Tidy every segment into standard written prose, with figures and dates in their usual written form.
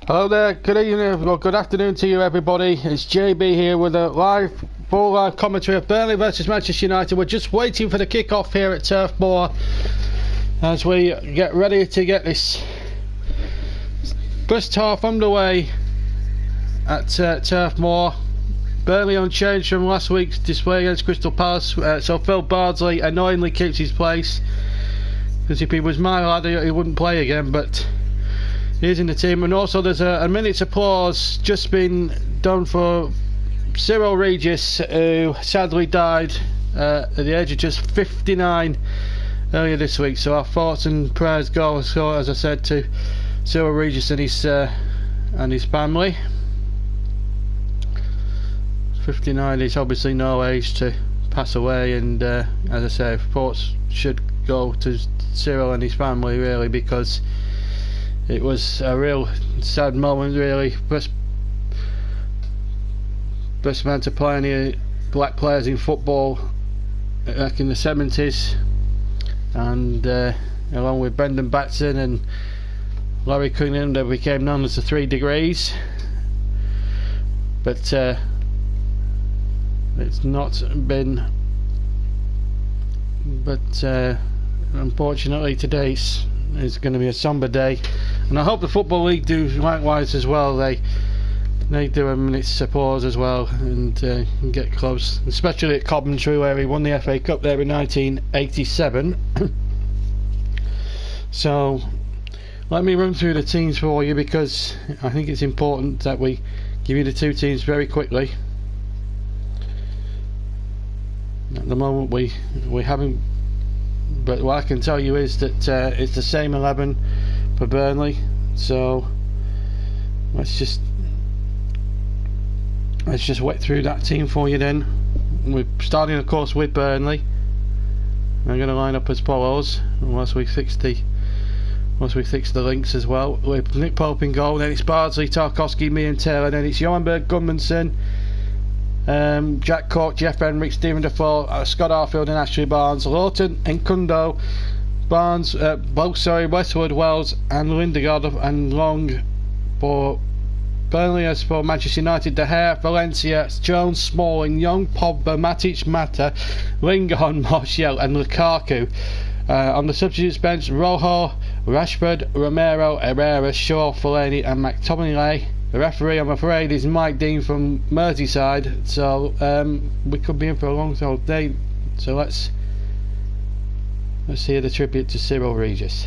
Hello there, good evening, well, good afternoon to you everybody. It's JB here with a full live commentary of Burnley versus Manchester United. We're just waiting for the kick-off here at Turf Moor as we get ready to get this first half underway at Turf Moor. Burnley unchanged from last week's display against Crystal Palace, so Phil Bardsley annoyingly keeps his place, because if he was my lad he wouldn't play again, but he's in the team. And also there's a minute's applause just been done for Cyril Regis, who sadly died at the age of just 59 earlier this week. So our thoughts and prayers go, so as I said, to Cyril Regis and his family. 59 is obviously no age to pass away, and as I say, thoughts should go to Cyril and his family really, because it was a real sad moment really. Best man to play any black players in football back in the 70s, and along with Brendan Batson and Larry Cunningham, they became known as the 3 Degrees. But it's not been, but unfortunately today is going to be a somber day, and I hope the Football League do likewise as well. They do a minute's applause as well, and get close, especially at Coventry where he won the FA Cup there in 1987. So let me run through the teams for you, because I think it's important that we give you the two teams very quickly. At the moment we haven't, but what I can tell you is that it's the same 11 for Burnley. So let's just wet through that team for you then. We're starting of course with Burnley. I'm going to line up as follows once we fix the links as well. With Nick Pope in goal, then it's Bardsley, Tarkowski, me and Taylor, then it's Johan Berg Gudmundsson, Jack Cork, Jeff Henrik, Stephen Defoe, Scott Arfield and Ashley Barnes, Lawton and Kundo, Barnes, Westwood, Wells and Lindegaard and Long for Burnley. As for Manchester United, De Gea, Valencia, Jones, Smalling, Young, Pogba, Matic, Mata, Lingard, Martial and Lukaku. On the substitutes bench, Rojo, Rashford, Romero, Herrera, Shaw, Fellaini and McTominay. The referee, I'm afraid, is Mike Dean from Merseyside, so we could be in for a long old day. So let's hear the tribute to Cyril Regis.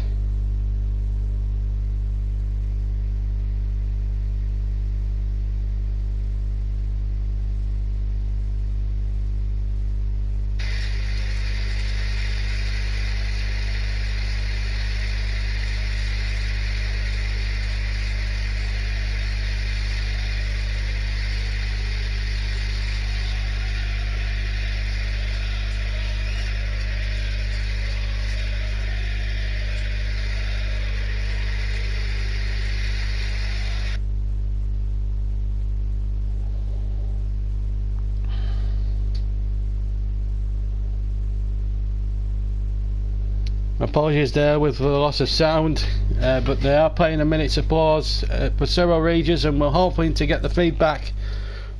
Apologies there with the loss of sound, but they are playing a minute's applause for Cyril Regis, and we're hoping to get the feedback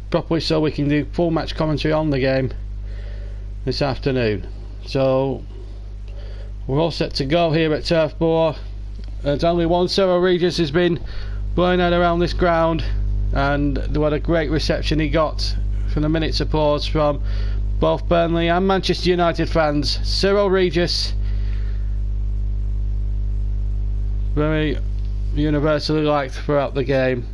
properly so we can do full match commentary on the game this afternoon. So we're all set to go here at Turf Moor. There's only one Cyril Regis has been blowing out around this ground, and what a great reception he got from the minute's applause from both Burnley and Manchester United fans. Cyril Regis, very universally liked throughout the game.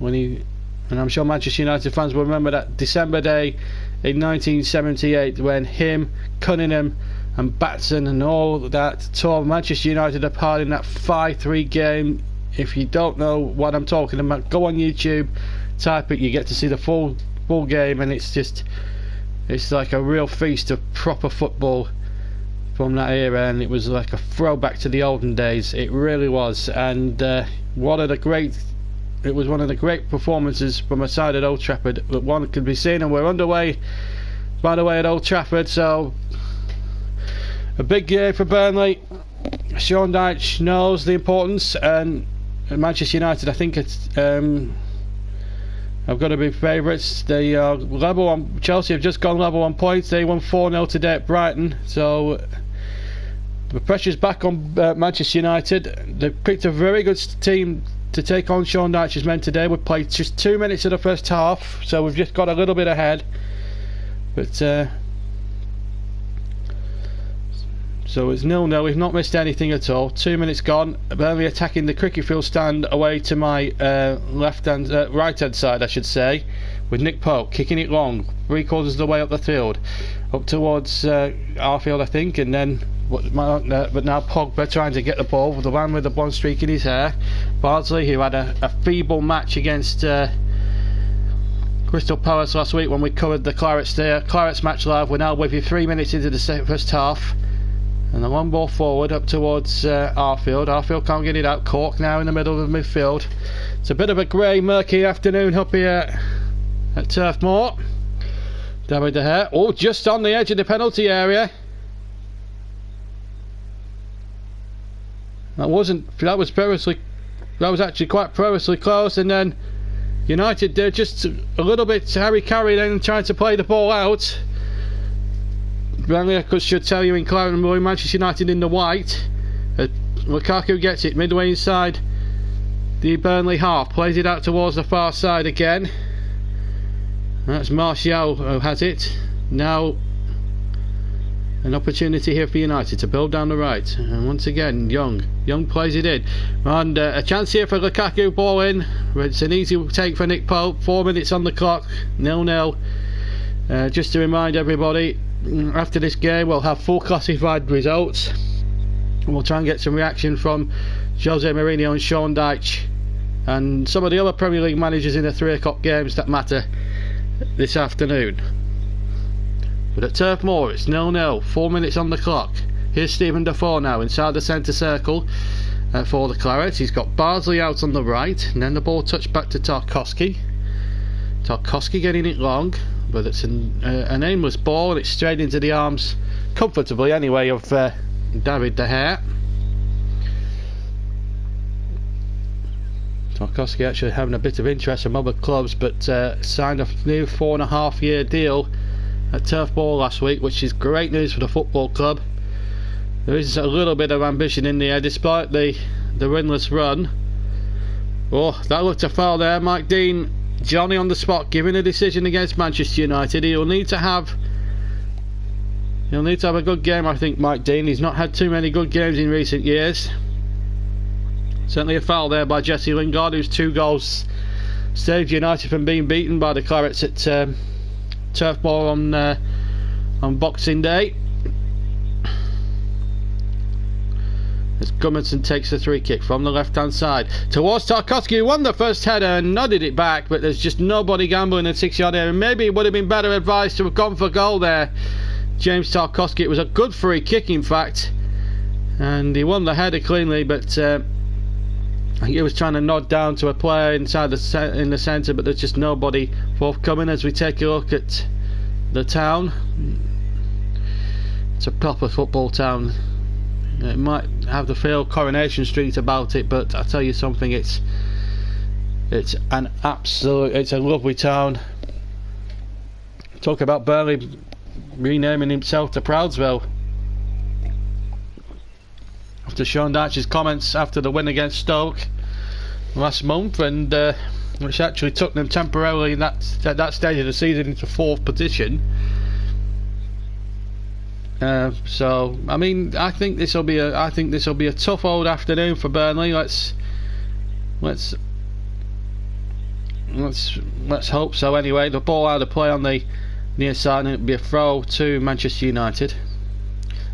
And I'm sure Manchester United fans will remember that December day in 1978 when him, Cunningham and Batson and all that tore Manchester United apart in that 5-3 game. If you don't know what I'm talking about, go on YouTube, type it, you get to see the full game, and it's like a real feast of proper football from that era, and it was like a throwback to the olden days. It really was, and it was one of the great performances from a side at Old Trafford that one could be seen. And we're underway, by the way, at Old Trafford, so a big year for Burnley. Sean Dyche knows the importance, and Manchester United, I think it's have got to be favourites. They are level on. Chelsea have just gone level on points. They won 4-0 today at Brighton, so the pressure's back on Manchester United. They've picked a very good team to take on Sean Dyche's men today. We've played just 2 minutes of the first half, so we've just got a little bit ahead. But so it's 0-0. We've not missed anything at all. 2 minutes gone. Burnley attacking the cricket field stand away to my right hand side, I should say, with Nick Pope kicking it long, 3/4 of the way up the field, up towards our field, I think, and then. But now Pogba trying to get the ball with the man with the blonde streak in his hair. Bardsley, who had a feeble match against Crystal Palace last week when we covered the Clarets there. Clarets match live. We're now with you 3 minutes into the first half. And the long ball forward up towards Arfield. Arfield can't get it out. Cork now in the middle of the midfield. It's a bit of a grey, murky afternoon up here at Turf Moor. David De Gea. Oh, just on the edge of the penalty area. That was actually quite perilously close, and then United did just a little bit Harry-Carry then trying to play the ball out. Burnley should tell you in Claret and Blue, Manchester United in the white. Lukaku gets it midway inside the Burnley half, plays it out towards the far side again. That's Martial who has it. Now an opportunity here for United to build down the right, and once again Young plays it in, and a chance here for Lukaku, ball in. It's an easy take for Nick Pope. 4 minutes on the clock, 0-0. Just to remind everybody, after this game we'll have full classified results. We'll try and get some reaction from Jose Mourinho and Sean Dyche and some of the other Premier League managers in the 3 o'clock games that matter this afternoon. But at Turf Moor it's 0-0, 4 minutes on the clock. Here's Stephen Defoe now inside the centre circle for the Clarets. He's got Bardsley out on the right, and then the ball touched back to Tarkowski. Tarkowski getting it long, but it's an aimless ball, and it's straight into the arms, comfortably anyway, of David De Gea. Tarkowski actually having a bit of interest from other clubs, but signed a new 4.5-year deal at Turf Moor last week, which is great news for the football club. There is a little bit of ambition in the air despite the winless run. Oh, that looked a foul there. Mike Dean, Johnny on the spot, giving a decision against Manchester United. He'll need to have a good game, I think, Mike Dean. He's not had too many good games in recent years. Certainly a foul there by Jesse Lingard, whose 2 goals saved United from being beaten by the Clarets at Turf Moor on Boxing Day. As Gummerson takes the 3 kick from the left hand side towards Tarkowski, who won the first header and nodded it back, but there's just nobody gambling in 6-yard area. Maybe it would have been better advice to have gone for goal there, James Tarkowski. It was a good free kick, in fact, and he won the header cleanly, but I think he was trying to nod down to a player inside in the centre, but there's just nobody forthcoming. As we take a look at the town, it's a proper football town. It might have the feel Coronation Street about it, but I tell you something, it's a lovely town. Talk about Burnley renaming himself to Proudsville after Sean Dyche's comments after the win against Stoke last month, and which actually took them temporarily in that stage of the season into 4th position. So I mean, I think this will be a tough old afternoon for Burnley. Let's hope so. Anyway, the ball out of play on the near side, and it'll be a throw to Manchester United.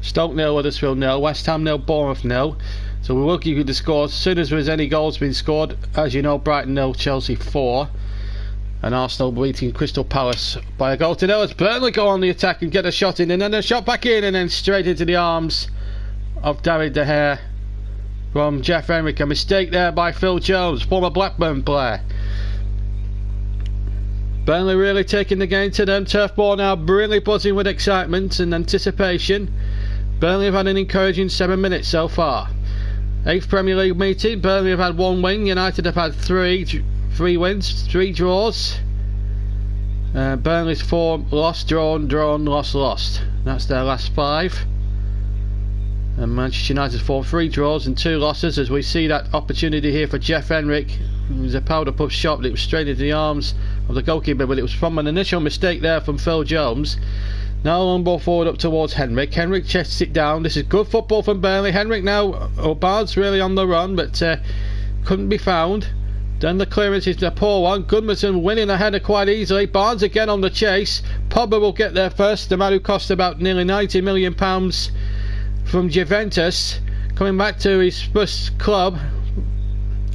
Stoke 0, Huddersfield 0, West Ham 0, Bournemouth 0. So we will give you the scores as soon as there's any goals being scored. As you know, Brighton 0, Chelsea 4. And Arsenal beating Crystal Palace by a goal to 0 as Burnley go on the attack and get a shot in, and then a shot back in, and then straight into the arms of David De Gea from Jeff Henrick. A mistake there by Phil Jones, former Blackburn player. Burnley really taking the game to them. Turf Moor now really buzzing with excitement and anticipation. Burnley have had an encouraging 7 minutes so far. 8th Premier League meeting. Burnley have had 1 win. United have had 3 wins, 3 draws. Burnley's 4 lost, drawn, lost. That's their last 5. And Manchester United's 4 3 draws and 2 losses, as we see that opportunity here for Jeff Henrik. It was a powder puff shot, but it was straight into the arms of the goalkeeper, but it was from an initial mistake there from Phil Jones. Now long ball forward up towards Henrik. Henrik chests it down. This is good football from Burnley. Henrik now, Barnes really on the run, but couldn't be found. Then the clearance is a poor one. Goodmanson winning a header quite easily. Barnes again on the chase. Pogba will get there first. The man who cost about nearly £90 million from Juventus, coming back to his first club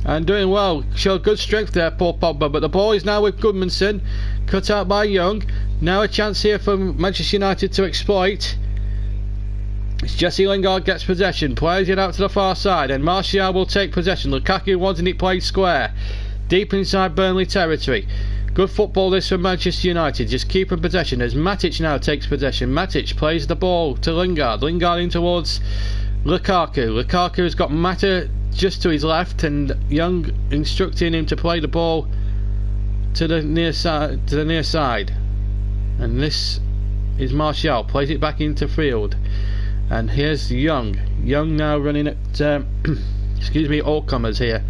and doing well. Showed good strength there, poor Pogba. But the ball is now with Goodmanson, cut out by Young. Now a chance here for Manchester United to exploit. It's Jesse Lingard gets possession, plays it out to the far side, and Martial will take possession. Lukaku wanting it played square, deep inside Burnley territory. Good football this from Manchester United, just keeping possession as Matic now takes possession. Matic plays the ball to Lingard, Lingard in towards Lukaku. Lukaku's got Mata just to his left, and Young instructing him to play the ball to the near side. And this is Martial, plays it back into field. And here's Young. Young now running at excuse me, all comers here.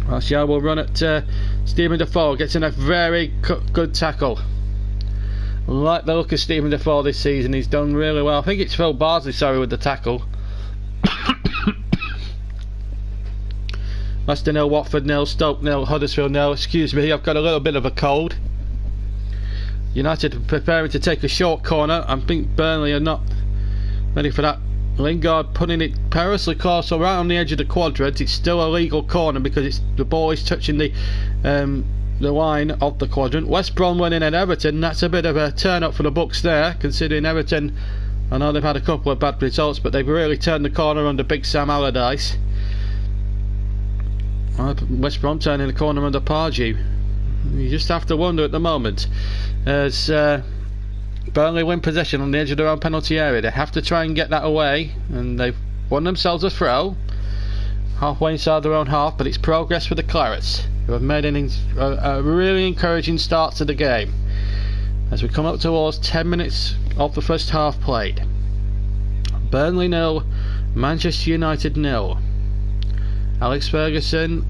Martial will run at Stephen Defoe, gets in a very good tackle. Like the look of Stephen Defoe this season, he's done really well. I think it's Phil Bardsley, sorry, with the tackle. Leicester 0, Watford 0, Stoke 0, Huddersfield 0. Excuse me, I've got a little bit of a cold. United preparing to take a short corner. I think Burnley are not ready for that. Lingard putting it perilously close, so right on the edge of the quadrant. It's still a legal corner because the ball is touching the line of the quadrant. West Brom winning at Everton. That's a bit of a turn up for the books there, considering Everton, I know they've had a couple of bad results, but they've really turned the corner under Big Sam Allardyce. West Brom turning the corner under Pardew. You just have to wonder at the moment, as Burnley win possession on the edge of their own penalty area. They have to try and get that away, and they've won themselves a throw halfway inside their own half, but it's progress for the Clarets, who have made a really encouraging start to the game as we come up towards 10 minutes of the first half played. Burnley 0, Manchester United 0. Alex Ferguson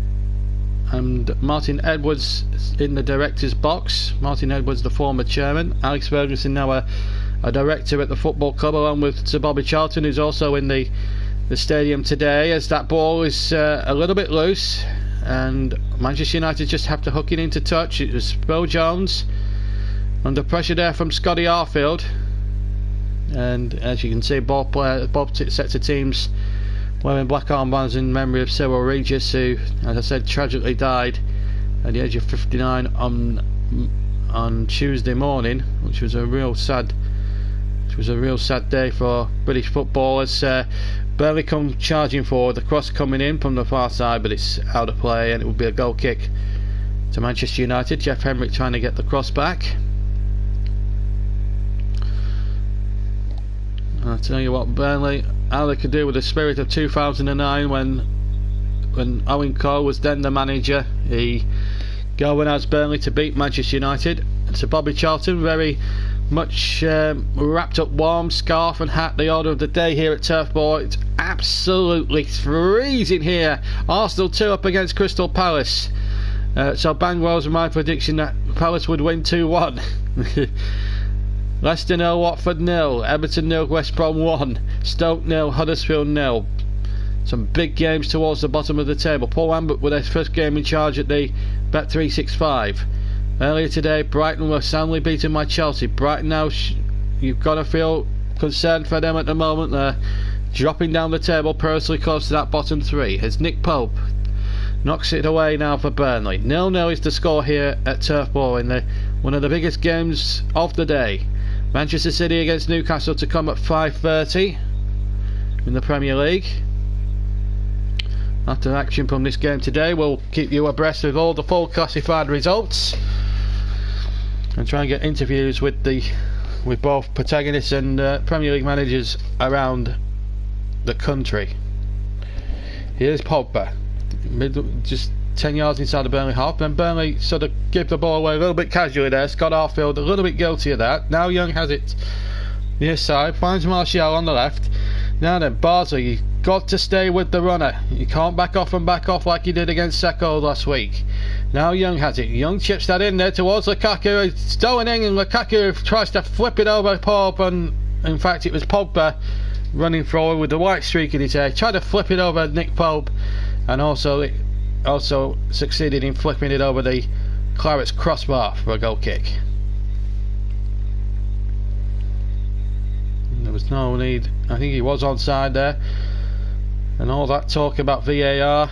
and Martin Edwards in the director's box. Martin Edwards, the former chairman. Alex Ferguson now a director at the football club, along with Sir Bobby Charlton, who's also in the stadium today, as that ball is a little bit loose and Manchester United just have to hook it into touch. It was Phil Jones under pressure there from Scotty Arfield, and as you can see, both sets of teams wearing black armbands in memory of Cyril Regis, who, as I said, tragically died at the age of 59 on Tuesday morning, which was a real sad day for British football. As Burnley come charging forward, the cross coming in from the far side, but it's out of play, and it will be a goal kick to Manchester United. Jeff Henrik trying to get the cross back. I'll tell you what, Burnley, how they could do with the spirit of 2009 when Owen Cole was then the manager. He galvanised Burnley to beat Manchester United. And Sir Bobby Charlton, very much wrapped up warm, scarf and hat, the order of the day here at Turf Moor. It's absolutely freezing here. Arsenal 2 up against Crystal Palace. So Bangwell's my prediction that Palace would win 2-1. Leicester 0, Watford 0, Everton 0, West Brom 1, Stoke 0, Huddersfield 0. Some big games towards the bottom of the table. Paul Lambert with his first game in charge at the Bet365. Earlier today, Brighton were soundly beaten by Chelsea. Brighton now, you've got to feel concerned for them at the moment. They're dropping down the table perilously close to that bottom 3. As Nick Pope knocks it away now for Burnley. 0-0 is the score here at Turf Moor in one of the biggest games of the day. Manchester City against Newcastle to come at 5:30 in the Premier League. After action from this game today, we'll keep you abreast with all the full classified results and try and get interviews with both protagonists and Premier League managers around the country. Here's Pogba, just 10 yards inside the Burnley half. Then Burnley sort of give the ball away a little bit casually there. Scott Arfield a little bit guilty of that. Now Young has it near side, finds Martial on the left. Now then, Bardsley, you've got to stay with the runner. You can't back off like you did against Seko last week. Now Young has it. Young chips that in there towards Lukaku. It's stolen in, and Lukaku tries to flip it over Pogba. And in fact, it was Pogba running forward with the white streak in his hair. Tried to flip it over Nick Pope, and also succeeded in flipping it over the Clarets crossbar for a goal kick. There was no need. I think he was onside there. And all that talk about VAR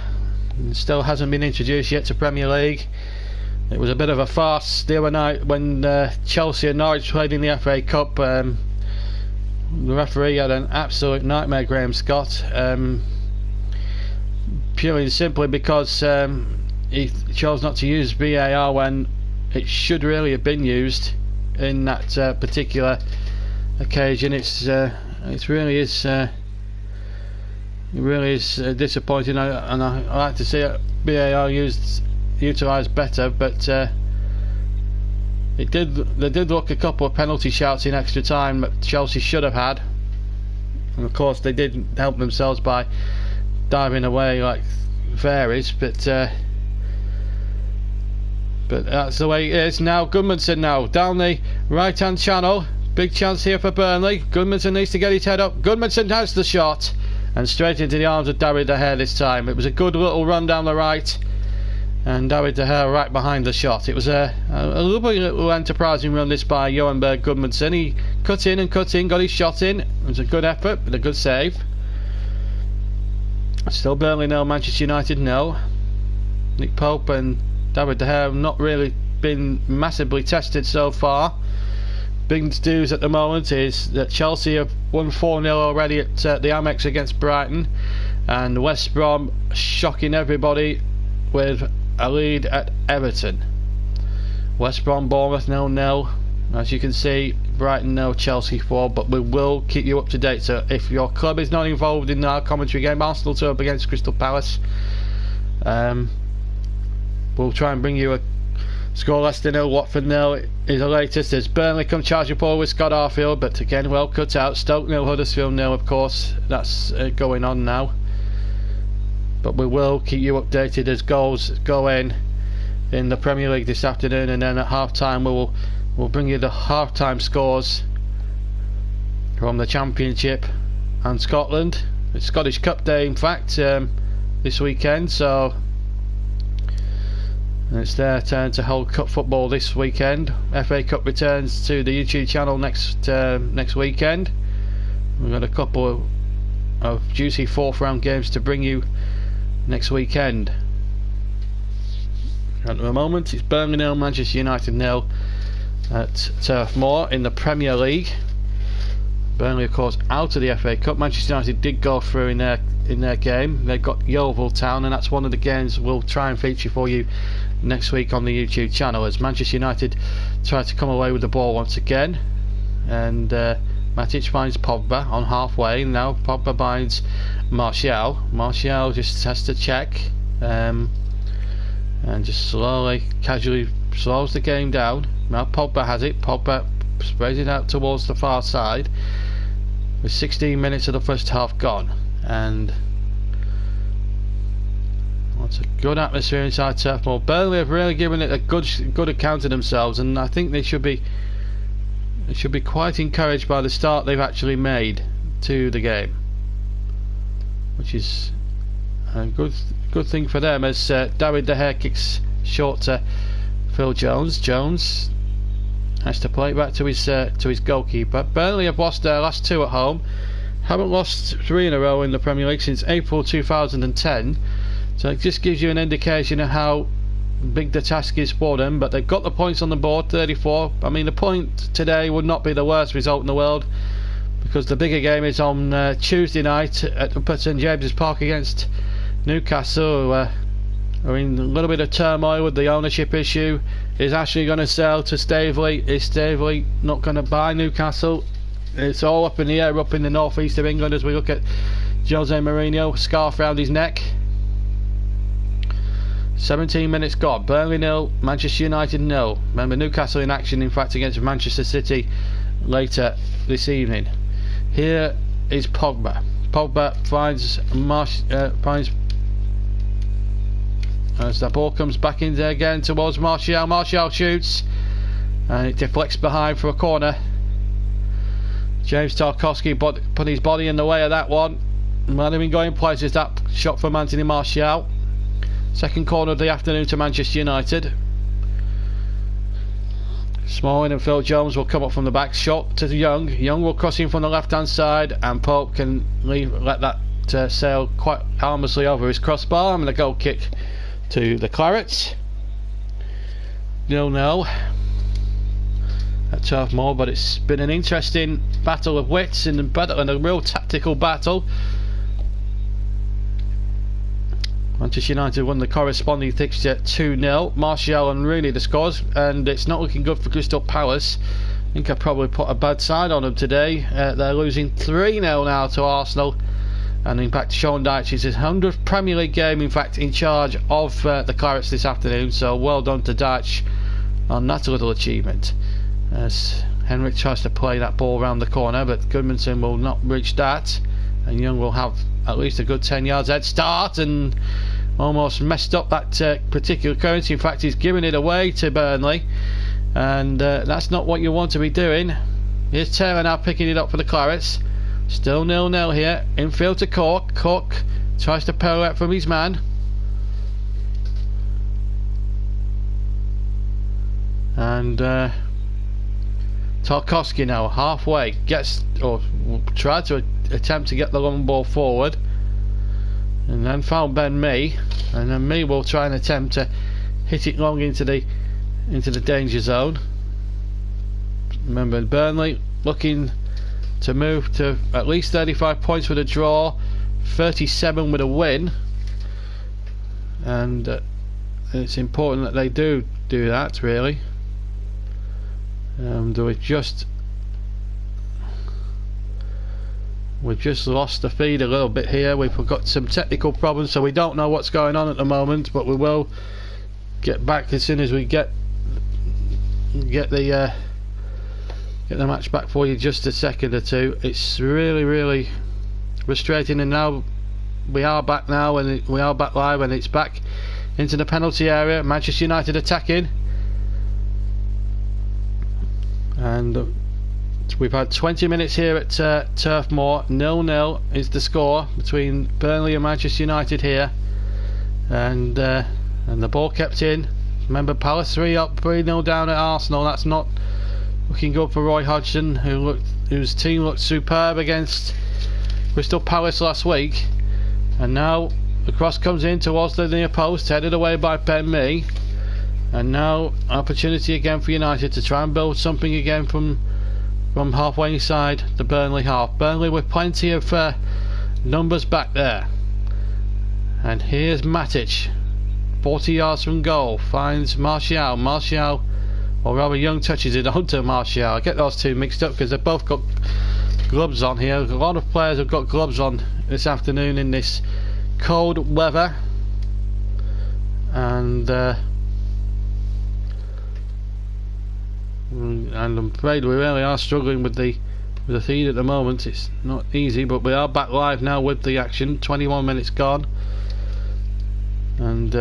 still hasn't been introduced yet to Premier League. It was a bit of a farce the other night when Chelsea and Norwich played in the FA Cup. The referee had an absolute nightmare, Graham Scott, purely and simply because he chose not to use VAR when it should really have been used in that particular occasion. It really is disappointing, and I like to see VAR utilised better, but they did look a couple of penalty shouts in extra time that Chelsea should have had, and of course they didn't help themselves by diving away like fairies, but that's the way it is now. Goodmanson now down the right hand channel. Big chance here for Burnley. Goodmanson needs to get his head up. Goodmanson has the shot, and straight into the arms of David De Gea this time. It was a good little run down the right, and David De Gea right behind the shot. It was a little enterprising run this by Johan Berg Goodmanson. He cut in, got his shot in. It was a good effort, but a good save. Still Burnley 0, Manchester United 0. Nick Pope and David De Gea have not really been massively tested so far. Big news at the moment is that Chelsea have won 4-0 already at the Amex against Brighton, and West Brom shocking everybody with a lead at Everton. West Brom Bournemouth 0-0. As you can see, Brighton 0, Chelsea 4, but we will keep you up to date. So if your club is not involved in our commentary game, Arsenal 2 up against Crystal Palace, we'll try and bring you a score less than 0. Watford 0 is the latest as Burnley come charging forward with Scott Arfield, but again well cut out. Stoke 0, Huddersfield 0, of course. That's going on now, but we will keep you updated as goals go in the Premier League this afternoon, and then at half time we'll bring you the half time scores from the Championship and Scotland. It's Scottish Cup Day in fact this weekend, so it's their turn to hold cup football this weekend. FA Cup returns to the YouTube channel next weekend. We've got a couple of juicy 4th round games to bring you next weekend. At the moment it's Burnley 0, Manchester United 0 at Turf Moor in the Premier League. Burnley of course out of the FA Cup. Manchester United did go through in their game. They've got Yeovil Town, and that's one of the games we'll try and feature for you next week on the YouTube channel, as Manchester United try to come away with the ball once again. And Matic finds Pogba on halfway. Now Pogba finds Martial. Martial just has to check and just slowly, casually slows the game down. Now Pogba has it. Pogba sprays it out towards the far side with 16 minutes of the first half gone, and it's a good atmosphere inside Turf Moor. Burnley have really given it a good account of themselves, and I think they should be quite encouraged by the start they've actually made to the game, which is a good thing for them, as David De Gea kicks short to Phil Jones. Jones has to play it back to his goalkeeper. Burnley have lost their last 2 at home, haven't lost 3 in a row in the Premier League since April 2010. So it just gives you an indication of how big the task is for them, but they've got the points on the board, 34. I mean, the point today would not be the worst result in the world, because the bigger game is on Tuesday night at St James's Park against Newcastle, who are in a little bit of turmoil with the ownership issue. Is Ashley going to sell to Staveley? Is Staveley not going to buy Newcastle? It's all up in the air up in the northeast of England as we look at Jose Mourinho, scarf round his neck. 17 minutes gone. Burnley 0, Manchester United 0. Remember, Newcastle in action, in fact, against Manchester City later this evening. Here is Pogba. Pogba finds as the ball comes back in there again towards Martial. Martial shoots and it deflects behind for a corner. James Tarkowski put his body in the way of that one. Might have been going places, that shot from Anthony Martial. Second corner of the afternoon to Manchester United. Smalling and Phil Jones will come up from the back. Shot to Young. Young will cross in from the left hand side, and Pope can let that sail quite harmlessly over his crossbar, and a goal kick to the Clarets. 0-0 at Turf Moor, but it's been an interesting battle of wits and a real tactical battle. Manchester United won the corresponding fixture 2-0. Martial and Rooney the scores, and it's not looking good for Crystal Palace. I think I probably put a bad side on them today. They're losing 3-0 now to Arsenal, and in fact Sean Dyche is his 100th Premier League game, in fact, in charge of the Clarets this afternoon, so well done to Dyche on that little achievement. As Henrik tries to play that ball around the corner, but Goodmanson will not reach that, and Young will have at least a good 10 yards head start and almost messed up that particular currency. In fact, he's giving it away to Burnley, and that's not what you want to be doing. Here's Taylor now picking it up for the Clarets. Still 0-0 here. Infield to Cork. Cork tries to pirouette from his man, and Tarkowski now halfway gets, or tried to attempt to get the long ball forward, and then found Ben Mee, and then Mee will try and attempt to hit it long into the danger zone. Remember, Burnley looking to move to at least 35 points with a draw, 37 with a win, and it's important that they do that, really. We've just lost the feed a little bit here. We've got some technical problems, so we don't know what's going on at the moment, but we will get back as soon as we get the match back for you. Just a second or two. It's really frustrating, and now we are back now, and we are back live, and it's back into the penalty area. Manchester United attacking, and we've had 20 minutes here at Turf Moor. 0-0 is the score between Burnley and Manchester United here, and the ball kept in. Remember, Palace 3 up, 3-0 down at Arsenal. That's not looking good for Roy Hodgson, whose team looked superb against Crystal Palace last week. And now the cross comes in towards the near post, headed away by Ben Mee, and now opportunity again for United to try and build something again from halfway inside the Burnley half. Burnley with plenty of numbers back there, and here's Matic, 40 yards from goal, finds Martial. Martial, or rather Young, touches it onto Martial. I get those two mixed up because they've both got gloves on here. A lot of players have got gloves on this afternoon in this cold weather, and I'm afraid we really are struggling with the feed at the moment. It's not easy, but we are back live now with the action. 21 minutes gone, and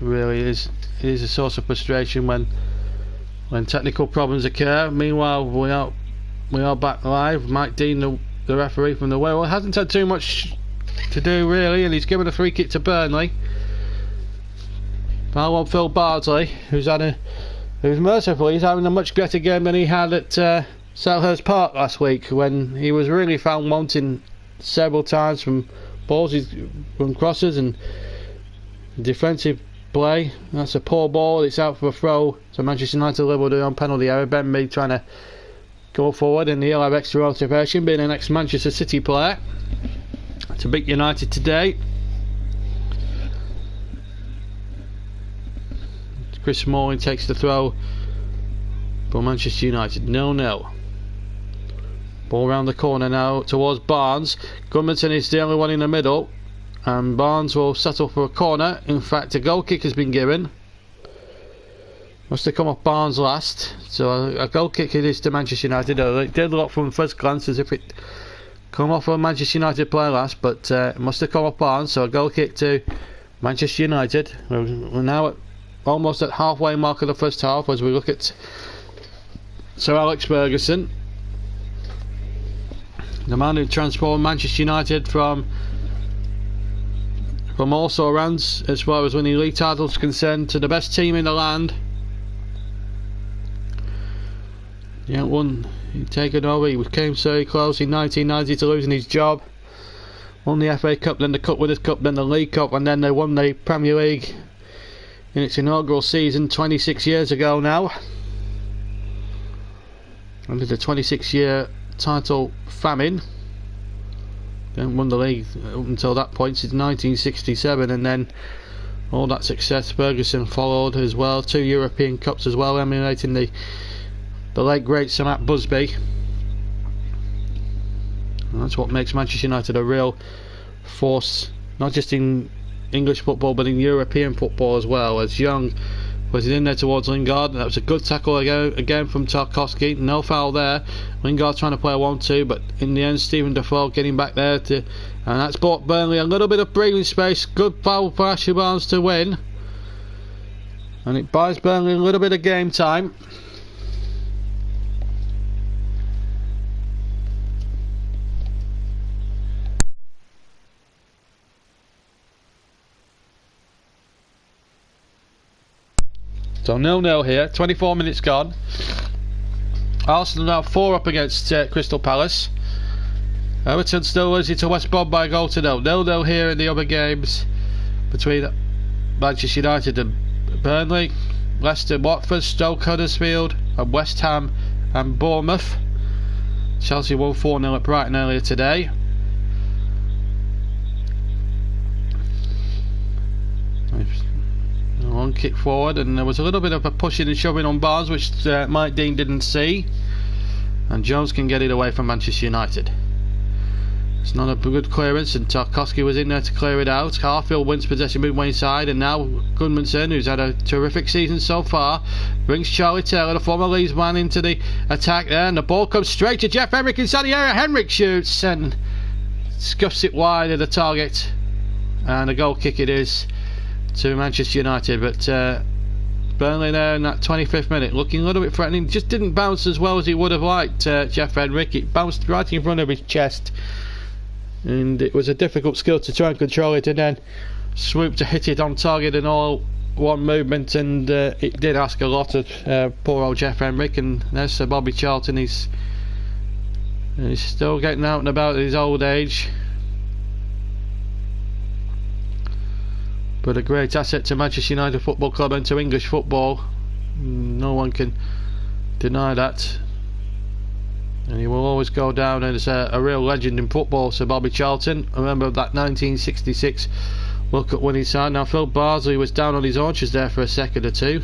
really it is a source of frustration when technical problems occur. Meanwhile, we are back live. Mike Dean, the referee from the Well, hasn't had too much to do really, and he's given a free kick to Burnley. Foul on Phil Bardsley, who's mercifully he's having a much better game than he had at Selhurst Park last week, when he was really found wanting several times from balls, from crosses and defensive play. That's a poor ball. It's out for a throw, so Manchester United level on penalty area. Ben Mee trying to go forward, and he'll have extra motivation, being an ex-Manchester City player, to beat United today. Chris Smalling takes the throw for Manchester United. 0-0. Ball round the corner now towards Barnes. Goodmanson is the only one in the middle, and Barnes will settle for a corner. In fact, a goal kick has been given. Must have come off Barnes last, so a goal kick it is to Manchester United. It did look from first glance as if it come off a Manchester United player last, but it must have come off Barnes, so a goal kick to Manchester United. We're now almost at halfway mark of the first half as we look at Sir Alex Ferguson, the man who transformed Manchester United from also around, as far as winning league titles concerned, to the best team in the land. Yeah, he taken over. He came so close in 1990 to losing his job. Won the FA Cup, then the Cup Winners' Cup, then the League Cup, and then they won the Premier League in its inaugural season 26 years ago now. Under the 26-year title famine. Then won the league up until that point since 1967, and then all that success Ferguson followed as well. 2 European Cups as well, emulating the late great Sir Matt Busby. And that's what makes Manchester United a real force, not just in English football but in European football as well. As Young was in there towards Lingard, and that was a good tackle again from Tarkowski. No foul there. Lingard trying to play a 1-2, but in the end Stephen Defoe getting back there and that's bought Burnley a little bit of breathing space. Good foul for Ashley Barnes to win, and it buys Burnley a little bit of game time. So 0-0 here, 24 minutes gone. Arsenal now 4 up against Crystal Palace. Everton still losing to West Brom by a goal to 0. 0-0 here in the other games between Manchester United and Burnley, Leicester, Watford, Stoke, Huddersfield, and West Ham and Bournemouth. Chelsea won 4-0 at Brighton earlier today. One kick forward, and there was a little bit of a pushing and shoving on Barnes, which Mike Dean didn't see, and Jones can get it away from Manchester United. It's not a good clearance, and Tarkowski was in there to clear it out. Harfield wins possession midway inside, and now Goodmanson, who's had a terrific season so far, brings Charlie Taylor, the former Leeds man, into the attack there, and the ball comes straight to Jeff Henrik inside the area. Henrik shoots and scuffs it wide of the target, and a goal kick it is to Manchester United. But Burnley there in that 25th minute looking a little bit threatening. Just didn't bounce as well as he would have liked, Jeff Henrik. It bounced right in front of his chest, and it was a difficult skill to try and control it and then swoop to hit it on target in all one movement, and it did ask a lot of poor old Jeff Henrik. And there's Sir Bobby Charlton. He's still getting out and about at his old age, but a great asset to Manchester United Football Club and to English football. No one can deny that, and he will always go down as a real legend in football, Sir Bobby Charlton. I remember that 1966 World Cup winning side. Now Phil Bardsley was down on his haunches there for a second or two,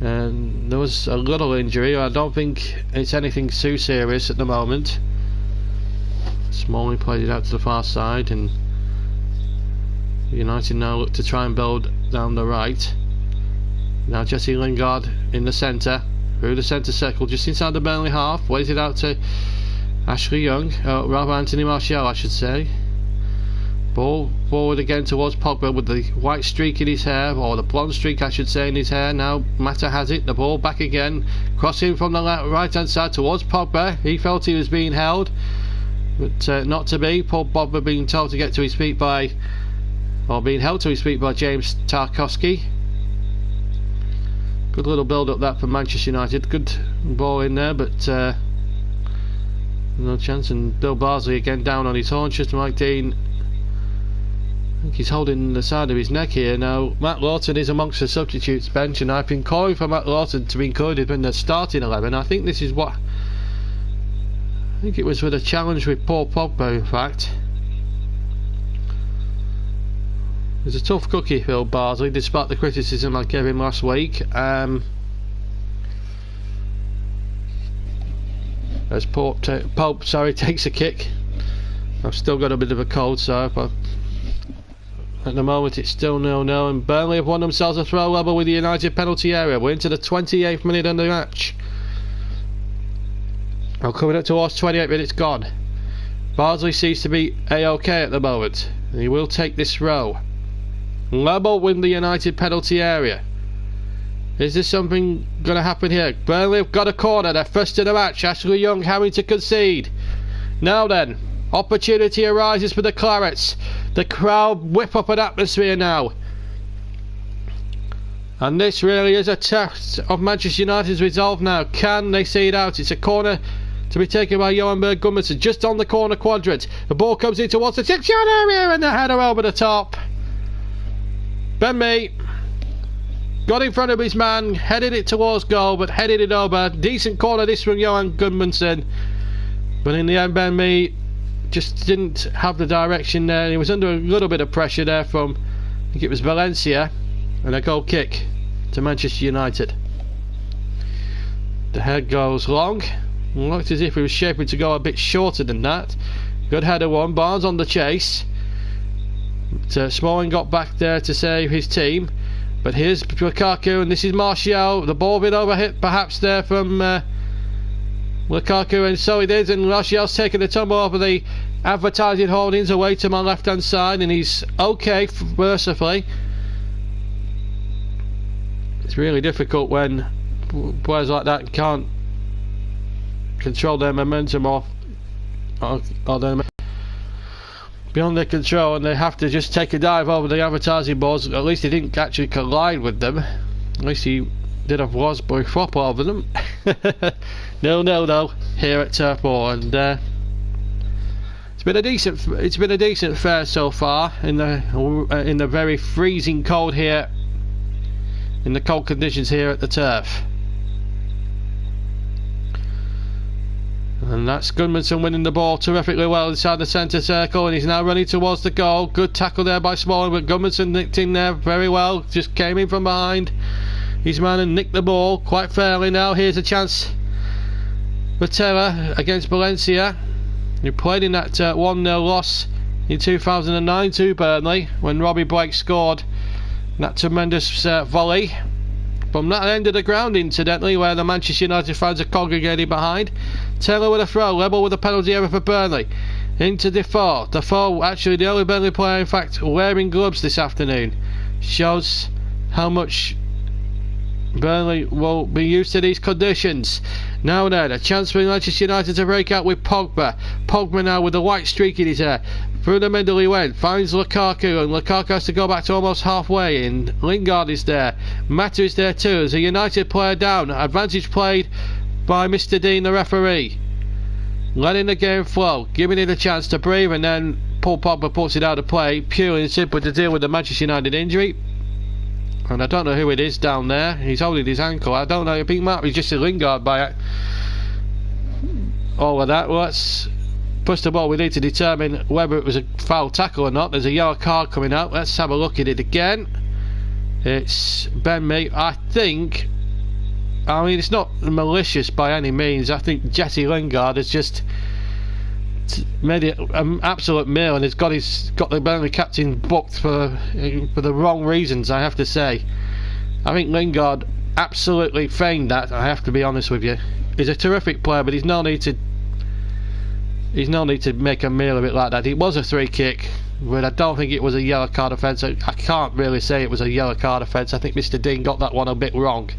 and there was a little injury. I don't think it's anything too serious at the moment. Smalling played it out to the far side, and United now look to try and build down the right. Now Jesse Lingard in the centre, through the centre circle, just inside the Burnley half, weighs it out to Ashley Young, rather Anthony Martial I should say. Ball forward again towards Pogba with the white streak in his hair, or the blonde streak I should say in his hair. Now Mata has it, the ball back again, crossing from the right hand side towards Pogba. He felt he was being held, but not to be. Paul Pogba being told to get to his feet by, or being held to his feet by James Tarkowski. Good little build up that for Manchester United. Good ball in there, but no chance. And Bill Bardsley again down on his haunches. Mike Dean, I think he's holding the side of his neck here. Now Matt Lawton is amongst the substitutes bench, and I've been calling for Matt Lawton to be included in the starting 11. I think this is what, I think it was with a challenge with Paul Pogba in fact. He's a tough cookie, Phil Bardsley, despite the criticism I gave him last week. I as Pope takes a kick. I've still got a bit of a cold, so but at the moment it's still 0-0, and Burnley have won themselves a throw level with the United penalty area. We're into the 28th minute of the match. We're coming up towards 28 minutes gone. Bardsley seems to be A-OK at the moment. He will take this throw. Level with the United penalty area. Is there something going to happen here? Burnley have got a corner. They're first in the match. Ashley Young having to concede. Now then, opportunity arises for the Clarets. The crowd whip up an atmosphere now. And this really is a test of Manchester United's resolve now. Can they see it out? It's a corner to be taken by Johan Berg Gudmundsson, just on the corner quadrant. The ball comes in towards the 6-yard area, and the header over the top. Ben Mee got in front of his man, headed it towards goal, but headed it over. Decent corner this from Johan Gudmundsson, but in the end Ben Mee just didn't have the direction there. He was under a little bit of pressure there from, I think it was Valencia, and a goal kick to Manchester United. The head goes long. Looked as if he was shaping to go a bit shorter than that. Good header one. Barnes on the chase. But, Smalling got back there to save his team. But here's Lukaku, and this is Martial. The ball been overhit perhaps there from Lukaku, and so it is. And Martial's taken the tumble over the advertising holdings away to my left hand side, and he's okay mercifully. It's really difficult when players like that can't control their momentum or their beyond their control, and they have to just take a dive over the advertising boards. At least he didn't actually collide with them. At least he did a Wasbury flop over them. 0-0 though here at Turf Moor, and it's been a decent fare so far in the very freezing cold here, in the cold conditions here at the Turf. And that's Gudmundsson winning the ball terrifically well inside the centre circle, and he's now running towards the goal. Good tackle there by Smalling, but Gudmundsson nicked in there very well. Just came in from behind his man and nicked the ball quite fairly. Now here's a chance for Taylor against Valencia, who played in that 1-0 loss in 2009 to Burnley when Robbie Blake scored that tremendous volley from that end of the ground, incidentally, where the Manchester United fans are congregating behind. Taylor with a throw, level with a penalty area for Burnley. Into Defoe. Defoe, actually the only Burnley player, in fact, wearing gloves this afternoon. Shows how much Burnley will be used to these conditions. Now then, a chance for Manchester United to break out with Pogba. Pogba now with a white streak in his hair. Through the middle he went, finds Lukaku, and Lukaku has to go back to almost halfway in. Lingard is there, Mata is there too. There's a United player down. Advantage played by Mr. Dean, the referee. Letting the game flow, giving it a chance to breathe, and then Paul Pogba puts it out of play, purely and simply to deal with the Manchester United injury. And I don't know who it is down there. He's holding his ankle. I don't know. I think it might be just a Lingard by all of that. Well, let's, first of all, we need to determine whether it was a foul tackle or not. There's a yellow card coming out. Let's have a look at it again. It's Ben Mee. I mean, it's not malicious by any means. I think Jesse Lingard has just made it an absolute meal, and has got the Burnley captain booked for the wrong reasons, I have to say. I think Lingard absolutely feigned that, I have to be honest with you. He's a terrific player, but he's no need to make a meal of it like that. It was a free kick, but I don't think it was a yellow card offence. I can't really say it was a yellow card offence. I think Mr. Dean got that one a bit wrong.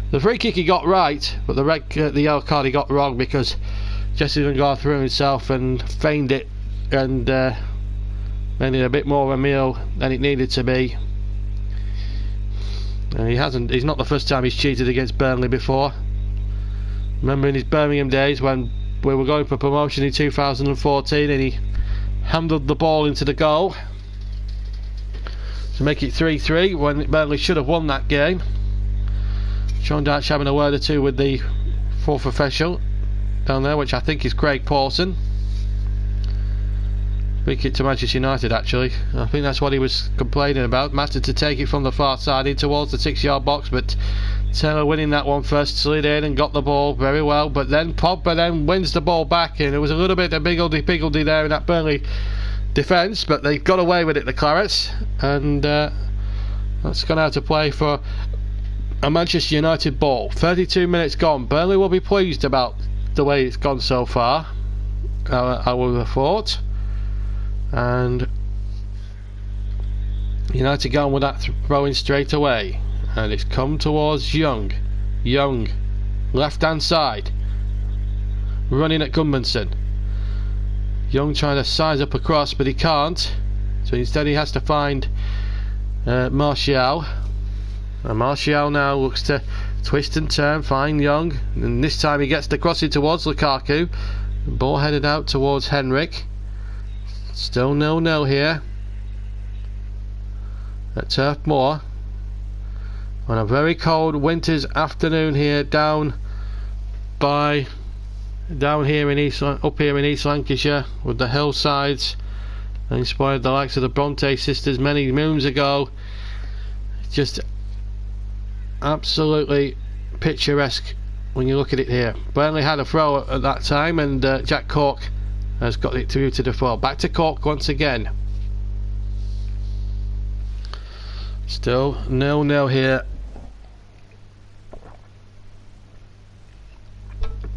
The free kick he got right, but the yellow card he got wrong, because Jesse Lingard threw himself and feigned it, and made it a bit more of a meal than it needed to be. And he's not the first time he's cheated against Burnley before. Remember in his Birmingham days when we were going for promotion in 2014, and he handled the ball into the goal to make it 3-3 when Burnley should have won that game. Sean Dyche having a word or two with the fourth official down there, which I think is Craig Pawson. Free kick to Manchester United, actually. I think that's what he was complaining about. Mata to take it from the far side in towards the 6-yard box, but Taylor winning that one first, slid in and got the ball very well, but then Pogba then wins the ball back, and it was a little bit of higgledy-piggledy there in that Burnley defence, but they got away with it, the Clarets, and that's gone out to play for a Manchester United ball. 32 minutes gone. Burnley will be pleased about the way it's gone so far, I would have thought, and United going with that throwing straight away, and it's come towards Young, left hand side, running at Gudmundsson. Young trying to size up across, but he can't, so instead he has to find Martial, and Martial now looks to twist and turn, find Young, and this time he gets the crossing towards Lukaku. Ball headed out towards Henrik. Still 0-0 here at Turf Moor on a very cold winter's afternoon here down here in up here in East Lancashire, with the hillsides that inspired the likes of the Bronte sisters many moons ago. Just absolutely picturesque when you look at it here. Burnley had a throw at that time, and Jack Cork has got it through to the floor. Back to Cork once again. Still 0-0 here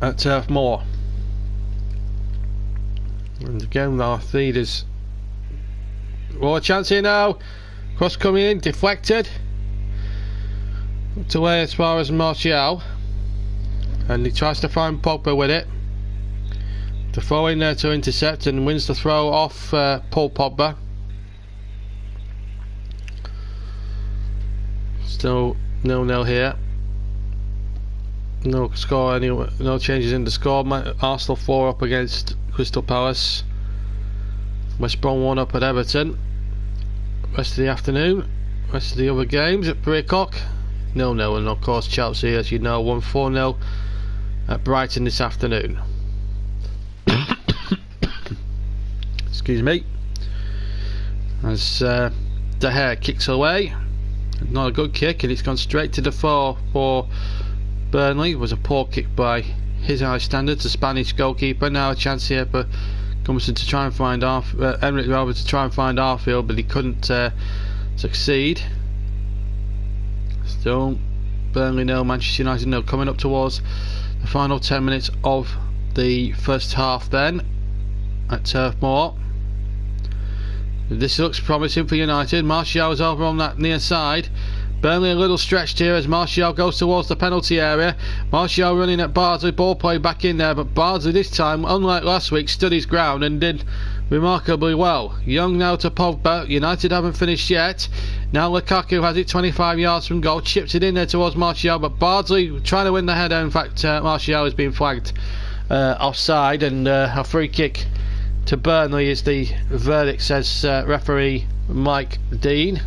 at Turf Moor. And again our feed is a chance here now. Cross coming in, deflected, put away as far as Martial, and he tries to find Pogba with it. The throw in there to intercept, and wins the throw off Paul Pogba. Still 0-0 here. No score, no changes in the score. Arsenal 4 up against Crystal Palace. West Brom 1 up at Everton. Rest of the afternoon, rest of the other games at 3 o'clock. 0-0, and of course Chelsea, as you know, won 4-0 at Brighton this afternoon. Excuse me. As De Gea kicks away. Not a good kick, and it's gone straight to the floor for Burnley. It was a poor kick by his high standards, the Spanish goalkeeper. Now a chance here for Gudmundsson to try and find Emerick Rover to try and find Arfield, but he couldn't succeed. Still Burnley 0, Manchester United 0. Coming up towards the final 10 minutes of the first half then at Turf Moor. This looks promising for United. Martial is over on that near side. Burnley a little stretched here as Martial goes towards the penalty area. Martial running at Bardsley, ball play back in there, but Bardsley this time, unlike last week, stood his ground and did remarkably well. Young now to Pogba. United haven't finished yet. Now Lukaku has it 25 yards from goal, chips it in there towards Martial, but Bardsley trying to win the header. In fact, Martial has been flagged offside, and a free kick to Burnley is the verdict, says referee Mike Dean.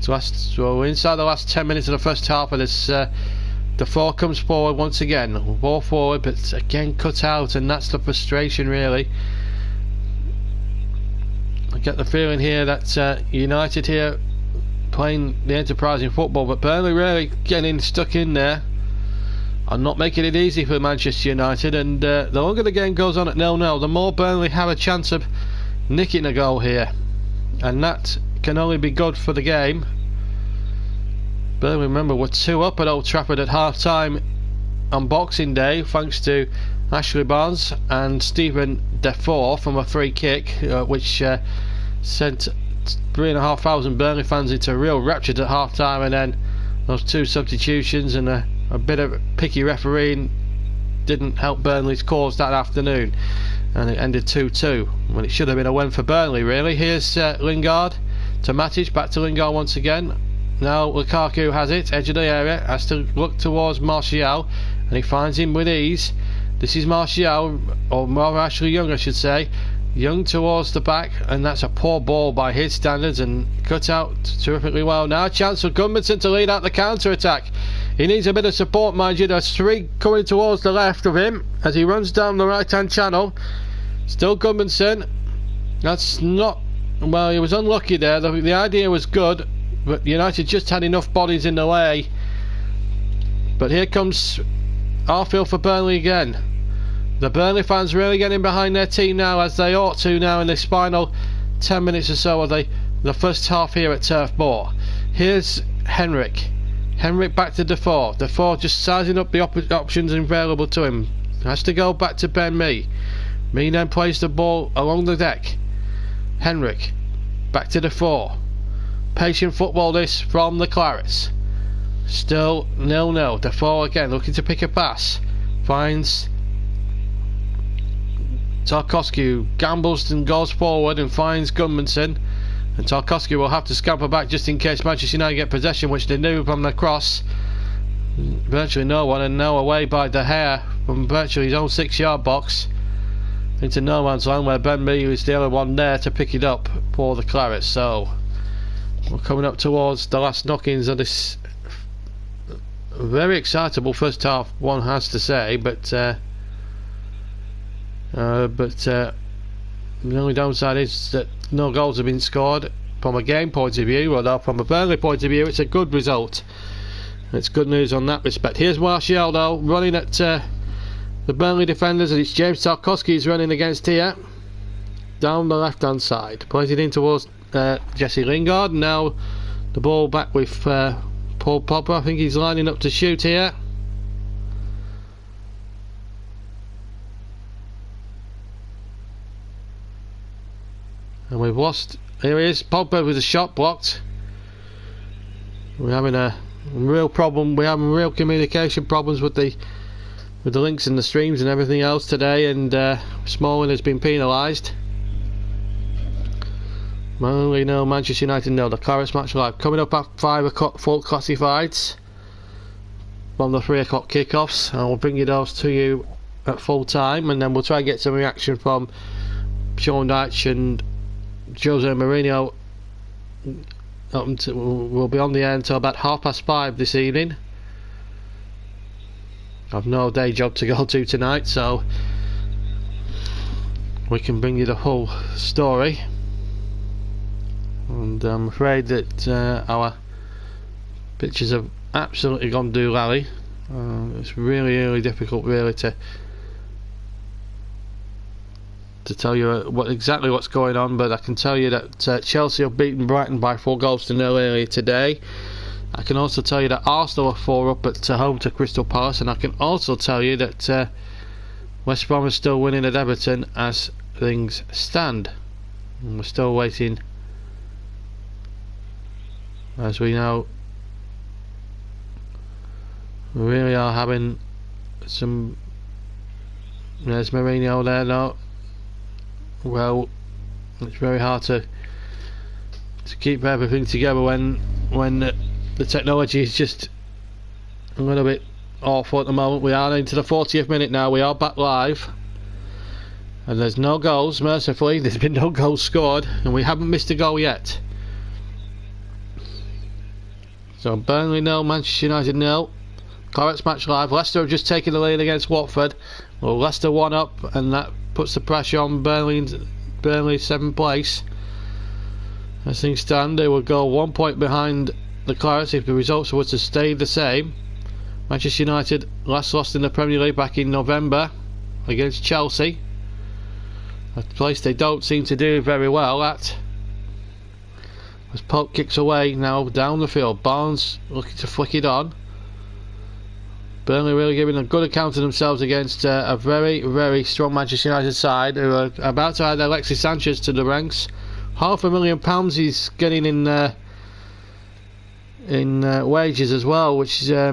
So we're inside the last 10 minutes of the first half of this. The 4 comes forward once again. Ball forward, but again cut out, and that's the frustration really. I get the feeling here that United here playing the enterprising football, but Burnley really getting stuck in there and not making it easy for Manchester United. And the longer the game goes on at 0-0, the more Burnley have a chance of nicking a goal here, and that can only be good for the game. Burnley, remember, we're 2 up at Old Trafford at half time on Boxing Day, thanks to Ashley Barnes and Stephen Defoe from a free kick, which sent 3,500 Burnley fans into real rapture at half time, and then those 2 substitutions and a bit of picky refereeing didn't help Burnley's cause that afternoon, and it ended 2-2 when it should have been a win for Burnley really. Here's Lingard to Matic, back to Lingard once again. Now Lukaku has it, edge of the area, has to look towards Martial, and he finds him with ease. This is Martial, or more actually Young I should say. Young towards the back, and that's a poor ball by his standards, and cut out terrifically well. Now a chance for Gudmundsson to lead out the counter attack. He needs a bit of support, mind you. There's 3 coming towards the left of him as he runs down the right hand channel. Still Gudmundsson. That's not, well, he was unlucky there. The idea was good, but United just had enough bodies in the way. But here comes Arfield for Burnley again. The Burnley fans really getting behind their team now, as they ought to now in this final 10 minutes or so of the first half here at Turf Moor. Here's Henrik back to Defoe. Defoe just sizing up the options available to him. Has to go back to Ben Mee. Mee then plays the ball along the deck. Henrik back to Defoe. Patient football this from the Clarets. Still 0-0. Defoe again looking to pick a pass. Finds Tarkowski, gambles and goes forward and finds Gudmundsson. And Tarkowski will have to scamper back just in case Manchester United get possession, which they do from the cross. Virtually no one, and now away by De Gea from virtually his own 6-yard box into no man's land, where Ben Mee is the only one there to pick it up for the Clarets. So we're coming up towards the last knockings of this very excitable first half, one has to say, but the only downside is that no goals have been scored from a game point of view, although from a Burnley point of view it's a good result. It's good news on that respect. Here's Martial though, running at the Burnley defenders, and it's James Tarkowski who's running against here down the left hand side. Plays it in towards Jesse Lingard. Now the ball back with Paul Pogba. I think he's lining up to shoot here. And we've lost. Here he is, Pogba with a shot blocked. We're having a real problem. We're having real communication problems with the links and the streams and everything else today, and Smalling has been penalised. Burnley no, Manchester United no. The Clarets match live coming up at 5 o'clock, full classifieds from the 3 o'clock kickoffs. I will bring you those to you at full time, and then we'll try and get some reaction from Sean Dyche and Jose Mourinho. We'll be on the air until about 5:30 this evening. I've no day job to go to tonight, so we can bring you the whole story. And I'm afraid that our pictures have absolutely gone doolally. It's really difficult, really, to tell you exactly what's going on, but I can tell you that Chelsea have beaten Brighton by 4-0 earlier today. I can also tell you that Arsenal are 4 up at home to Crystal Palace, and I can also tell you that West Brom is still winning at Everton as things stand. And we're still waiting, as we know. We really are having some. There's Mourinho there now. Well, it's very hard to keep everything together when the technology is just a little bit awful at the moment. We are into the 40th minute now. We are back live, and there's no goals. Mercifully, there's been no goals scored, and we haven't missed a goal yet. So Burnley nil, Manchester United nil. Clarets match live. Leicester have just taken the lead against Watford. Well, Leicester 1 up, and that puts the pressure on Burnley's 7th place. As things stand, they will go 1 point behind the Clarets if the results were to stay the same. Manchester United last lost in the Premier League back in November against Chelsea, a place they don't seem to do very well at. As Pope kicks away now down the field, Barnes looking to flick it on. Burnley really giving a good account of themselves against a very strong Manchester United side, who are about to add Alexis Sanchez to the ranks. £500,000 he's getting in wages as well, which is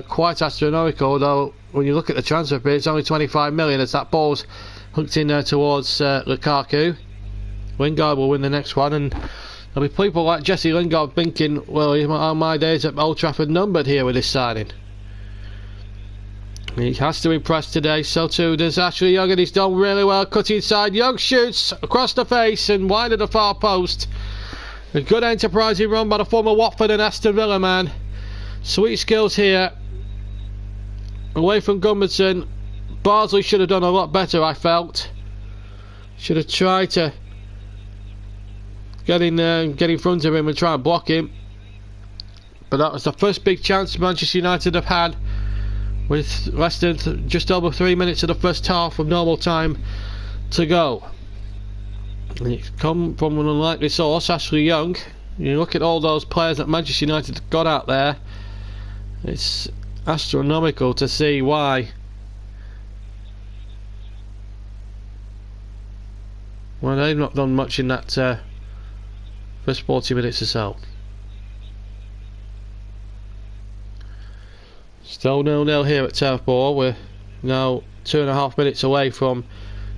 quite astronomical. Although when you look at the transfer fee, it's only 25 million, as that ball's hooked in there towards Lukaku. Lingard will win the next one, and there'll be people like Jesse Lingard thinking, well, are my days at Old Trafford numbered here with this signing? He has to impress today, so too does Ashley Young, and he's done really well. Cutting inside, Young shoots across the face and wide of the far post. A good enterprising run by the former Watford and Aston Villa man. Sweet skills here. Away from Gudmundsson. Bardsley should have done a lot better, I felt. Should have tried to get in front of him and try and block him. But that was the first big chance Manchester United have had, with less than just over 3 minutes of the first half of normal time to go. And it's come from an unlikely source, Ashley Young. You look at all those players that Manchester United got out there, it's astronomical to see why they've not done much in that first 40 minutes or so. Still 0-0 here at Turf Moor. We're now 2.5 minutes away from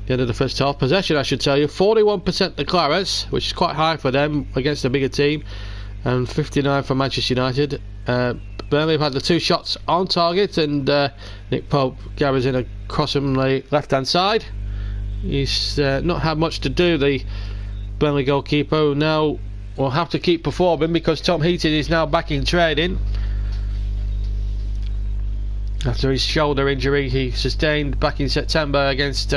the end of the first half. Possession, I should tell you, 41% the Clarets, which is quite high for them against a bigger team, and 59% for Manchester United. Burnley have had the 2 shots on target, and Nick Pope gathers in a cross from the left hand side. He's not had much to do, the Burnley goalkeeper, who now will have to keep performing because Tom Heaton is now back in training after his shoulder injury he sustained back in September against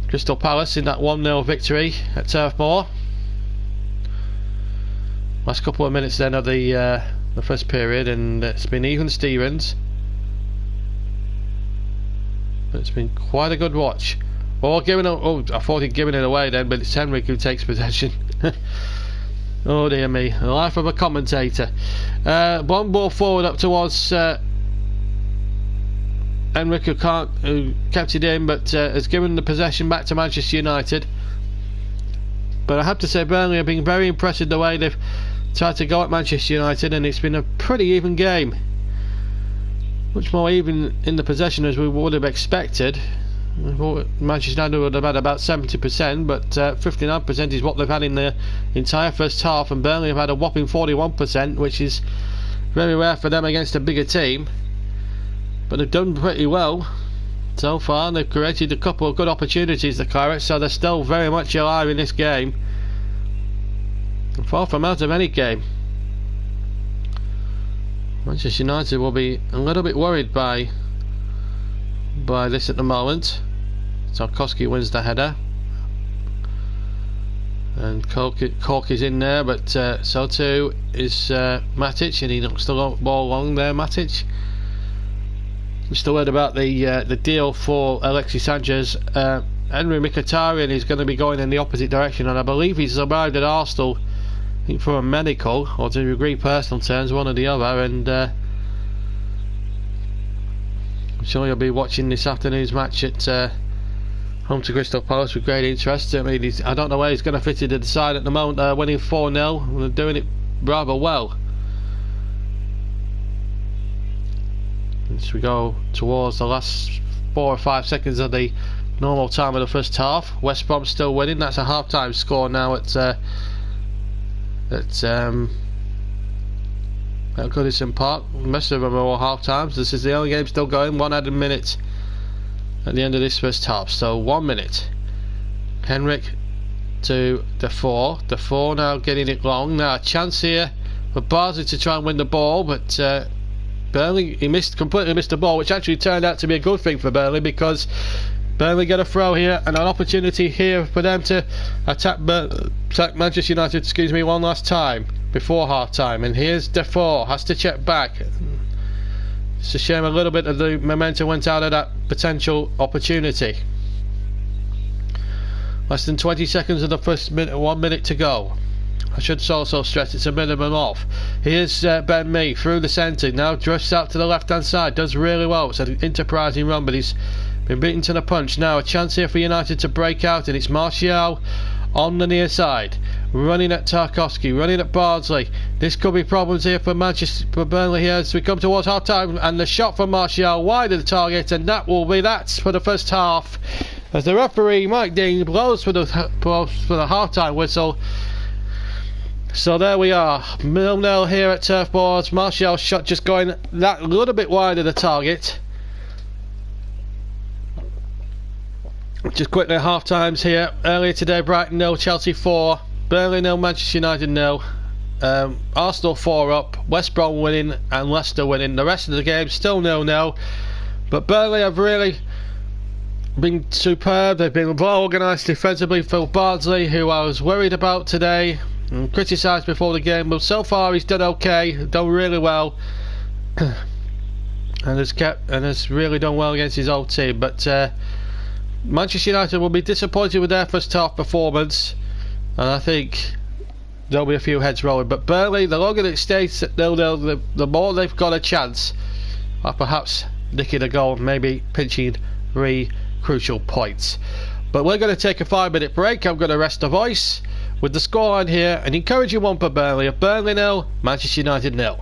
Crystal Palace in that 1-0 victory at Turf Moor. Last couple of minutes then of the first period, and it's been even Stevens. But it's been quite a good watch. I thought he'd given it away then, but it's Henrik who takes possession. Oh dear me, the life of a commentator. One ball forward up towards Henrik, who kept it in, but has given the possession back to Manchester United. But I have to say, Burnley have been very impressed with the way they've tried to go at Manchester United, and it's been a pretty even game. Much more even in the possession as we would have expected. Manchester United would have had about 70%, but 59% is what they've had in the entire first half, and Burnley have had a whopping 41%, which is very rare for them against a bigger team. But they've done pretty well so far, and they've created a couple of good opportunities, the Clarets, so they're still very much alive in this game. And far from out of any game. Manchester United will be a little bit worried by this at the moment. Tarkowski wins the header, and Cork is in there, but so too is Matic, and he knocks the ball along there. Matic. Just a word about the deal for Alexis Sanchez. Henry Mkhitaryan is going to be going in the opposite direction, and I believe he's arrived at Arsenal, I think, for a medical, or to agree personal terms, one or the other, and I'm sure you'll be watching this afternoon's match at home to Crystal Palace with great interest. I mean, I don't know where he's going to fit into the side at the moment. They're winning 4-0, they're doing it rather well. As we go towards the last 4 or 5 seconds of the normal time of the first half, West Brom still winning. That's a half-time score now at Goodison Park. Most of them are all half-times. This is the only game still going. 1 added minute at the end of this first half, so 1 minute. Henrik to Defoe. Defoe now getting it long. Now a chance here for Barnsley to try and win the ball, but Burnley, completely missed the ball, which actually turned out to be a good thing for Burnley, because Burnley get a throw here and an opportunity here for them to attack Manchester United, one last time before half time. And here's Defoe, has to check back. It's a shame a little bit of the momentum went out of that potential opportunity. Less than 20 seconds of the first minute, 1 minute to go. I should also stress it's a minimum of. Here's Ben Mee through the centre, now drifts out to the left hand side, does really well. It's an enterprising run, but he's been beaten to the punch. Now a chance here for United to break out, and it's Martial on the near side, running at Tarkowski, running at Bardsley. This could be problems here for Burnley here as we come towards half time, and the shot from Martial wide of the target, and that will be that for the first half, as the referee Mike Dean blows for the half time whistle. So there we are, 0-0 here at Turf Moor. Martial's shot just going that little bit wide of the target. Just quickly, half times here. Earlier today, Brighton 0, Chelsea 4, Burnley 0, Manchester United 0, Arsenal 4 up, West Brom winning and Leicester winning. The rest of the game still 0-0, but Burnley have really been superb. They've been well organised defensively for Bardsley, who I was worried about today and criticised before the game, but so far he's done okay, done really well, and has really done well against his old team. But Manchester United will be disappointed with their first half performance, and I think there'll be a few heads rolling. But Burnley, the longer it stays at 0-0, the more they've got a chance of perhaps nicking a goal, maybe pinching 3 crucial points. But we're going to take a 5-minute break. I'm going to rest the voice with the scoreline here, and encouraging one for Burnley. Of Burnley 0, Manchester United 0.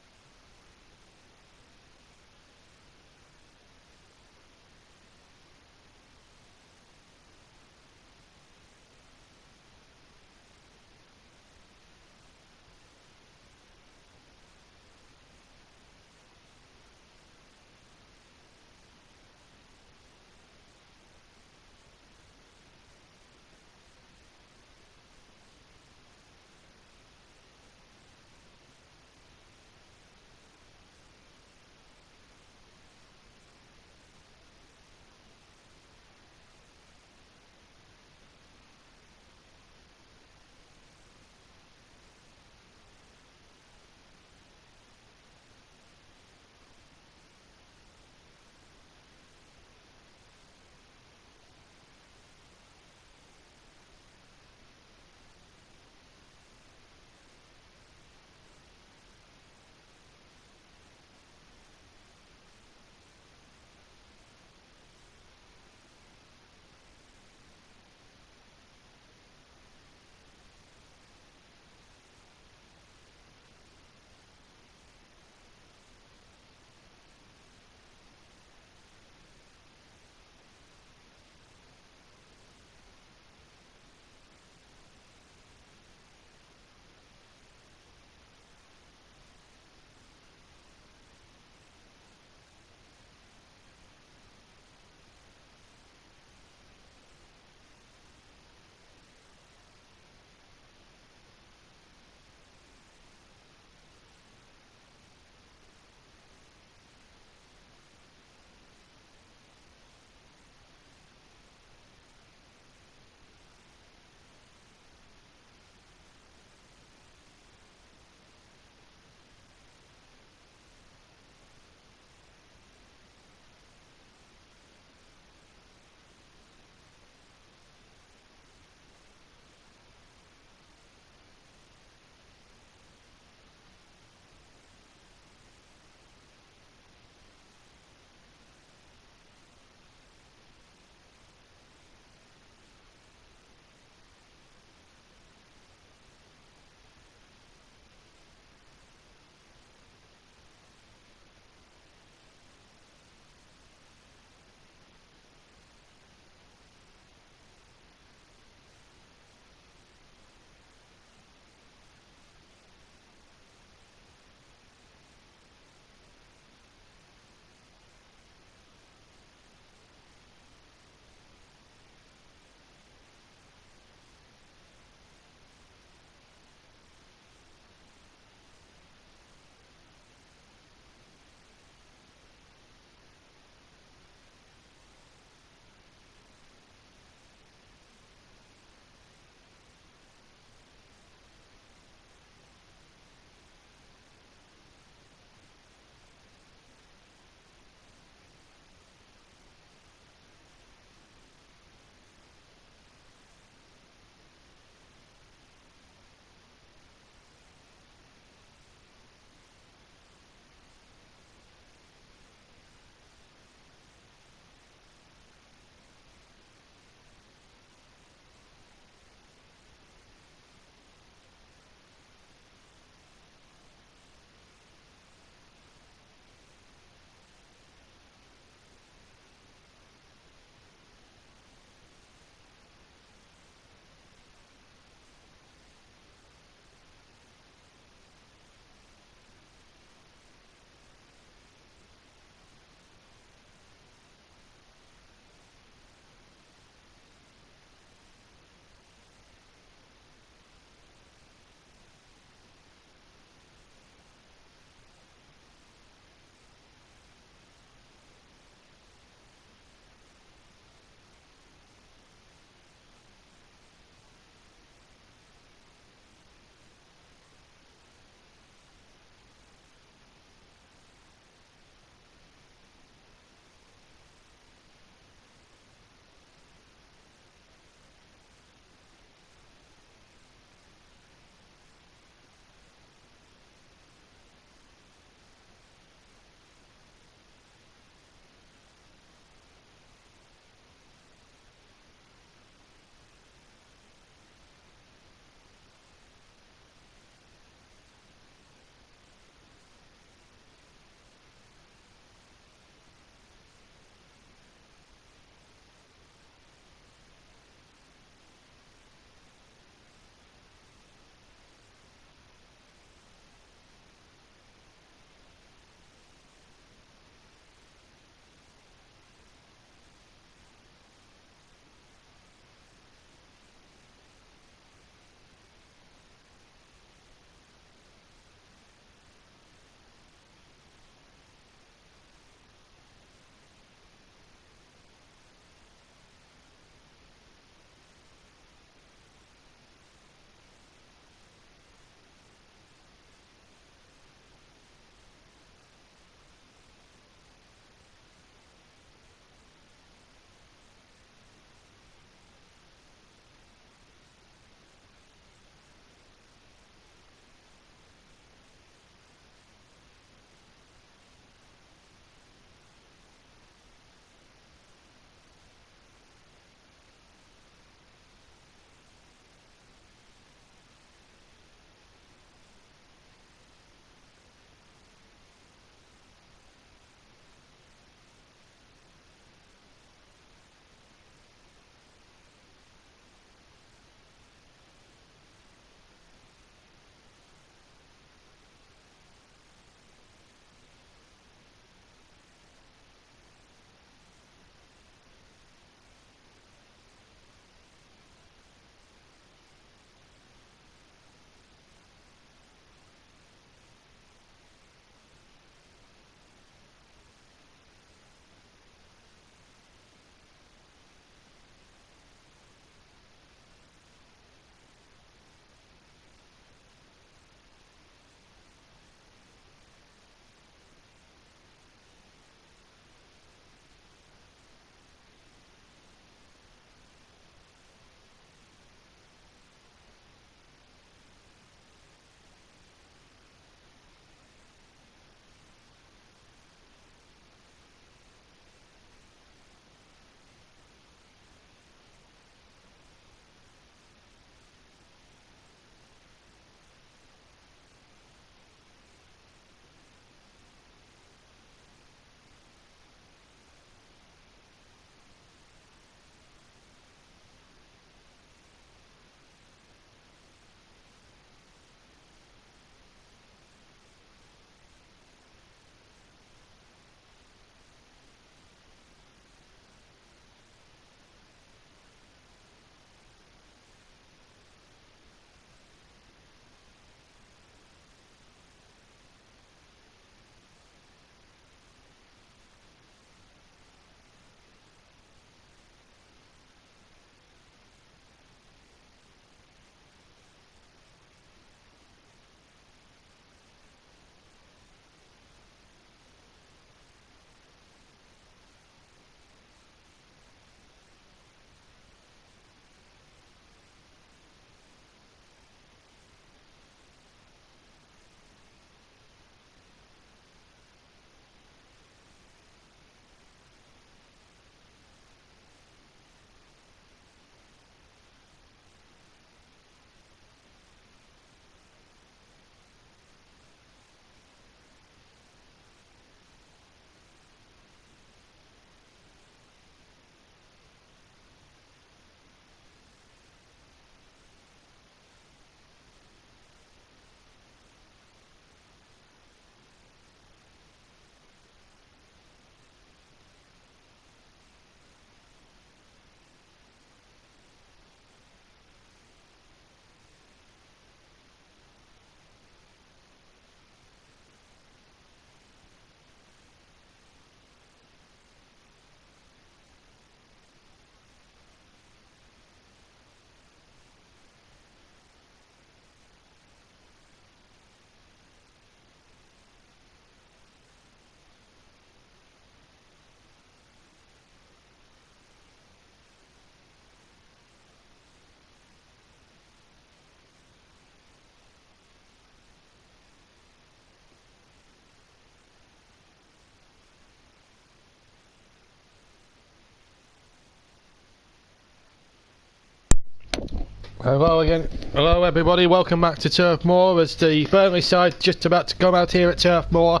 Hello again. Hello everybody, welcome back to Turf Moor as the Burnley side just about to come out here at Turf Moor.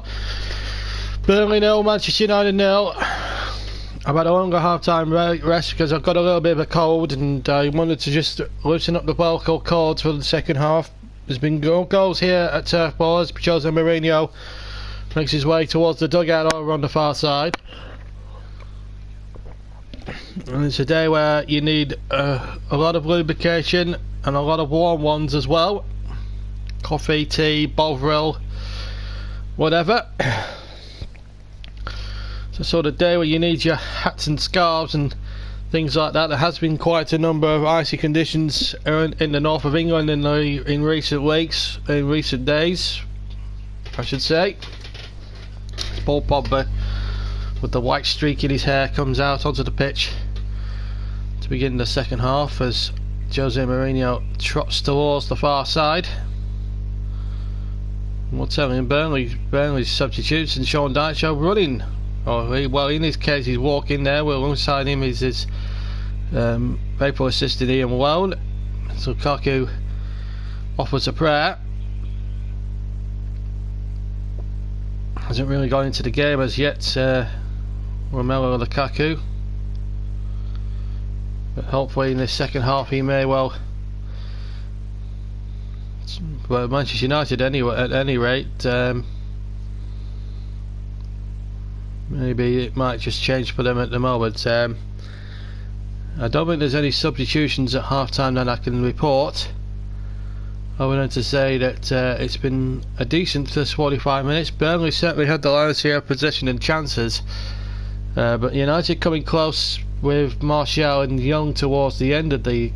Burnley 0, Manchester United 0. I've had a longer half-time rest because I've got a little bit of a cold and I wanted to just loosen up the vocal cords for the second half. There's been goals here at Turf Moor as Jose Mourinho makes his way towards the dugout over on the far side. And it's a day where you need a lot of lubrication and a lot of warm ones as well. Coffee, tea, Bovril, whatever. It's a sort of day where you need your hats and scarves and things like that. There has been quite a number of icy conditions in the north of England in recent weeks, in recent days, I should say. Paul Pogba, with the white streak in his hair, comes out onto the pitch to begin the second half as Jose Mourinho trots towards the far side. And we're telling Burnley's substitutes and Sean Dyche are running. Well, in this case he's walking there. Well, alongside him is his April assistant Ian Wone. So Lukaku offers a prayer. Hasn't really gone into the game as yet, Romelu Lukaku, but hopefully in this second half he may well. Well, Manchester United anyway, at any rate, maybe it might just change for them at the moment. I don't think there's any substitutions at half time that I can report. I wanted to say that it's been a decent first 45 minutes. Burnley certainly had the lion's share of possession and chances, but United coming close with Martial and Young towards the end of the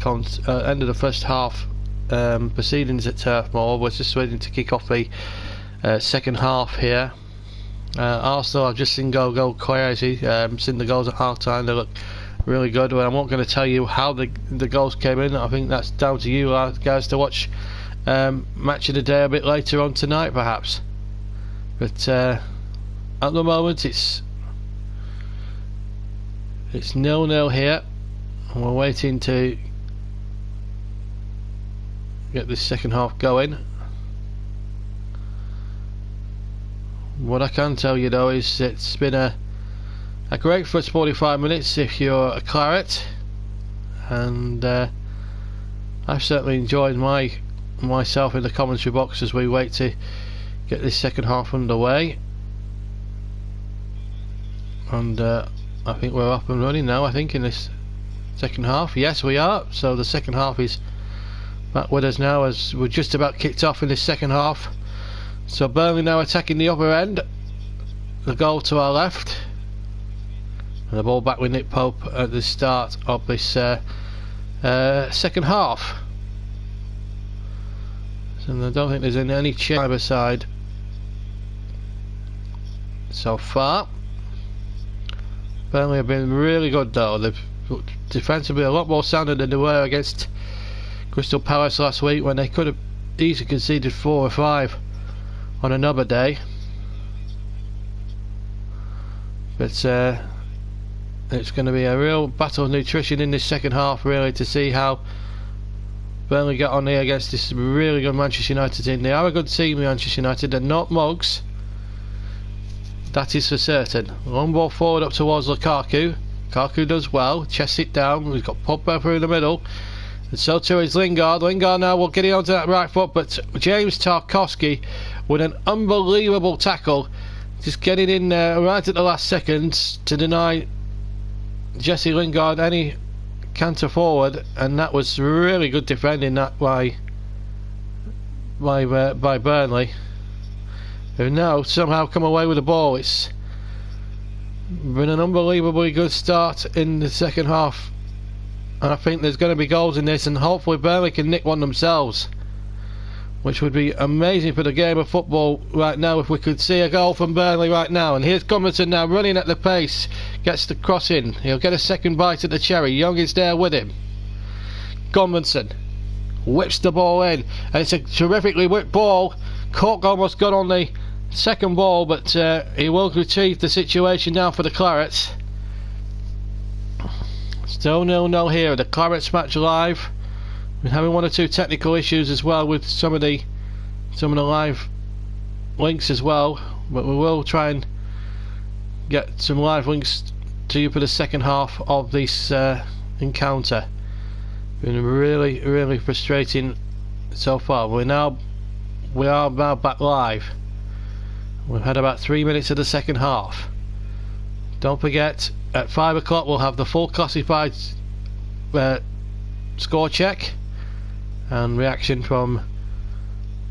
first half proceedings at Turf Moor. We're just waiting to kick off the second half here. Arsenal, I've just seen go crazy. Seen the goals at half time. They look really good. Well, I'm not going to tell you how the goals came in. I think that's down to you guys to watch. Match of the day a bit later on tonight perhaps, but at the moment it's 0-0 here and we're waiting to get this second half going. What I can tell you though is it's been a great first 45 minutes if you're a Claret, and I've certainly enjoyed myself in the commentary box as we wait to get this second half underway. And I think we're up and running now, I think, in this second half. Yes, we are. So the second half is back with us now as we're just about kicked off in this second half. So Burnley now attacking the upper end, the goal to our left, and the ball back with Nick Pope at the start of this second half. And I don't think there's any change either side so far. Burnley have been really good though. They've defensively a lot more sounded than they were against Crystal Palace last week, when they could have easily conceded 4 or 5 on another day. But it's going to be a real battle of nutrition in this second half, really, to see how Burnley get on here against this really good Manchester United team. They are a good team, Manchester United. They're not mugs, that is for certain. Long ball forward up towards Lukaku. Lukaku does well, chests it down. We've got Pogba through the middle, and so too is Lingard. Lingard now will get it onto that right foot, but James Tarkowski with an unbelievable tackle, just getting in right at the last seconds to deny Jesse Lingard any canter forward, and that was really good defending that by Burnley, who now somehow come away with the ball. It's been an unbelievably good start in the second half, and I think there's going to be goals in this, and hopefully Burnley can nick one themselves, which would be amazing for the game of football right now if we could see a goal from Burnley right now. And here's Gummerton now running at the pace, gets the cross in, he'll get a second bite at the cherry. Young is there with him. Gummerton whips the ball in, and it's a terrifically whipped ball. Cork almost got on the second ball, but he will retrieve the situation now for the Clarets. Still 0-0 here, the Clarets match live. We're having one or two technical issues as well with some of the live links as well, but we will try and get some live links to you for the second half of this encounter. Been really frustrating so far. We are now back live. We've had about 3 minutes of the second half. Don't forget, at 5 o'clock we'll have the full classified score check and reaction from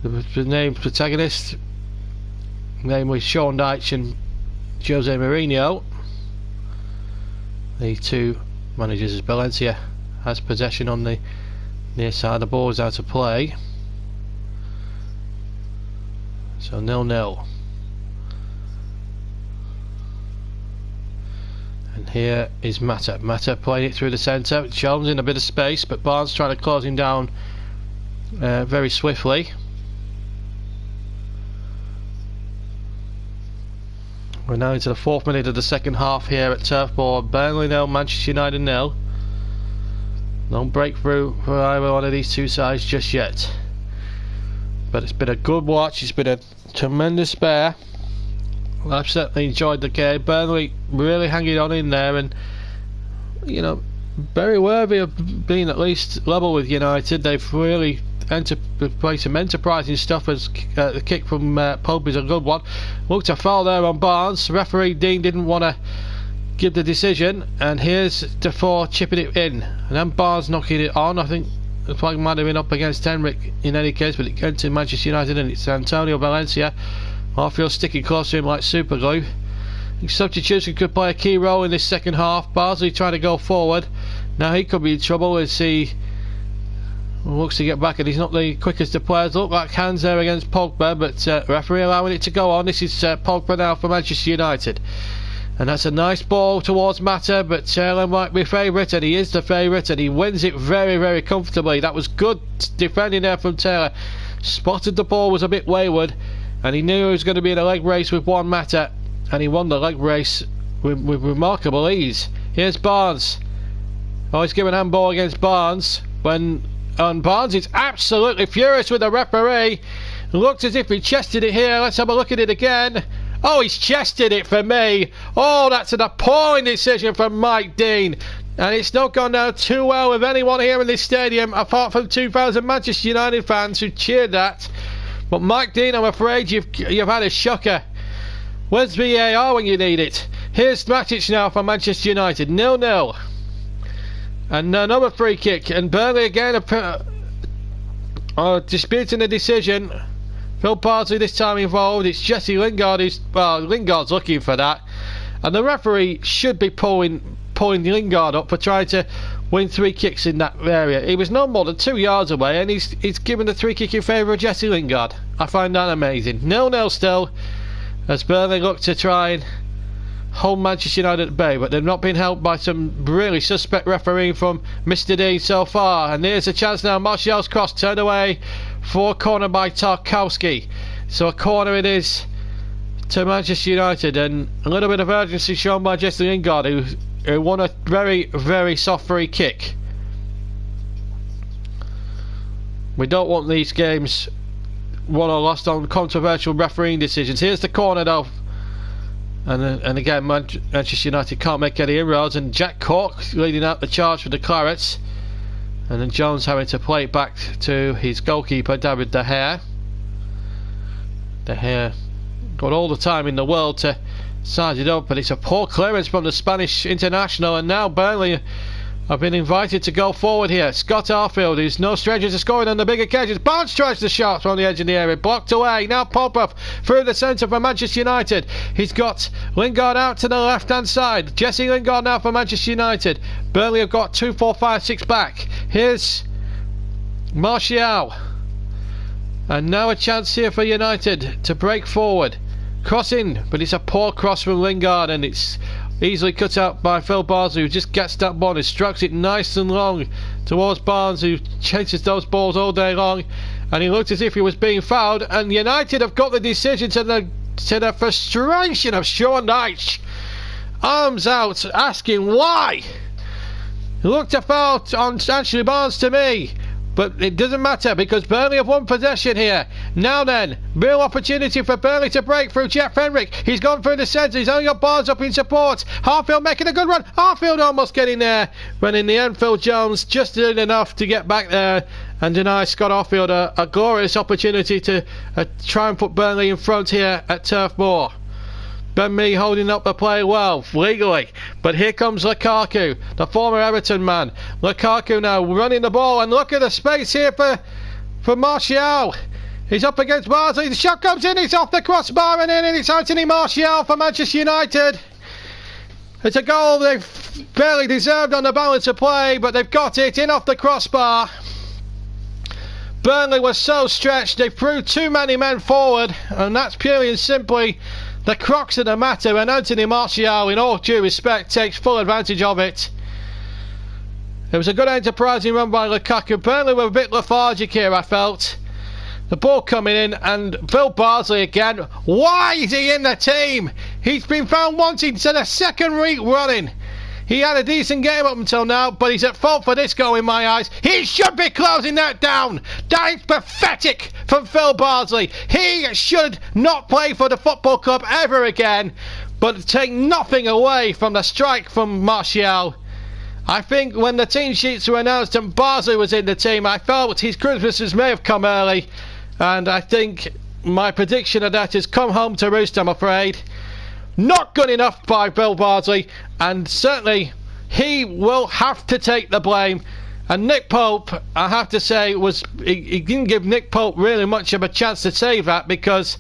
the named protagonist, namely Sean Dyche and Jose Mourinho, the two managers. As Valencia has possession on the near side, the ball is out of play, so 0-0. And here is Mata playing it through the centre. Jones in a bit of space, but Barnes trying to close him down very swiftly. We're now into the 4th minute of the second half here at Turf Moor. Burnley 0, Manchester United 0. No breakthrough for either one of these two sides just yet. But it's been a good watch. It's been a tremendous bear. I've certainly enjoyed the game. Burnley really hanging on in there, and you know, very worthy of being at least level with United. They've really played some enterprising stuff. As the kick from Pope is a good one. Looked a foul there on Barnes. Referee Dean didn't want to give the decision, and here's Defoe chipping it in, and then Barnes knocking it on. I think the flag might have been up against Henrik in any case, but it went to Manchester United, and it's Antonio Valencia. Arfield sticking close to him like super glue. Substitution could play a key role in this second half. Barnsley trying to go forward. Now he could be in trouble as he looks to get back, and he's not the quickest of players. Look like hands there against Pogba, but referee allowing it to go on. This is Pogba now for Manchester United, and that's a nice ball towards Mata, but Taylor might be favourite, and he is the favourite, and he wins it very comfortably. That was good defending there from Taylor. Spotted the ball was a bit wayward, and he knew he was going to be in a leg race with Juan Mata, and he won the leg race with remarkable ease. Here's Barnes. Oh, he's given handball against Barnes, and Barnes is absolutely furious with the referee. Looked as if he chested it here. Let's have a look at it again. Oh, he's chested it for me. Oh, that's an appalling decision from Mike Dean, and it's not gone down too well with anyone here in this stadium apart from 2,000 Manchester United fans who cheered that. But Mike Dean, I'm afraid you've had a shocker. Where's VAR when you need it? Here's Matic now for Manchester United, 0-0. And another free kick, and Burnley again are disputing the decision. Phil Bardsley this time involved. It's Jesse Lingard Lingard's looking for that, and the referee should be pulling Lingard up for trying to win 3 kicks in that area. He was no more than 2 yards away, and he's given the 3 kick in favour of Jesse Lingard. I find that amazing. 0-0 still, as Burnley look to try and hold Manchester United at bay, but they've not been helped by some really suspect refereeing from Mr. Dean so far. And there's a chance now. Martial's cross turned away for a corner by Tarkowski. So a corner it is to Manchester United, and a little bit of urgency shown by Jesse Lingard, who won a very soft free kick. We don't want these games won or lost on controversial refereeing decisions. Here's the corner though, and again Manchester United can't make any inroads, and Jack Cork leading out the charge for the Clarets, and then Jones having to play it back to his goalkeeper David De Gea. De Gea got all the time in the world to size it up, but it's a poor clearance from the Spanish international, and now Burnley have been invited to go forward here. Scott Arfield is no stranger to scoring on the big occasions. Barnes tries the shot from the edge of the area, blocked away. Now Pop-Up through the centre for Manchester United. He's got Lingard out to the left hand side. Jesse Lingard now for Manchester United. Burnley have got 2, 4, 5, 6 back. Here's Martial, and now a chance here for United to break forward. Crossing, but it's a poor cross from Lingard, and it's easily cut out by Phil Barnes, who just gets that ball and strikes it nice and long towards Barnes, who chases those balls all day long, and he looked as if he was being fouled, and United have got the decision to the frustration of Sean Dyche. Arms out, asking why. He looked a foul on Ashley Barnes to me. But it doesn't matter because Burnley have won possession here. Now then, real opportunity for Burnley to break through. Jeff Henrik, he's gone through the centre. He's only got Barnes up in support. Harfield making a good run. Harfield almost getting there. But in the end, Phil Jones just did enough to get back there and deny Scott Harfield a glorious opportunity to try and put Burnley in front here at Turf Moor. Ben Mee holding up the play well, legally. But here comes Lukaku, the former Everton man. Lukaku now running the ball, and look at the space here for Martial. He's up against Barnsley. The shot comes in, it's off the crossbar, and in, and it's Anthony Martial for Manchester United. It's a goal they've barely deserved on the balance of play, but they've got it in off the crossbar. Burnley was so stretched, they threw too many men forward, and that's purely and simply the crux of the matter, and Anthony Martial, in all due respect, takes full advantage of it. It was a good enterprising run by Lukaku. Burnley were a bit lethargic here, I felt. The ball coming in, and Phil Barnsley again. Why is he in the team? He's been found wanting to the second week running. He had a decent game up until now, but he's at fault for this goal in my eyes. He should be closing that down. That is pathetic from Phil Barnsley. He should not play for the football club ever again, but take nothing away from the strike from Martial. I think when the team sheets were announced and Barnsley was in the team, I felt his Christmases may have come early, and I think my prediction of that has come home to roost, I'm afraid. Not good enough by Bill Barnsley, and certainly he will have to take the blame. And Nick Pope, I have to say, he didn't give Nick Pope really much of a chance to save that, because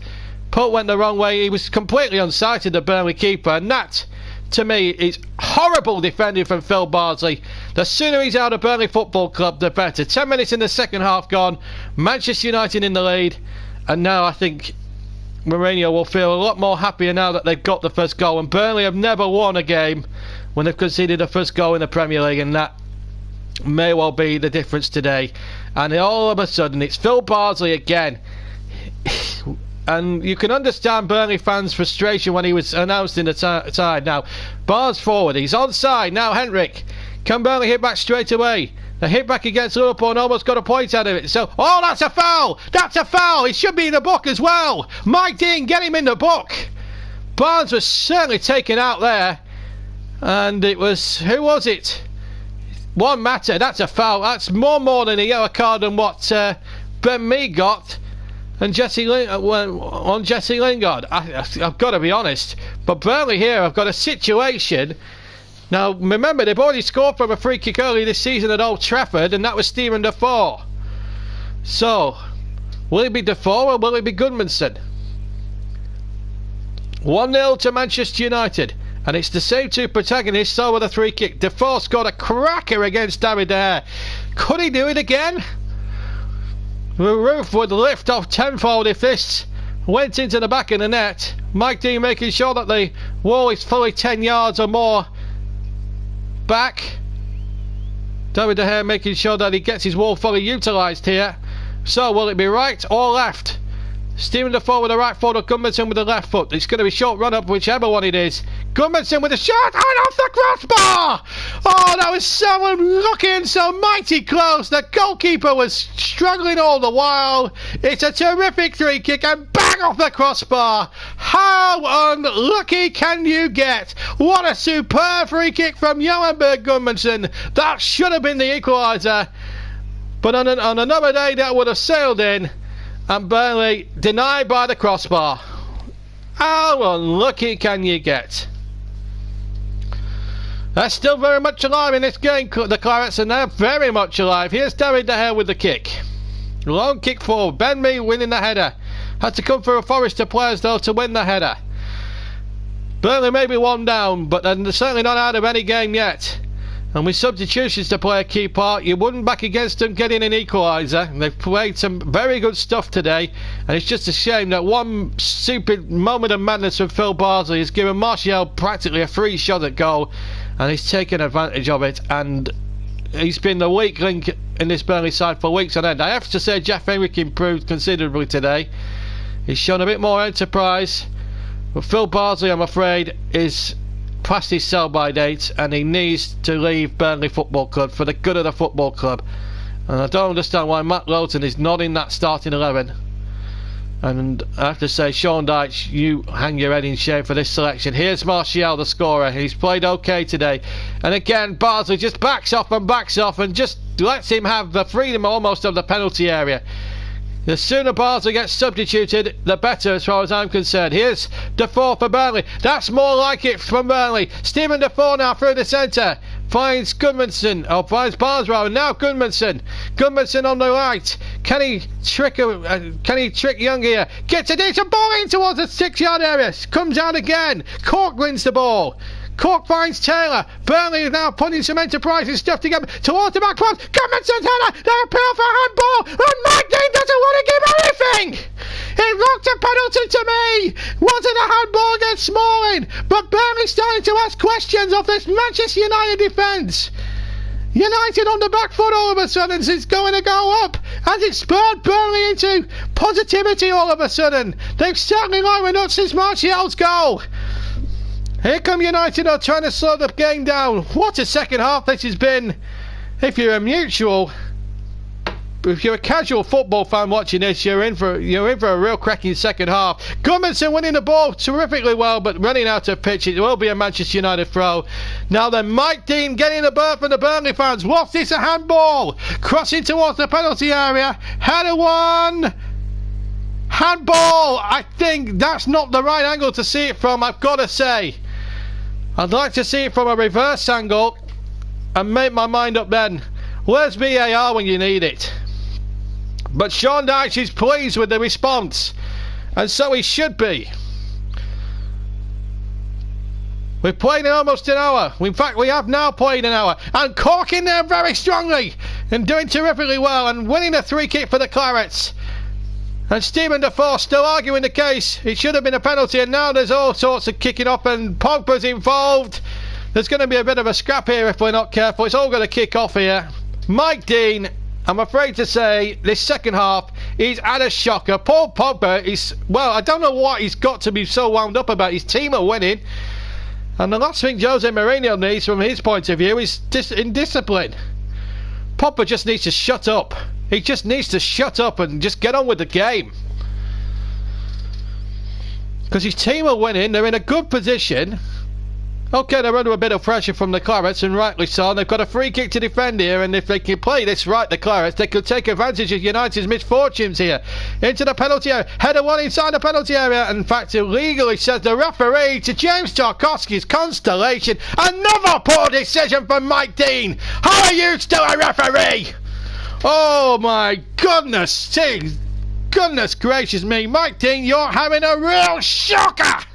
Pope went the wrong way. He was completely unsighted, the Burnley keeper, and that, to me, is horrible defending from Phil Barnsley. The sooner he's out of Burnley Football Club, the better. 10 minutes in the second half gone, Manchester United in the lead, and now I think Mourinho will feel a lot more happier now that they've got the first goal. And Burnley have never won a game when they've conceded the first goal in the Premier League, and that may well be the difference today. And all of a sudden it's Phil Barnsley again. And you can understand Burnley fans' frustration when he was announced in the side. Now Barnes forward, he's onside. Now Henrik, can Burnley hit back straight away? The hit back against Liverpool and almost got a point out of it. So, oh, that's a foul! That's a foul! It should be in the book as well! Mike Dean, get him in the book! Barnes was certainly taken out there. And it was, who was it? One matter, that's a foul. That's more than a yellow card than what Ben Mee got and Jesse Lingard. I've got to be honest. But Burnley here have got a situation. Now, remember, they've already scored from a free kick early this season at Old Trafford, and that was Stephen Defoe. So, will it be Defoe or will it be Goodmanson? 1-0 to Manchester United, and it's the same two protagonists over the free kick. Defoe scored a cracker against David De Gea. Could he do it again? The roof would lift off tenfold if this went into the back of the net. Mike Dean making sure that the wall is fully 10 yards or more back. David De Gea making sure that he gets his wall fully utilised here. So will it be right or left? Stephen Defoe with the right foot or Goodmanson with the left foot? It's going to be short run up, whichever one it is. Goodmanson with a shot and off the crossbar! Oh, that was so unlucky and so mighty close. The goalkeeper was struggling all the while. It's a terrific free kick and bang off the crossbar. How unlucky can you get? What a superb free kick from Johan Berg Goodmanson. That should have been the equaliser. But on another day that would have sailed in. And Burnley denied by the crossbar. How unlucky can you get? They're still very much alive in this game, the Clarets, and they're very much alive. Here's David De Gea with the kick. Long kick forward. Ben Mee winning the header. Had to come through a forest of players though to win the header. Burnley may be one down, but they're certainly not out of any game yet. And with substitutions to play a key part, you wouldn't back against them getting an equaliser. They've played some very good stuff today, and it's just a shame that one stupid moment of madness from Phil Barnsley has given Martial practically a free shot at goal, and he's taken advantage of it, and he's been the weak link in this Burnley side for weeks on end. I have to say Jeff Henrik improved considerably today. He's shown a bit more enterprise, but Phil Barnsley, I'm afraid, is past his sell-by date, and he needs to leave Burnley Football Club for the good of the football club. And I don't understand why Matt Lowton is not in that starting 11. And I have to say, Sean Dyche, you hang your head in shame for this selection. Here's Martial, the scorer. He's played okay today. And again, Bardsley just backs off and just lets him have the freedom almost of the penalty area. The sooner Bardsley gets substituted, the better as far as I'm concerned. Here's Defoe for Burnley. That's more like it from Burnley. Stephen Defoe now through the centre. Finds Gudmundsson, or finds Barnes and now Gudmundsson. Gudmundsson on the right. Can he trick Young here? Gets a decent ball in towards the 6-yard area. Comes out again. Cork wins the ball. Cork finds Taylor. Burnley is now putting some enterprising stuff together towards the back post. Gudmundsson, Taylor. They appeal for a handball. And Mike Dean doesn't want to give anything. It looked a penalty to me. Wasn't a handball against Smalling. But Burnley starting to ask questions of this Manchester United defence. United on the back foot all of a sudden. It's going to go up. Has it spurred Burnley into positivity all of a sudden? They've certainly livened up since Martial's goal. Here come United are trying to slow the game down. What a second half this has been. If you're a casual football fan watching this, you're in for a real cracking second half. Gudmundsson winning the ball terrifically well, but running out of pitch. It will be a Manchester United throw. Now then, Mike Dean getting the bird from the Burnley fans. What's this, a handball? Crossing towards the penalty area. Header one. Handball. I think that's not the right angle to see it from, I've got to say. I'd like to see it from a reverse angle and make my mind up then. Where's VAR when you need it? But Sean Dyche is pleased with the response, and so he should be. We've played in almost an hour. In fact, we have now played an hour. And Cork in there very strongly and doing terrifically well and winning a 3-kick for the Clarets. And Stephen Defoe still arguing the case. It should have been a penalty, and now there's all sorts of kicking off, and Pogba's involved. There's going to be a bit of a scrap here if we're not careful. It's all going to kick off here. Mike Dean, I'm afraid to say, this second half, he's had a shocker. Paul Pogba is, well, I don't know what he's got to be so wound up about. His team are winning. And the last thing Jose Mourinho needs from his point of view is indiscipline. Pogba just needs to shut up. He just needs to shut up and just get on with the game. Because his team are winning. They're in a good position. Okay, they're under a bit of pressure from the Clarets, and rightly so. They've got a free kick to defend here, and if they can play this right, the Clarets, they could take advantage of United's misfortunes here. Into the penalty area. Header one inside the penalty area. In fact, illegally, says the referee, to James Tarkowski's constellation. Another poor decision from Mike Dean. How are you still a referee? Oh my goodness, goodness gracious me, Mike Dean, you're having a real shocker.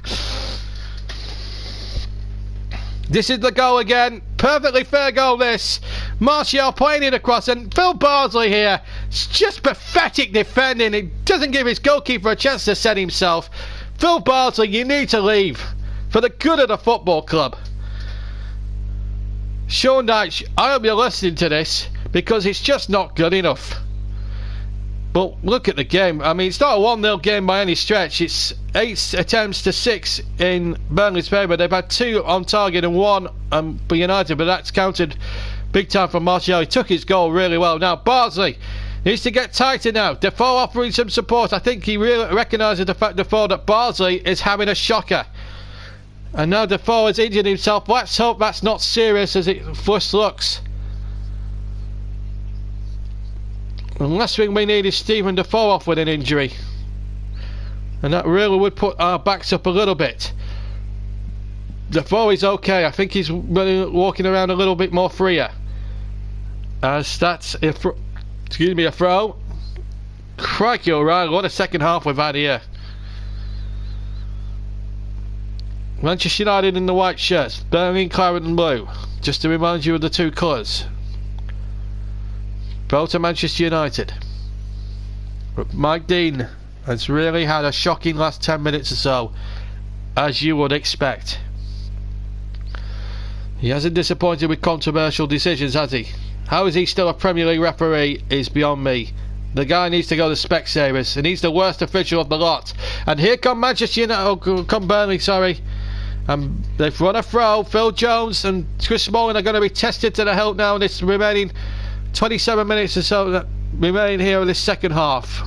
This is the goal again, perfectly fair goal this. Martial playing it across, and Phil Bardsley here, it's just pathetic defending. It doesn't give his goalkeeper a chance to set himself. Phil Bardsley, you need to leave for the good of the football club. Sean Dyche, I hope you're listening to this, because it's just not good enough. But look at the game. I mean, it's not a 1-0 game by any stretch. It's 8 attempts to 6 in Burnley's favour. They've had 2 on target and 1 for United, but that's counted big time for Martial. He took his goal really well. Now Bardsley needs to get tighter now. Defoe offering some support. I think he really recognises the fact, Defoe, that Bardsley is having a shocker. And now Defoe has injured himself. Let's hope that's not serious as it first looks. The last thing we need is Stephen Defoe off with an injury, and that really would put our backs up a little bit. Defoe is okay. I think he's walking around a little bit more freer. As that's a throw. Crikey, alright, what a second half we've had here. Manchester United in the white shirts, Burnley in claret and blue, just to remind you of the 2 colours. Both to Manchester United. But Mike Dean has really had a shocking last 10 minutes or so, as you would expect. He hasn't disappointed with controversial decisions, has he? How is he still a Premier League referee is beyond me. The guy needs to go to Specsavers, and he's the worst official of the lot. And here come Manchester United, come Burnley, sorry. They've run a throw. Phil Jones and Chris Smalling are going to be tested to the hilt now in this remaining 27 minutes or so that remain here in this second half.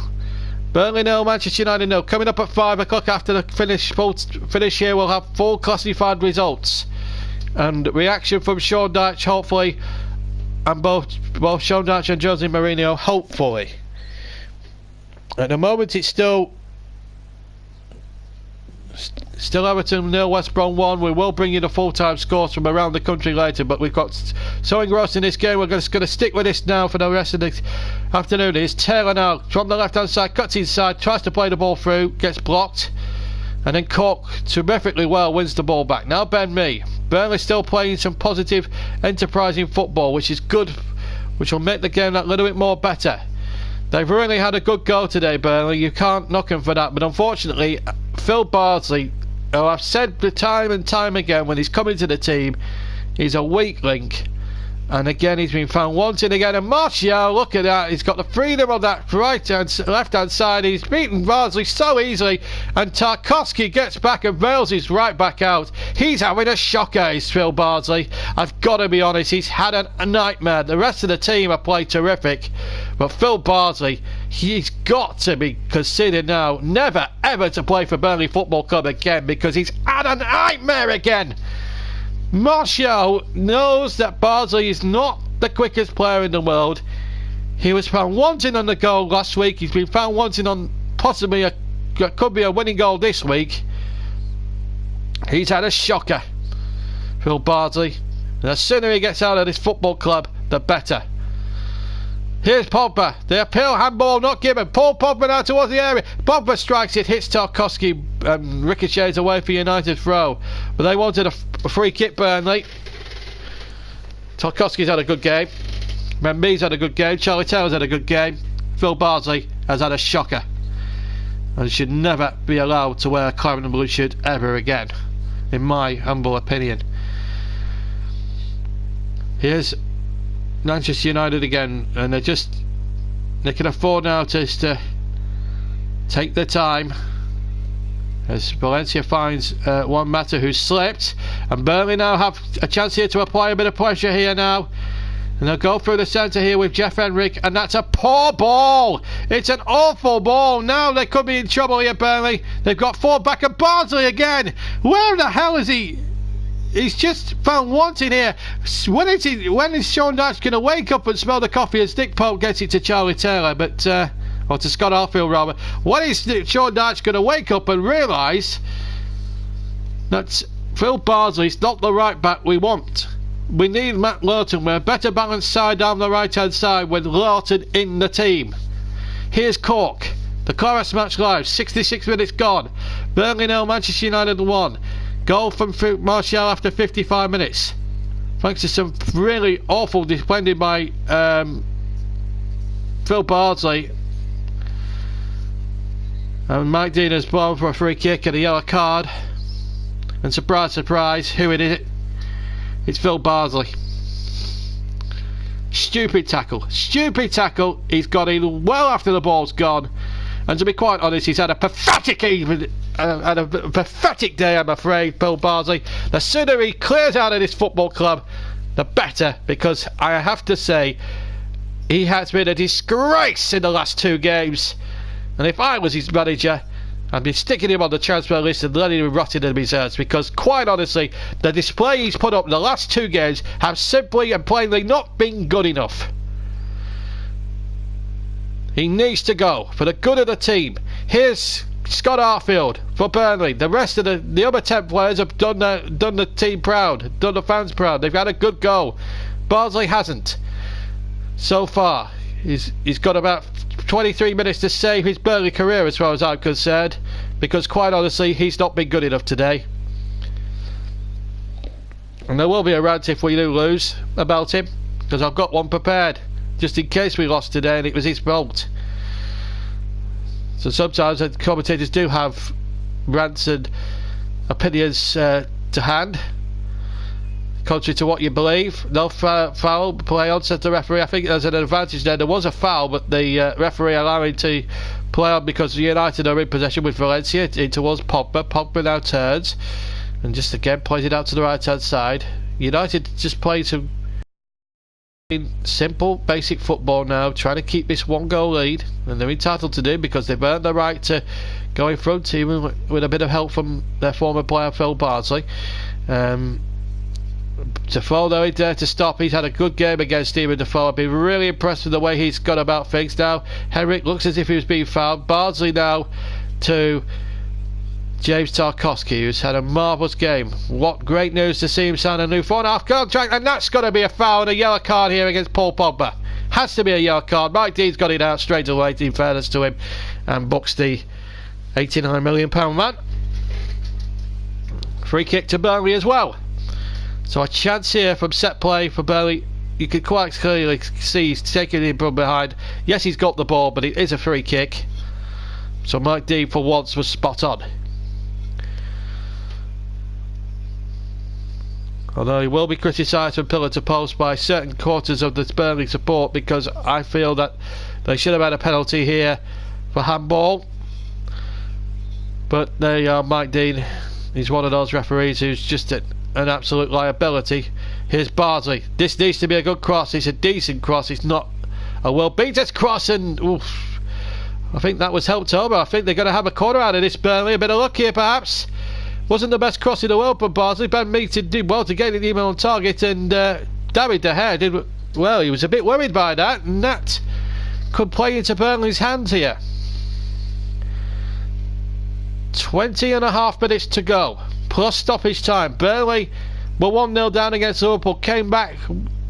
Burnley 0, Manchester United 0. Coming up at 5 o'clock after the finish here, we'll have full classified results and reaction from Sean Dyche, hopefully, and both Sean Dyche and Jose Mourinho, hopefully. At the moment, it's still Everton 0, West Brom 1. We will bring you the full-time scores from around the country later, but we've got so engrossed in this game, we're just going to stick with this now for the rest of the afternoon. It's Taylor now from the left-hand side, cuts inside, tries to play the ball through, gets blocked, and then Cork terrifically well wins the ball back. Now Ben Mee. Burnley still playing some positive, enterprising football, which is good, which will make the game that little bit more better. They've really had a good go today, Burnley. You can't knock them for that, but unfortunately, Phil Bardsley, who I've said time and time again when he's coming to the team, he's a weak link. And again, he's been found wanting again. And Martial, look at that. He's got the freedom on that left-hand side. He's beaten Bardsley so easily. And Tarkowski gets back and bails his right back out. He's having a shocker, is Phil Bardsley. I've got to be honest, he's had a nightmare. The rest of the team have played terrific. But Phil Bardsley, he's got to be considered now never ever to play for Burnley Football Club again, because he's had a nightmare again. Martial knows that Bardsley is not the quickest player in the world. He was found wanting on the goal last week. He's been found wanting on possibly could be a winning goal this week. He's had a shocker, Phil Bardsley. And the sooner he gets out of this football club, the better. Here's Pogba. The appeal handball not given. Paul Pogba now towards the area. Pogba strikes it, hits Tarkowski, ricochets away for United throw. But they wanted a free kick, Burnley. Tarkowski's had a good game. Mee's had a good game. Charlie Taylor's had a good game. Phil Bardsley has had a shocker. And should never be allowed to wear a claret and blue shirt ever again, in my humble opinion. Here's Manchester United again, and they can afford now just to take their time as Valencia finds one Mata who slipped, and Burnley now have a chance here to apply a bit of pressure here now, and they'll go through the centre here with Jeff Henrik, and that's a poor ball. It's an awful ball. Now they could be in trouble here, Burnley. They've got four back, and Bardsley again. Where the hell is he? He's just found wanting here. When is Sean Dyche going to wake up and smell the coffee as Dick Pope gets it to Charlie Taylor, or to Scott Arfield rather? When is Sean Dyche going to wake up and realise that Phil Bardsley's not the right back we want? We need Matt Lawton. We're a better balanced side down the right hand side with Lawton in the team. Here's Cork. The Clarets match live. 66 minutes gone. Burnley 0, Manchester United 1. Goal from Martial after 55 minutes. Thanks to some really awful defending by Phil Bardsley. And Mike Dean has blown for a free kick and a yellow card. And surprise, surprise, who it is? It's Phil Bardsley. Stupid tackle. Stupid tackle. He's got in well after the ball's gone. And to be quite honest, he's had a pathetic pathetic day, I'm afraid, Phil Bardsley. The sooner he clears out of this football club, the better, because I have to say, he has been a disgrace in the last two games. And if I was his manager, I'd be sticking him on the transfer list and letting him rot in the reserves, because quite honestly, the display he's put up in the last two games have simply and plainly not been good enough. He needs to go for the good of the team. Here's Scott Arfield for Burnley. The rest of the other 10 players have done the team proud, done the fans proud. They've had a good go. Bardsley hasn't. So far, he's got about 23 minutes to save his Burnley career as far as I'm concerned, because quite honestly, he's not been good enough today. And there will be a rant if we do lose about him, because I've got one prepared, just in case we lost today and it was his fault. So sometimes the commentators do have rants and opinions to hand, contrary to what you believe. No foul play on, says the referee. I think there's an advantage there. There was a foul, but the referee allowing to play on because United are in possession with Valencia in towards Pogba. Pogba now turns and just again plays it out to the right hand side. United just played some Simple, basic football now, trying to keep this 1-goal lead, and they're entitled to do because they've earned the right to go in front, even with a bit of help from their former player Phil Bardsley. Defoe though, he's there to stop. He's had a good game against Stephen Defoe. I've been really impressed with the way he's gone about things now. Henrik looks as if he was being fouled. Bardsley now to James Tarkowski, who's had a marvellous game. What great news to see him sign a new 4.5 contract, and that's got to be a foul and a yellow card here against Paul Pogba. Has to be a yellow card. Mike Dean's got it out straight away, in fairness to him, and books the £89 million man. Free kick to Burnley as well. So a chance here from set play for Burnley. You could quite clearly see he's taking it from behind. Yes, he's got the ball, but it is a free kick. So Mike Dean for once was spot on. Although he will be criticised from pillar to post by certain quarters of the Burnley support, because I feel that they should have had a penalty here for handball. But there you are, Mike Dean. He's one of those referees who's just an absolute liability. Here's Bardsley. This needs to be a good cross. It's a decent cross. It's not a well-beaten cross, and oof, I think that was helped over. I think they're going to have a corner out of this, Burnley. A bit of luck here, perhaps. Wasn't the best cross in the world, but Bardsley. Ben Meaton did well to get it even on target, and David De Gea did well. He was a bit worried by that, and that could play into Burnley's hands here. 20.5 minutes to go, plus stoppage time. Burnley were 1-0 down against Liverpool, came back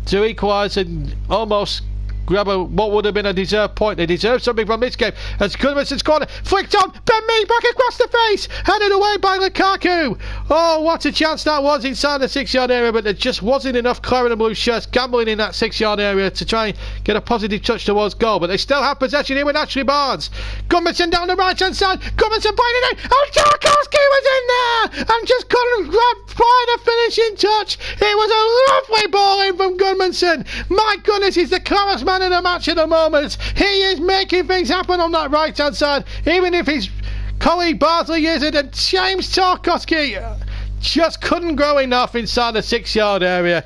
to equalise and almost grab what would have been a deserved point. They deserve something from this game. As Goodmanson's corner flicked on, Ben Mee back across the face, headed away by Lukaku. Oh, what a chance that was inside the 6-yard area, but there just wasn't enough Claret and Blue shirts gambling in that 6-yard area to try and get a positive touch towards goal. But they still have possession here with Ashley Barnes. Goodmanson down the right hand side. Goodmanson playing it in. Oh, Tarkowski was in there and just couldn't find a finishing touch. It was a lovely ball in from Goodmanson. My goodness, he's the Clarets man in the match at the moment. He is making things happen on that right hand side, even if his colleague Bardsley isn't, and James Tarkowski just couldn't grow enough inside the 6-yard area.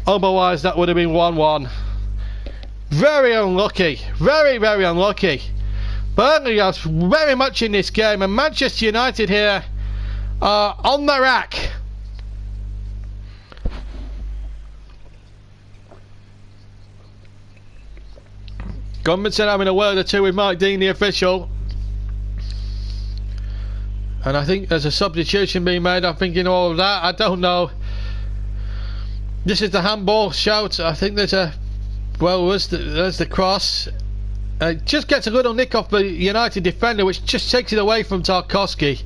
Otherwise that would have been 1-1. Very unlucky, very unlucky. Burnley are very much in this game, and Manchester United here are on the rack. Goodmanson having a word or two with Mike Dean, the official. And I think there's a substitution being made. I'm thinking all of that. I don't know. This is the handball shout. I think there's a... Well, there's the cross. Just gets a little nick off the United defender, which just takes it away from Tarkowski.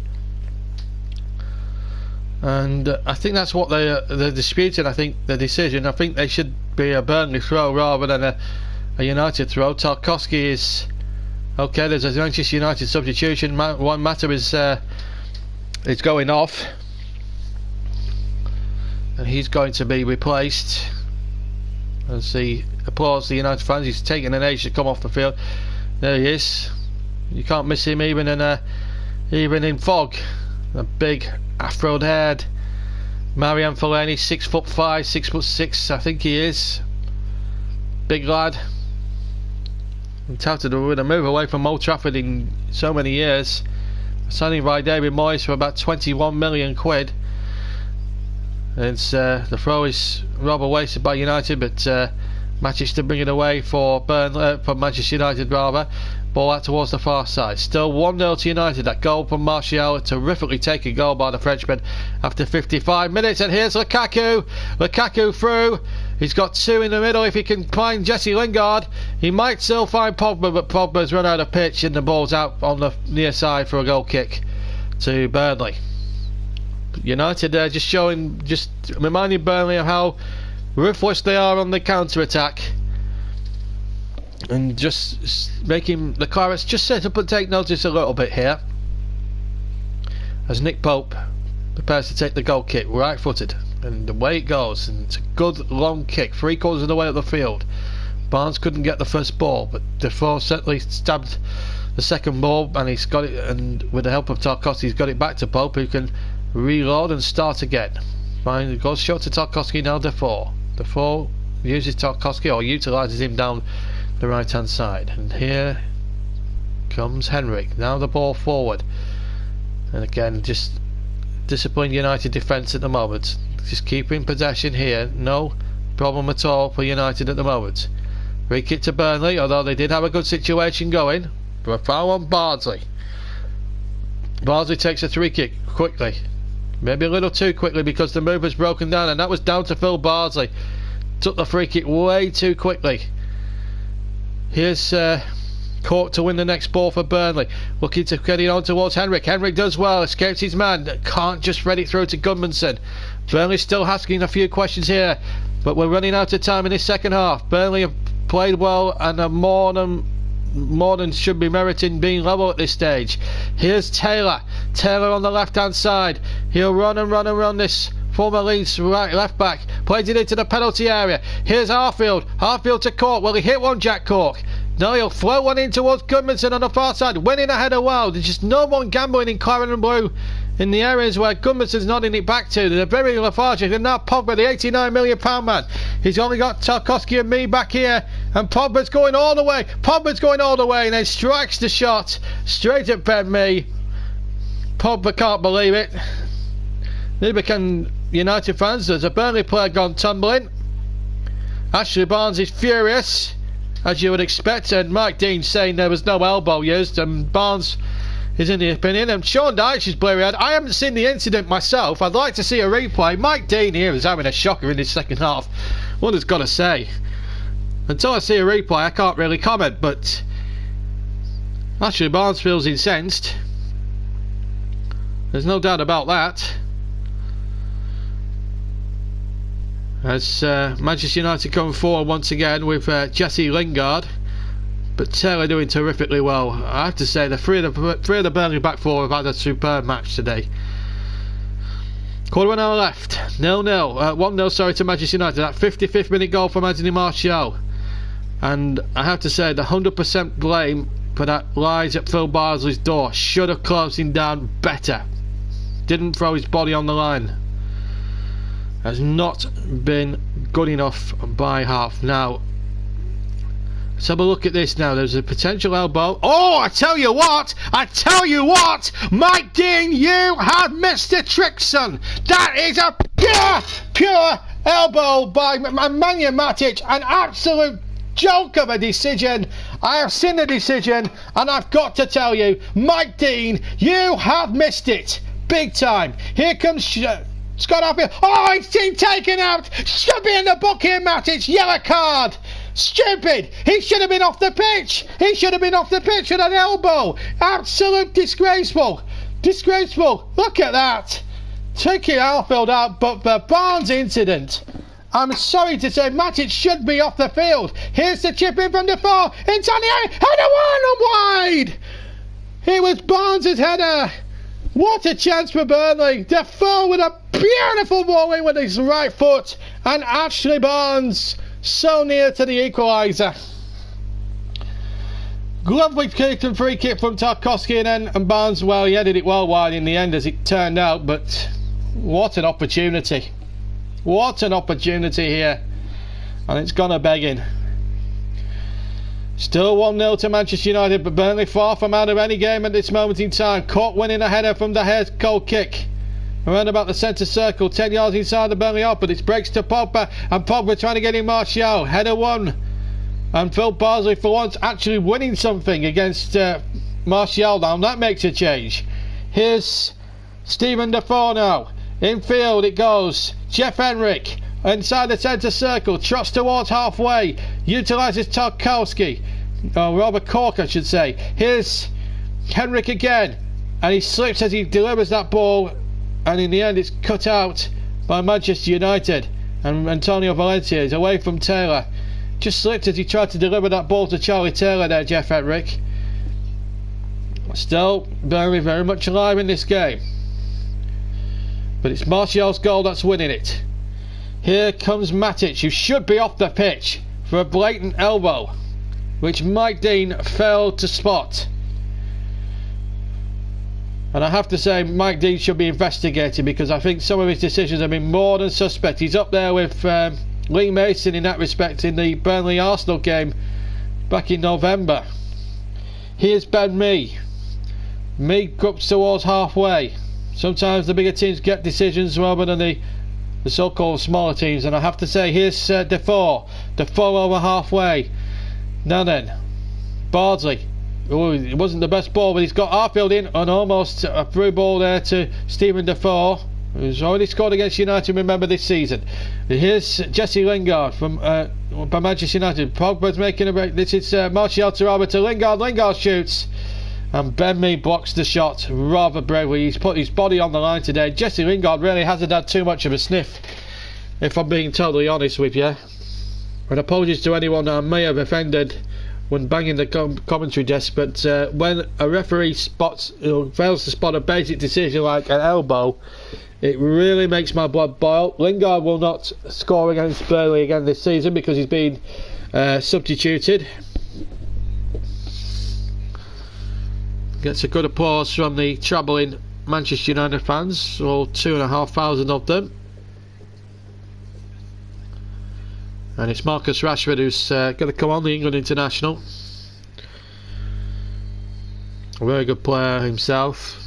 And I think that's what they're disputing. I think the decision. I think they should be a Burnley throw rather than a United throw. Tarkowski is okay. There's a Manchester United substitution. One matter is it's going off, and he's going to be replaced. As he applauds the United fans, he's taking an age to come off the field. There he is. You can't miss him even in fog. A big afro-haired Marian Fellaini, 6'5", 6'6", I think he is. Big lad. I'm touted with a move away from Old Trafford in so many years. Signing by David Moyes for about 21 million quid. It's the throw is rather wasted by United, but managed to bring it away for Manchester United rather. Ball out towards the far side. Still 1-0 to United. That goal from Martial, a terrifically taken goal by the Frenchman after 55 minutes. And here's Lukaku. Lukaku through. He's got two in the middle. If he can find Jesse Lingard, he might still find Pogba, but Pogba's run out of pitch and the ball's out on the near side for a goal kick to Burnley. United just reminding Burnley of how ruthless they are on the counter-attack, and just making the Clarets just sit up and take notice a little bit here as Nick Pope prepares to take the goal kick, right-footed, and away it goes, and it's a good long kick, 3/4 of the way up the field. Barnes couldn't get the first ball, but Defoe certainly stabbed the second ball, and he's got it, and with the help of Tarkowski he's got it back to Pope, who can reload and start again. Fine, it goes short to Tarkowski. Now Defoe uses Tarkowski or utilises him down the right hand side. And here comes Henrik. Now the ball forward. And again, just disciplined United defence at the moment. Just keeping possession here. No problem at all for United at the moment. Free kick to Burnley, although they did have a good situation going. But a foul on Bardsley. Bardsley takes a free kick quickly. Maybe a little too quickly because the move was broken down, and that was down to Phil Bardsley. Took the free kick way too quickly. Here's Cork to win the next ball for Burnley. Looking to get it on towards Henrik. Henrik does well, escapes his man. Can't just thread it through to Gudmundsson. Burnley still asking a few questions here, but we're running out of time in this second half. Burnley have played well and are more than should be meriting being level at this stage. Here's Taylor. Taylor on the left hand side. He'll run and run and run this former Leeds right left back. Plays it into the penalty area. Here's Harfield. Harfield to Cork. Will he hit one, Jack Cork? No, he'll float one in towards Gudmundsson on the far side. Winning ahead of well. There's just no one gambling in Claret and Blue in the areas where Gudmundsson's nodding it back to. They're very lethargic. And now Pogba, the £89 million man. He's only got Tarkowski and me back here. And Pogba's going all the way. Pogba's going all the way and then strikes the shot straight at Ben Mee. Pogba can't believe it. Neither can United fans. There's a Burnley player gone tumbling. Ashley Barnes is furious, as you would expect, and Mike Dean saying there was no elbow used, and Barnes is in the opinion, and Sean Dyche is bleary-eyed. I haven't seen the incident myself. I'd like to see a replay. Mike Dean here is having a shocker in his second half. One has got to say, until I see a replay I can't really comment, but Ashley Barnes feels incensed. There's no doubt about that. As Manchester United coming forward once again with Jesse Lingard, but Taylor doing terrifically well. I have to say the three of the Burnley back four have had a superb match today. Quarter of an hour left, 0-0, 1-0 sorry to Manchester United. That 55th minute goal from Anthony Martial, and I have to say the 100% blame for that lies at Phil Bardsley's door. Should have closed him down better. Didn't throw his body on the line. Has not been good enough by half. Now let's have a look at this now. There's a potential elbow. Oh, I tell you what, Mike Dean, you have missed a trick, son. That is a pure elbow by Nemanja Matic. An absolute joke of a decision. I have seen the decision and I've got to tell you, Mike Dean, you have missed it big time. Here comes Scott Harfield. Oh, it's been taken out. Should be in the book here, Matic. Yellow card. Stupid. He should have been off the pitch. He should have been off the pitch with an elbow. Absolute disgraceful. Disgraceful. Look at that. Taking Harfield out, but the Barnes incident, I'm sorry to say, Matic should be off the field. Here's the chip in from the far. It's on the air. Header one and wide. It was Barnes' header. What a chance for Burnley. Defoe with a beautiful ball in with his right foot, and Ashley Barnes so near to the equaliser. Lovely kick and free kick from Tarkowski, and Barnes, well, he headed it well wide in the end as it turned out, but what an opportunity. What an opportunity here. And it's gone a begging. Still 1-0 to Manchester United, but Burnley far from out of any game at this moment in time. Cork winning a header from the head goal kick. Around about the centre circle, 10 yards inside the Burnley off, but it breaks to Pogba, and Pogba trying to get in Martial. Header one. And Phil Bardsley for once actually winning something against Martial now. That makes a change. Here's Stephen Defoe now. Infield it goes. Jeff Henrik inside the centre circle, trots towards halfway, utilises Tarkowski, Robert Cork I should say. Here's Henrik again, and he slips as he delivers that ball, and in the end it's cut out by Manchester United, and Antonio Valencia is away from Taylor. Just slipped as he tried to deliver that ball to Charlie Taylor there, Jeff Henrik. Still very, very much alive in this game, but it's Martial's goal that's winning it. Here comes Matic, who should be off the pitch for a blatant elbow, which Mike Dean failed to spot. And I have to say, Mike Dean should be investigated, because I think some of his decisions have been more than suspect. He's up there with Lee Mason in that respect in the Burnley Arsenal game back in November. Here's Ben Mee. Mee up towards halfway. Sometimes the bigger teams get decisions rather than the so-called smaller teams, and I have to say, here's Defoe over halfway. Now then, Bardsley. Oh, it wasn't the best ball, but he's got Arfield in and almost a through ball there to Stephen Defoe, who's already scored against United, remember, this season. And here's Jesse Lingard from by Manchester United. Pogba's making a break. This is Martial Taraba to Lingard. Lingard shoots, and Ben Mee blocks the shot rather bravely. He's put his body on the line today. Jesse Lingard really hasn't had too much of a sniff, if I'm being totally honest with you. And apologies to anyone that I may have offended when banging the commentary desk, but when a referee fails to spot a basic decision like an elbow, it really makes my blood boil. Lingard will not score against Burnley again this season because he's been substituted. Gets a good applause from the travelling Manchester United fans, all 2,500 of them. And it's Marcus Rashford who's going to come on, the England international. A very good player himself.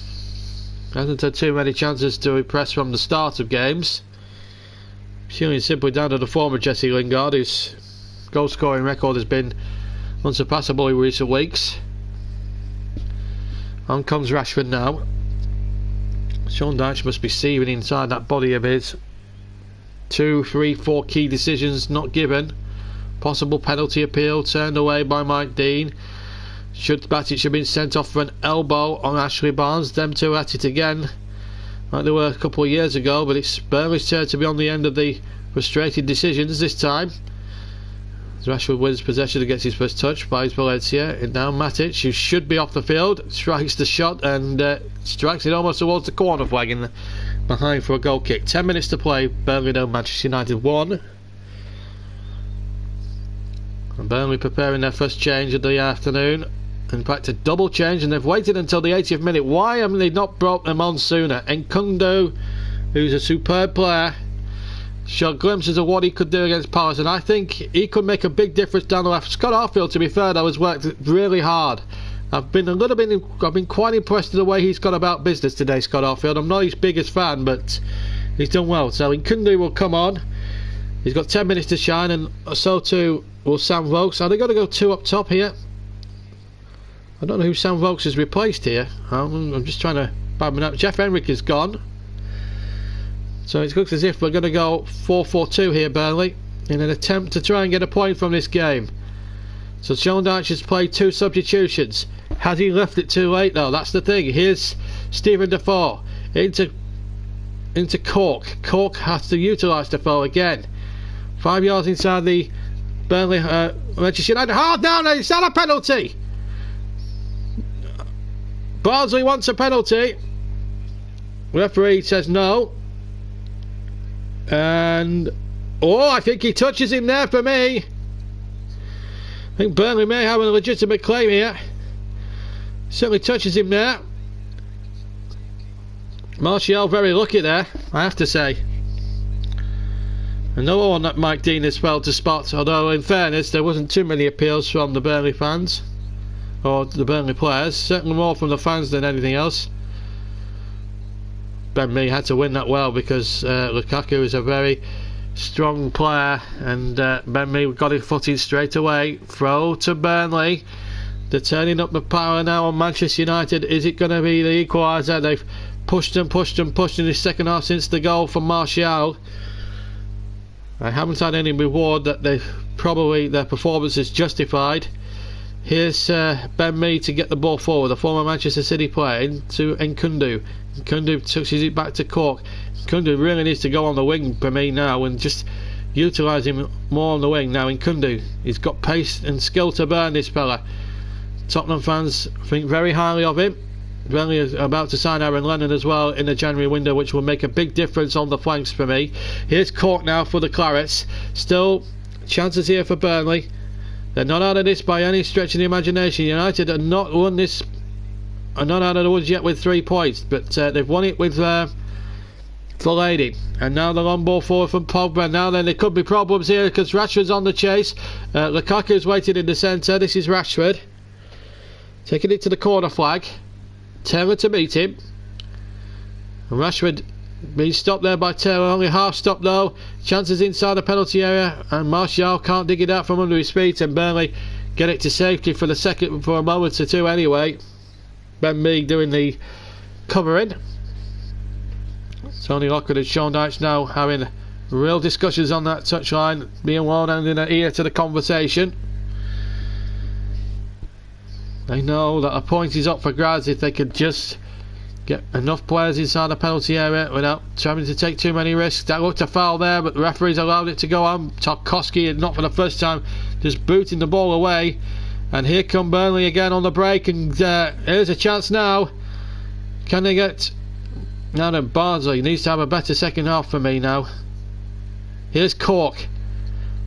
Hasn't had too many chances to impress from the start of games. Purely and simply down to the form of Jesse Lingard, whose goal scoring record has been unsurpassable in recent weeks. On comes Rashford now. Sean Dyche must be seething inside that body of his. 2, 3, 4 key decisions not given. Possible penalty appeal turned away by Mike Dean. Batic have been sent off for an elbow on Ashley Barnes. Them two at it again, like they were a couple of years ago. But it's Burnley's turn to be on the end of the frustrated decisions this time. As Rashford wins possession and gets his first touch by Valencia. And now Matic, who should be off the field, strikes the shot and strikes it almost towards the corner flag in the behind for a goal kick. 10 minutes to play. Burnley 0, Manchester United 1. And Burnley preparing their first change of the afternoon. In fact, a double change, and they've waited until the 80th minute. Why haven't they not brought them on sooner? Nkundu, who's a superb player, showed glimpses of what he could do against Palace, and I think he could make a big difference down the left. Scott Arfield, to be fair, though, has worked really hard. I've been quite impressed with the way he's gone about business today, Scott Arfield. I'm not his biggest fan, but he's done well. So Nkundu will come on. He's got 10 minutes to shine, and so too will Sam Vokes. Are they going to go 2 up top here? I don't know who Sam Vokes has replaced here. I'm just trying to bad up. Jeff Henrick is gone. So it looks as if we're going to go 4-4-2 here, Burnley, in an attempt to try and get a point from this game. So Sean Dyche has played 2 substitutions. Has he left it too late though? That's the thing. Here's Stephen Defoe into Cork. Cork has to utilise Defoe again. 5 yards inside the Burnley Manchester United. Hard down, it's not a penalty. Bardsley wants a penalty. Referee says no. And I think he touches him there for me. I think Burnley may have a legitimate claim here. Certainly touches him there. Martial very lucky there, I have to say. Another one that Mike Dean has failed to spot, although in fairness there wasn't too many appeals from the Burnley fans or the Burnley players, certainly more from the fans than anything else. Ben Mee had to win that well because Lukaku is a very strong player, and Ben Mee got his footing straight away. Throw to Burnley. They're turning up the power now on Manchester United. Is it going to be the equaliser? They've pushed in the second half since the goal from Martial. I haven't had any reward that their performance is justified. Here's Ben Mee to get the ball forward, the former Manchester City player, into Nkundu. Nkundu touches it back to Cork. Nkundu really needs to go on the wing for me now and just utilise him more on the wing. Now Nkundu, he's got pace and skill to burn, this fella. Tottenham fans think very highly of him. Burnley is about to sign Aaron Lennon as well in the January window, which will make a big difference on the flanks for me. Here's Cork now for the Clarets. Still chances here for Burnley. They're not out of this by any stretch of the imagination. United are not won this, are not out of the woods yet with 3 points, but they've won it with Delayed. And now the long ball forward from Pogba. Now then, there could be problems here because Rashford's on the chase. Lukaku's waiting in the centre. This is Rashford. Taking it to the corner flag. Taylor to meet him. And Rashford being stopped there by Taylor. Only half stop though. Chances inside the penalty area. And Martial can't dig it out from under his feet. And Burnley get it to safety for a moment or two anyway. Ben Mee doing the covering. Tony Lockwood and Sean Dyche now having real discussions on that touchline, being one and in an ear to the conversation. They know that a point is up for grabs if they could just get enough players inside the penalty area without having to take too many risks. That looked a foul there, but the referees allowed it to go on. Tarkowski, not for the first time, just booting the ball away. And here come Burnley again on the break, and here's a chance now. Can they get... Now then, Bardsley needs to have a better second half for me now. Here's Cork.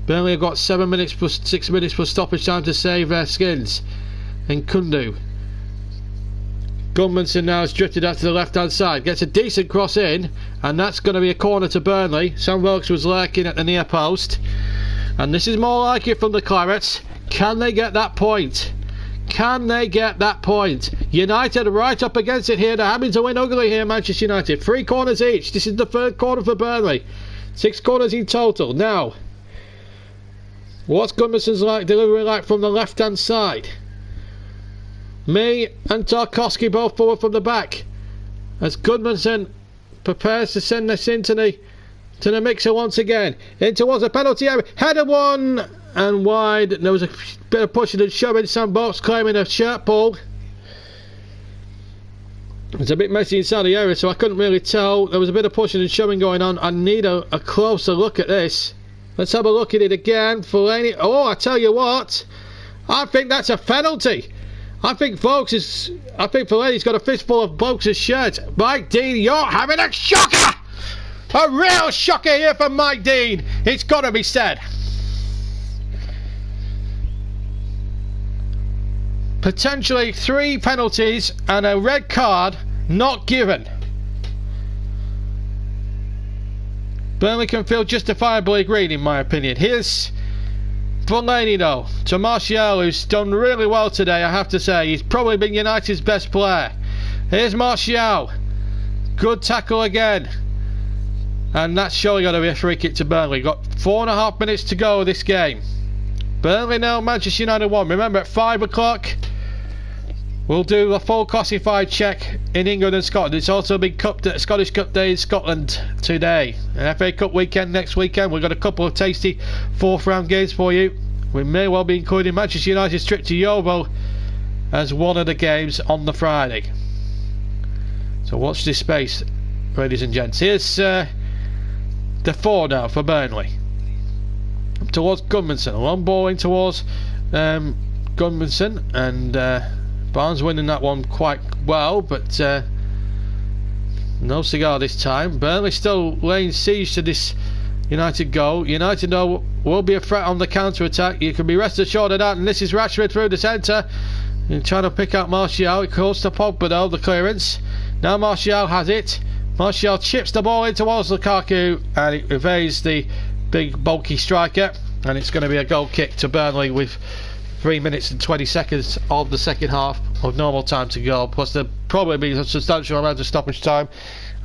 Burnley have got 7 minutes plus 6 minutes plus stoppage time to save their skins. And Kundu. Gunmanson now has drifted out to the left hand side. Gets a decent cross in, and that's going to be a corner to Burnley. Sam Wilkes was lurking at the near post. And this is more like it from the Clarets. Can they get that point? Can they get that point? United right up against it here. They're having to win ugly here, Manchester United. 3 corners each. This is the 3rd corner for Burnley. 6 corners in total. Now, what's Gunnarson's delivery like from the left hand side? Mee and Tarkowski both forward from the back. As Gudmundsson prepares to send this into the mixer once again. In towards the penalty area. Header one and wide. There was a bit of pushing and shoving. Sam Box claiming a shirt pull. It's a bit messy inside the area, so I couldn't really tell. There was a bit of pushing and shoving going on. I need a closer look at this. Let's have a look at it again. Fellaini. Oh, I tell you what. I think that's a penalty. I think Fellaini's got a fistful of Box's shirt. Mike Dean, you're having a shocker! A real shocker here from Mike Dean. It's got to be said. Potentially 3 penalties and a red card not given. Burnley can feel justifiably green in my opinion. Here's Fellaini though, to Martial, who's done really well today, I have to say. He's probably been United's best player. Here's Martial. Good tackle again. And that's surely got to be a free kick to Burnley. Got 4.5 minutes to go this game. Burnley now, Manchester United 1. Remember, at 5 o'clock, we'll do a full classified check in England and Scotland. It's also been Scottish Cup Day in Scotland today. An FA Cup weekend next weekend. We've got a couple of tasty 4th round games for you. We may well be including Manchester United's trip to Yeovil as one of the games on the Friday. So watch this space, ladies and gents. Here's the 4 now for Burnley. Towards Gudmundsson. A long ball in towards Gudmundsson, and Barnes winning that one quite well, but no cigar this time. Burnley still laying siege to this United goal. United though will be a threat on the counter attack. You can be rest assured of that. And this is Rashford through the centre, and trying to pick out Martial. It calls to Pogba though, the clearance. Now Martial has it. Martial chips the ball in towards Lukaku, and it evades the big bulky striker, and it's going to be a goal kick to Burnley with 3 minutes and 20 seconds of the second half of normal time to go. Plus there'll probably be a substantial amount of stoppage time.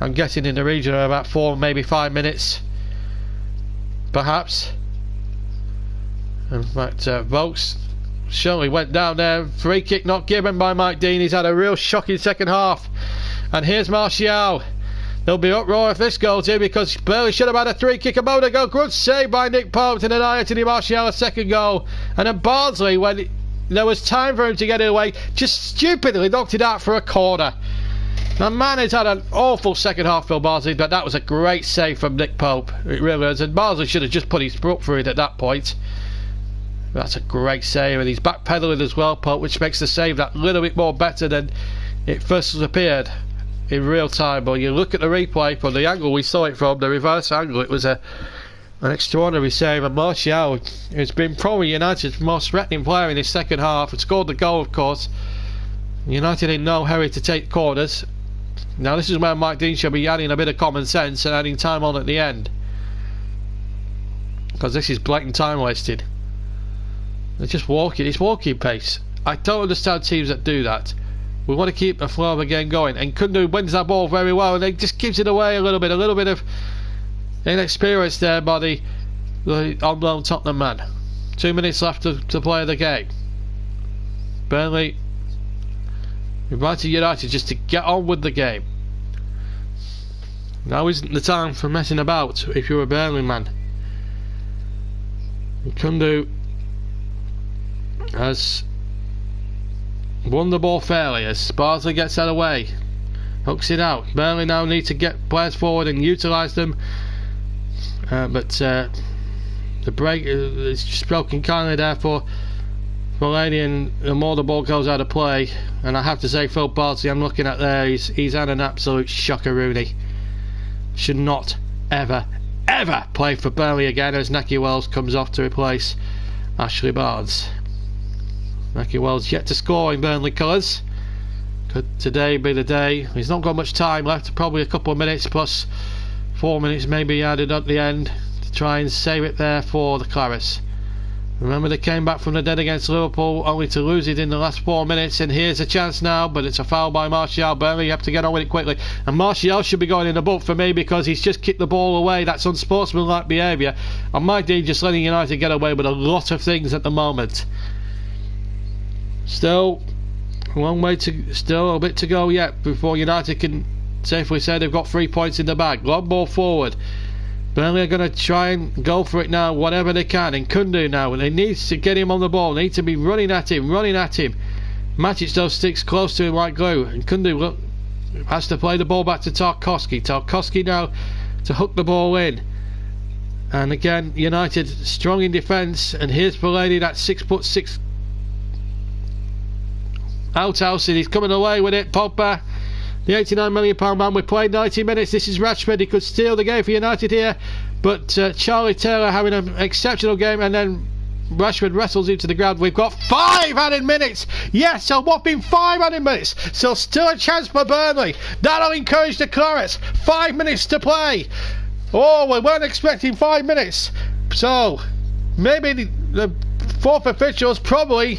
I'm guessing in the region of about 4, maybe 5 minutes, perhaps. In fact, Volks surely went down there. Free kick not given by Mike Dean. He's had a real shocking second half. And here's Martial. There'll be uproar if this goes in, because Burnley should have had a 3-kick a moment ago. Good save by Nick Pope to deny Anthony Martial a second goal. And then Bardsley, when there was time for him to get it away, just stupidly knocked it out for a corner. Now man has had an awful second half, Phil Bardsley, but that was a great save from Nick Pope. It really was. And Bardsley should have just put his foot through it at that point. That's a great save, and he's backpedaling as well, Pope, which makes the save that little bit more better than it first appeared in real time. But you look at the replay from the angle we saw it from, the reverse angle, it was an extraordinary save. And Martial has been probably United's most threatening player in his second half, and scored the goal, of course. United in no hurry to take corners, Now this is where Mike Dean should be adding a bit of common sense and adding time on at the end, because this is blatant time wasted. They're just walking. It's walking pace. I don't understand teams that do that. We want to keep the flow of the game going, and Kundu wins that ball very well, and he just gives it away a little bit of inexperience there by the on-loan Tottenham man. 2 minutes left to play the game. Burnley inviting United just to get on with the game. Now isn't the time for messing about if you're a Burnley man. Kundu has won the ball fairly as Barnsley gets that away, hooks it out. Burnley now need to get players forward and utilise them, but the break is just broken kindly there for Lady, and the more the ball goes out of play. And I have to say, Phil Barnsley, I'm looking at there, he's had an absolute shocker-rooney. Should not ever play for Burnley again, as Naki Wells comes off to replace Ashley Barnes. Naki Wells yet to score in Burnley colours. Could today be the day? He's not got much time left, probably a couple of minutes plus 4 minutes maybe added at the end to try and save it there for the Clarets. Remember, they came back from the dead against Liverpool only to lose it in the last 4 minutes, and here's a chance now, but it's a foul by Martial. Burnley have to get on with it quickly, and Martial should be going in the book for me because he's just kicked the ball away. That's unsportsmanlike behaviour, and Mike Dean just letting United get away with a lot of things at the moment. Still a bit to go yet before United can safely say they've got 3 points in the bag. Long ball forward. Burnley are going to try and go for it now, whatever they can. And Kundu now, and they need to get him on the ball. They need to be running at him. Matic though sticks close to him like glue. And Kundu has to play the ball back to Tarkowski. Tarkowski now to hook the ball in. And again, United strong in defence. And here's Fellaini, that 6'6" outhouse, and he's coming away with it. Pogba, the £89 million man. We played 90 minutes. This is Rashford. He could steal the game for United here, but Charlie Taylor having an exceptional game, and then Rashford wrestles him to the ground. We've got 5 added minutes. Yes, a whopping 5 added minutes. So still a chance for Burnley. That'll encourage the Clarets. 5 minutes to play. Oh, we weren't expecting 5 minutes. So maybe the fourth officials probably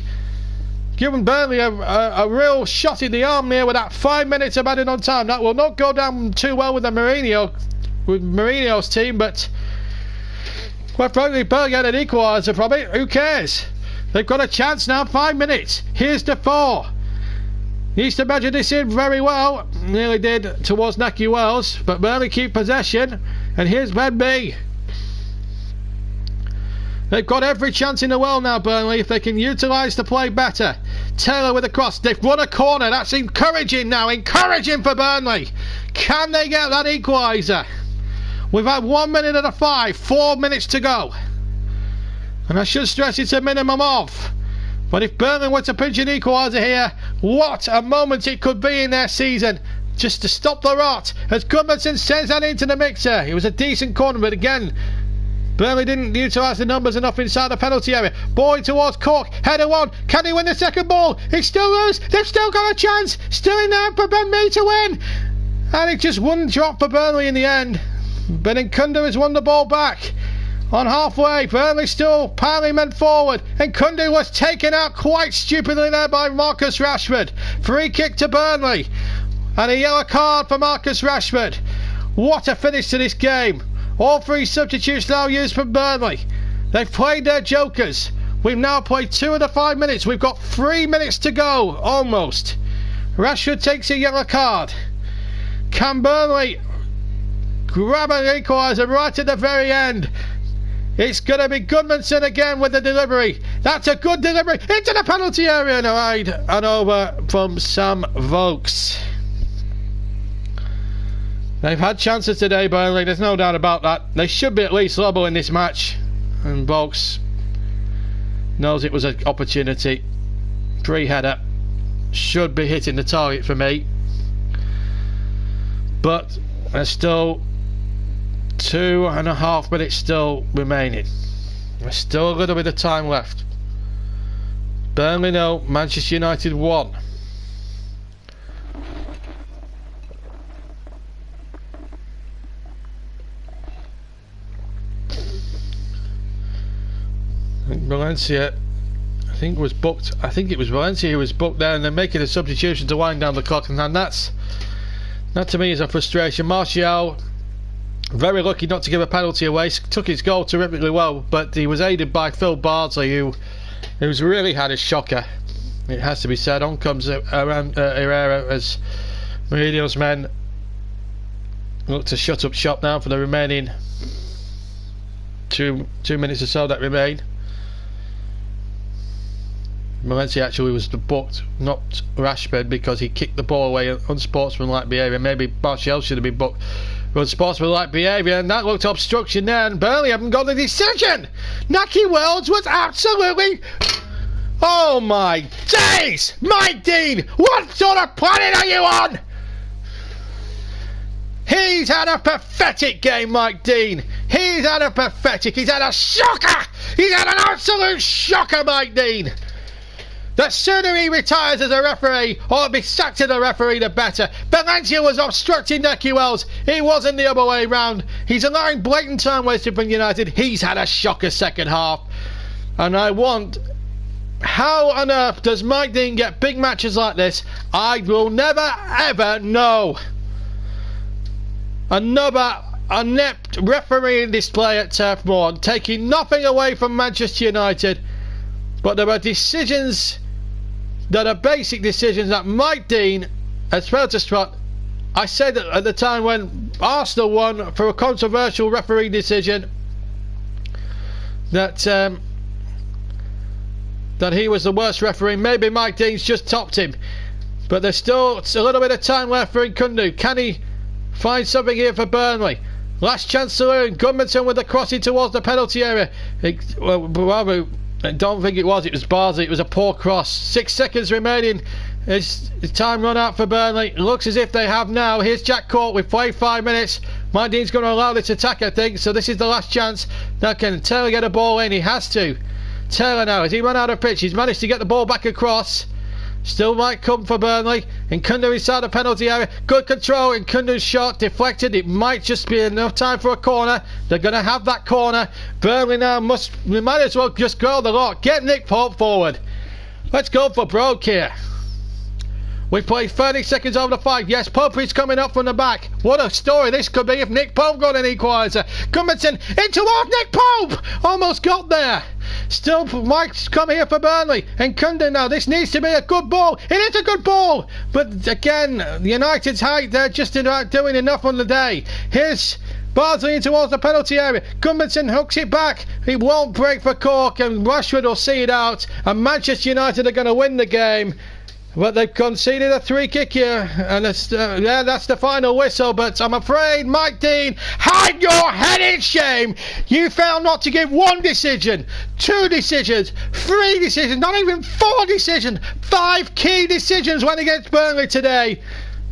giving Burnley a real shot in the arm there with that 5 minutes of added on time. That will not go down too well with Mourinho's team, but quite frankly, Burnley get an equaliser from it. Who cares? They've got a chance now. 5 minutes. Here's the 4. Needs to measure this in very well. Nearly did towards Naki Wells, but Burnley keep possession. And here's Ben B. They've got every chance in the world now, Burnley, if they can utilise the play better. Taylor with a cross. They've won a corner. That's encouraging now. Encouraging for Burnley. Can they get that equaliser? We've had 1 minute and a 5. 4 minutes to go. And I should stress it's a minimum of. But if Burnley were to pinch an equaliser here, what a moment it could be in their season. Just to stop the rot. As Goodmanson sends that into the mixer. It was a decent corner, but again, Burnley didn't utilise the numbers enough inside the penalty area. Boyd towards Cork. Header one. Can he win the second ball? It's still loose. They've still got a chance. Still in there for Ben Mee to win. And it just wouldn't drop for Burnley in the end. But Kundu has won the ball back. On halfway, Burnley still piling men forward. And Kundu was taken out quite stupidly there by Marcus Rashford. Free kick to Burnley. And a yellow card for Marcus Rashford. What a finish to this game. All 3 substitutes now used for Burnley. They've played their jokers. We've now played 2 of the 5 minutes. We've got 3 minutes to go, almost. Rashford takes a yellow card. Can Burnley grab an equaliser right at the very end? It's going to be Goodmanson again with the delivery. That's a good delivery into the penalty area, and over from Sam Vokes. They've had chances today, Burnley, there's no doubt about that. They should be at least level in this match. And Vokes knows it was an opportunity. Free header. Should be hitting the target for me. But there's still 2.5 minutes still remaining. There's still a little bit of time left. Burnley 0, Manchester United 1. Valencia, I think was booked. I think it was Valencia who was booked there, and they're making a substitution to wind down the clock, and that to me is a frustration. Martial, very lucky not to give a penalty away, took his goal terrifically well, but he was aided by Phil Bardsley, who's really had a shocker. It has to be said. On comes Herrera as Mourinho's men look to shut up shop now for the remaining two minutes or so that remain. Valencia actually was booked, not Rashford, because he kicked the ball away, unsportsmanlike behaviour. Maybe Martial should have been booked for unsportsmanlike behaviour, and that looked obstruction there, and Burnley haven't got the decision. Naki Wells was absolutely... Oh my days! Mike Dean, what sort of planet are you on? He's had a pathetic game, Mike Dean. He's had a shocker! He's had an absolute shocker, Mike Dean. The sooner he retires as a referee or be sacked as a referee, the better. Valencia was obstructing Naki Wells. He wasn't the other way round. He's allowing blatant time wasted from United. He's had a shocker second half. And I want... How on earth does Mike Dean get big matches like this? I will never ever know. Another inept refereeing display at Turf Moor, taking nothing away from Manchester United. But there are decisions that are basic decisions that Mike Dean has failed to strut. I said that at the time when Arsenal won for a controversial referee decision that he was the worst referee. Maybe Mike Dean's just topped him, but there's still a little bit of time left for Nkundu. Can he find something here for Burnley? Last chance saloon. Gudmundsson with the crossing towards the penalty area. I don't think it was Bardsley. It was a poor cross. 6 seconds remaining. Is time run out for Burnley? It looks as if they have now. Here's Jack Court. We've played 5 minutes. Mike Dean's going to allow this attack, I think. So this is the last chance. Now can Taylor get a ball in? He has to. Taylor now, has he run out of pitch? He's managed to get the ball back across. Still might come for Burnley. Nkundu inside the penalty area. Good control. Nkundu's shot deflected. It might just be enough time for a corner. They're going to have that corner. Burnley now we might as well just go the lot. Get Nick Pope forward. Let's go for broke here. We've played 30 seconds over the 5. Yes, Pope is coming up from the back. What a story this could be if Nick Pope got an equaliser. Gudmundsson in towards Nick Pope. Almost got there. Still, Mike's come here for Burnley. And Nkundu now. This needs to be a good ball. It is a good ball. But again, United's height, they're just about doing enough on the day. Here's Bardsley in towards the penalty area. Gudmundsson hooks it back. He won't break for Cork, and Rashford will see it out. And Manchester United are going to win the game. But they've conceded a 3 kick here, and it's, yeah, that's the final whistle. But I'm afraid, Mike Dean, hide your head in shame. You failed not to give 1 decision, 2 decisions, 3 decisions, not even 4 decisions. 5 key decisions went against Burnley today.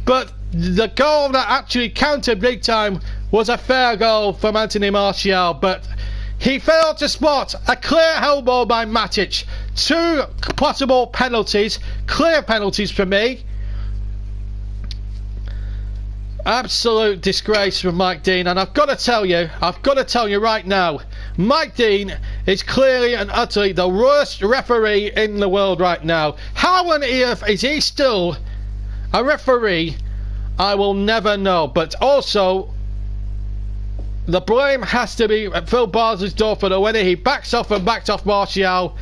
But the goal that actually counted big time was a fair goal from Anthony Martial, but he failed to spot a clear elbow by Matic. 2 possible penalties, clear penalties for me. Absolute disgrace from Mike Dean, and I've got to tell you right now, Mike Dean is clearly and utterly the worst referee in the world right now. How on earth is he still a referee? I will never know. But also, the blame has to be at Phil Bardsley's door for the winner. He backs off and backed off Martial,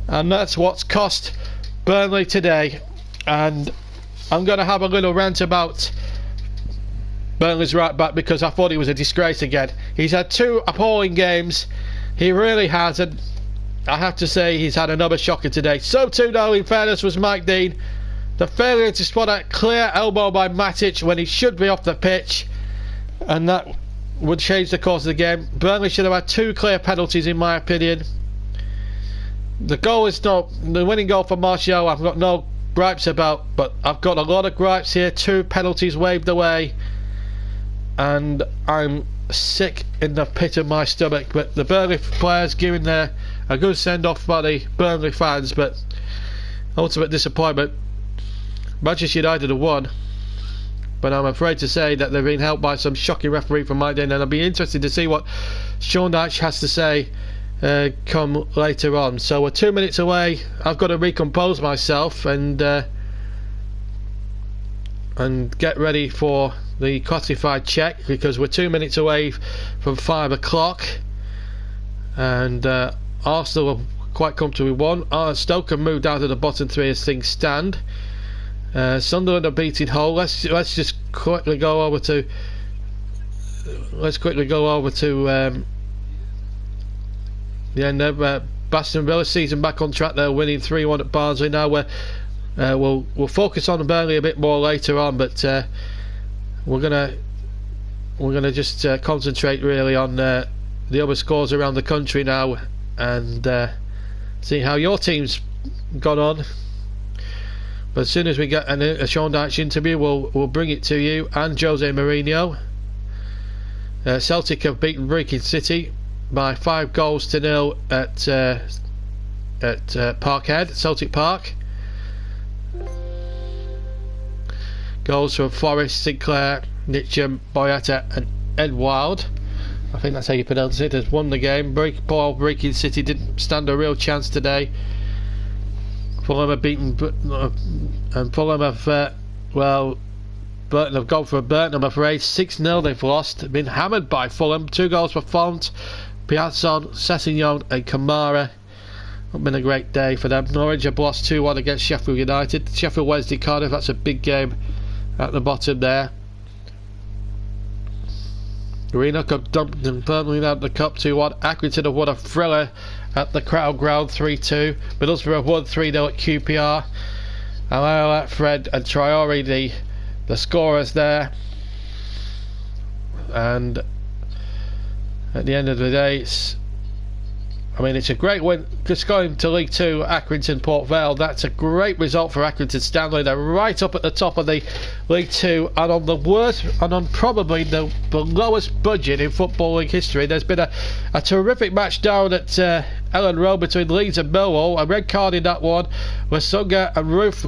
and that's what's cost Burnley today. And I'm going to have a little rant about Burnley's right back, because I thought he was a disgrace again. He's had 2 appalling games. He really has, and I have to say he's had another shocker today. So too, though, in fairness, was Mike Dean. The failure to spot a clear elbow by Matic when he should be off the pitch, and that would change the course of the game. Burnley should have had 2 clear penalties, in my opinion. The goal is not the winning goal for Martial. I've got no gripes about, but I've got a lot of gripes here. 2 penalties waved away, and I'm sick in the pit of my stomach. But the Burnley players giving a good send off by the Burnley fans, but ultimate disappointment. Manchester United have won, but I'm afraid to say that they've been helped by some shocking referee from Mike Dean, and I'll be interested to see what Sean Dyche has to say come later on. So we're 2 minutes away. I've got to recompose myself and get ready for the classified check, because we're 2 minutes away from 5 o'clock, and Arsenal have quite comfortably won. Stoke have moved out of the bottom three as things stand. Sunderland are beating Hull. Let's just quickly go over to the end of Aston Villa season back on track. They're winning 3-1 at Barnsley. Now we'll focus on Burnley a bit more later on, but we're gonna just concentrate really on the other scores around the country now, and see how your team's gone on. But as soon as we get a Sean Dyche interview, we'll bring it to you. And Jose Mourinho. Celtic have beaten Brecon City by 5-0 at Parkhead, Celtic Park. Goals from Forrest, Sinclair, Nitcham, Boyata and Edward. I think that's how you pronounce it. Has won the game. Poor Brecon City didn't stand a real chance today. Fulham have beaten, and Fulham have Burton have gone for a Burton, I'm afraid. 6-0 they've lost. They've been hammered by Fulham. 2 goals for Font, Piazon, Sessegnon and Kamara. Not been a great day for them. Norwich have lost 2-1 against Sheffield United. Sheffield Wednesday, Cardiff, that's a big game at the bottom there. Greenock have dumped them firmly out of the cup 2-1. Accrington have won a thriller at the Crowd Ground 3-2. Middlesbrough have won 3-0 at QPR. Alala, Fred and Traore the scorers there. And at the end of the day, it's a great win. Just going to League 2, Accrington Port Vale. That's a great result for Accrington Stanley. They're right up at the top of the League 2 and on the worst and on probably the lowest budget in Football League history. There's been a terrific match down at Ellen Road between Leeds and Millwall. A red card in that one. Wasunga and Roof.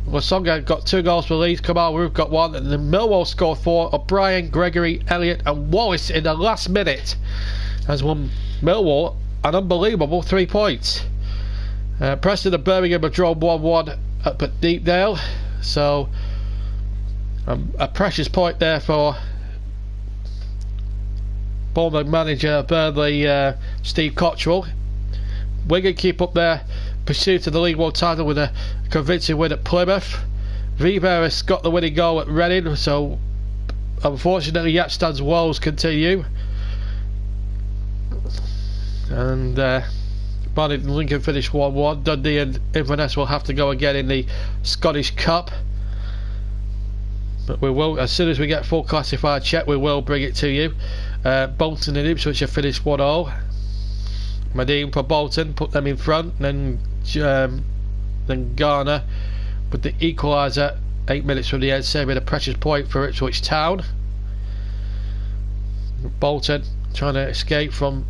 Wasunga got 2 goals for Leeds. Kamal Roof got 1, and then Millwall scored 4. O'Brien, Gregory, Elliott and Wallace in the last minute has won Millwall an unbelievable 3 points. Preston and Birmingham have drawn 1-1 up at Deepdale, so a precious point there for former manager Burnley, Steve Cottrell. Wigan keep up their pursuit of the League 1 title with a convincing win at Plymouth. Rivera has got the winning goal at Reading, so unfortunately Yapstan's woes continue. And Barnet and Lincoln finished 1-1. Dundee and Inverness will have to go again in the Scottish Cup. But we will, as soon as we get full classified check, we will bring it to you. Bolton and Ipswich have finished 1-0. Madine for Bolton, put them in front. Then Garner with the equaliser 8 minutes from the end, saving a precious point for Ipswich Town. Bolton trying to escape from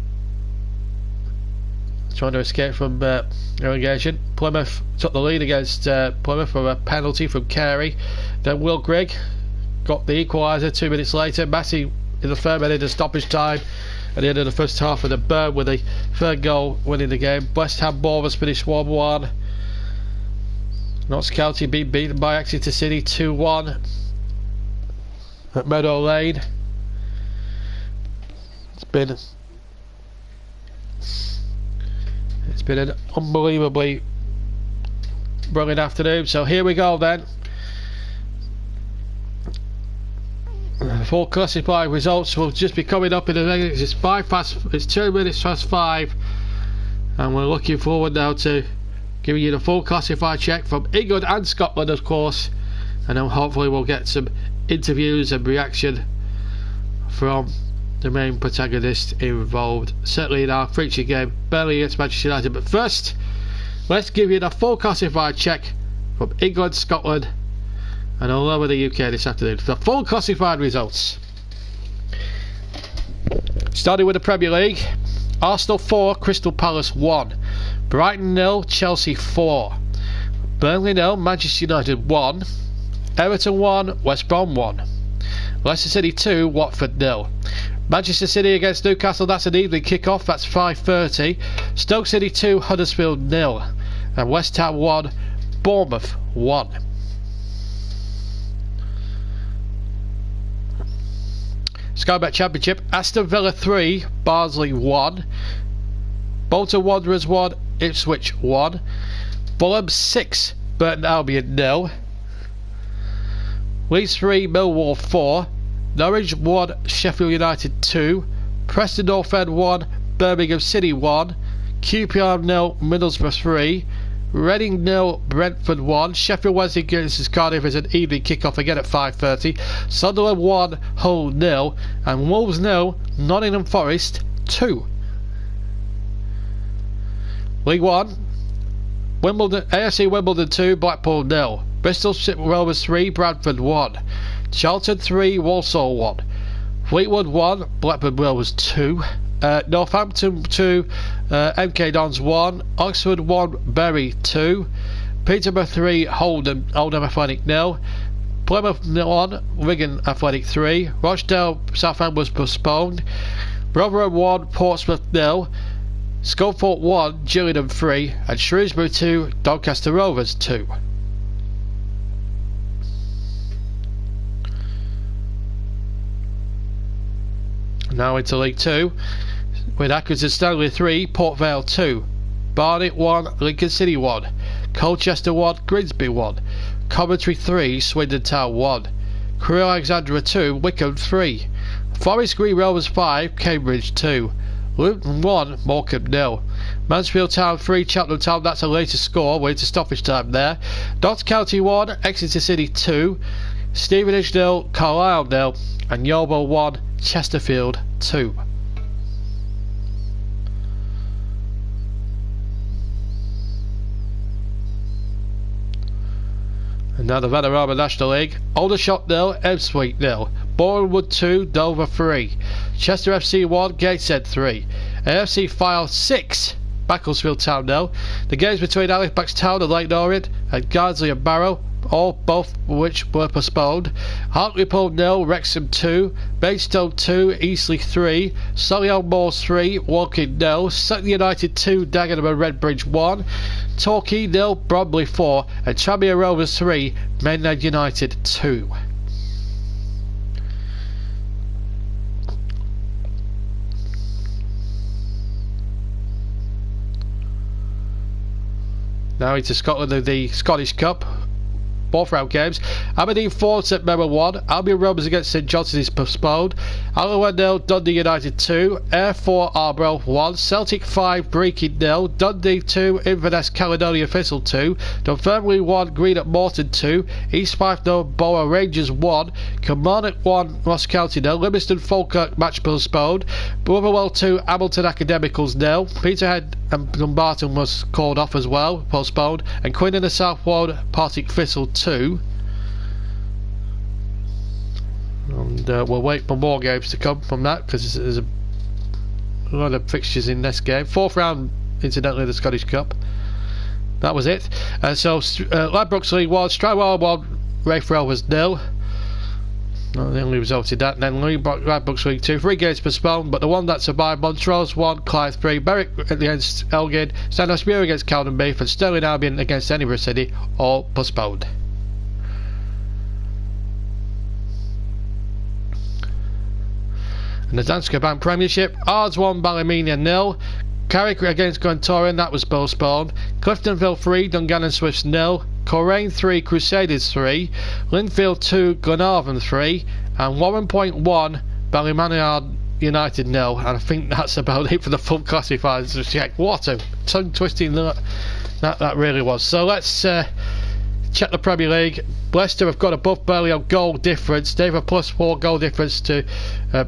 relegation. Plymouth took the lead against Plymouth for a penalty from Carey. Then Will Grigg got the equaliser 2 minutes later. Massey in the third minute of stoppage time at the end of the first half, and then Burn with the third goal winning the game. West Ham Bournemouth finished 1-1. Notts County beaten by Exeter City 2-1 at Meadow Lane. It's been an unbelievably brilliant afternoon. So here we go then. Full classified results will just be coming up in a minute. It's 2 minutes past 5, and we're looking forward now to giving you the full classified check from England and Scotland, of course, and then hopefully we'll get some interviews and reaction from the main protagonist involved, certainly in our feature game, Burnley against Manchester United. But first, let's give you the full classified check from England, Scotland and all over the UK this afternoon. The full classified results. Starting with the Premier League. Arsenal 4, Crystal Palace 1. Brighton 0, Chelsea 4. Burnley 0, Manchester United 1. Everton 1, West Brom 1. Leicester City 2, Watford 0. Manchester City against Newcastle, that's an evening kick-off, that's 5:30. Stoke City 2, Huddersfield 0. And West Ham 1, Bournemouth 1. Sky Bet Championship, Aston Villa 3, Barnsley 1. Bolton Wanderers 1, Ipswich 1. Fulham 6, Burton Albion 0. Leeds 3, Millwall 4. Norwich 1, Sheffield United 2. Preston North End 1, Birmingham City 1. QPR 0, Middlesbrough 3. Reading 0, Brentford 1. Sheffield Wednesday against Cardiff is an evening kick-off again at 5:30. Sunderland 1, Hull 0. And Wolves 0, Nottingham Forest 2. League 1, Wimbledon, AFC Wimbledon 2, Blackpool 0. Bristol Rovers 3, Bradford 1. Charlton 3, Walsall 1. Fleetwood 1, Blackburn Rovers 2. Northampton 2, MK Dons 1. Oxford 1, Bury 2. Peterborough 3, Oldham Athletic 0. Plymouth 1, Wigan Athletic 3. Rochdale Southend was postponed. Rotherham 1, Portsmouth 0. Scunthorpe 1, Gillingham 3. And Shrewsbury 2, Doncaster Rovers 2. Now into League 2 with Accrington Stanley 3, Port Vale 2, Barnet 1, Lincoln City 1, Colchester 1, Grimsby 1, Coventry 3, Swindon Town 1, Crewe Alexandra 2, Wickham 3, Forest Green Rovers 5, Cambridge 2, Luton 1, Morecambe 0, Mansfield Town 3, Cheltenham Town, that's a later score, we're into stoppage time there. Notts County 1, Exeter City 2, Stevenage 0, Carlisle 0, and Yeovil 1, Chesterfield 2. And now the Vanarama National League. Aldershot 0, Ebbsfleet 0, Bournemouth 2, Dover 3, Chester FC 1, Gateshead 3, AFC File 6, Macclesfield Town 0. The games between Halifax Town and Leyton Orient and Guardsley and Barrow, both which were postponed. Hartlepool 0, Wrexham 2, Maidstone 2, Eastleigh 3, Solihull Moors 3, Woking 0, Sutton United 2, Dagenham and Redbridge 1, Torquay 0, Bromley 4, and Tranmere Rovers 3, Mainland United 2. Now into Scotland and the Scottish Cup. Both round games. Aberdeen 4, St Mirren 1. Albion Rovers against St Johnstone is postponed. Alloa 0, Dundee United 2. Ayr 4, Arbroath 1. Celtic 5, Brechin 0. Dundee 2, Inverness Caledonia Thistle 2. Dunfermline 1, Greenock Morton 2. East Fife 0, Borough Rangers 1. Kilmarnock 1, Ross County 0. Livingston Falkirk match postponed. Brotherwell 2, Hamilton Academicals 0. Peterhead and Dumbarton was called off as well, postponed. And Queen in the South Ward, Partick Thistle 2. And we'll wait for more games to come from that because there's a lot of fixtures in this game. Fourth round, incidentally, of the Scottish Cup. That was it. So Ladbrokes League 1, Strywell 1, Raith Rovers 0. The only result in that. And then Ladbrokes League 2, 3 games postponed, but the one that survived: Montrose 1, Clyde 3, Berwick against Elgin, Stanhope against Cowdenbeath, and Stirling Albion against Edinburgh City, all postponed. In the Danske Bank Premiership, Ards 1, Ballymena 0, Carrick against Glentoran, that was postponed. Cliftonville 3, Dungannon Swifts 0, Coleraine 3, Crusaders 3, Linfield 2, Glenarvan 3, and Warren Point 1, Ballymaniard United 0. And I think that's about it for the full classifiers. Check. What a tongue twisting that really was. So let's check the Premier League. Leicester have got above Burnley on goal difference. They've a +4 goal difference to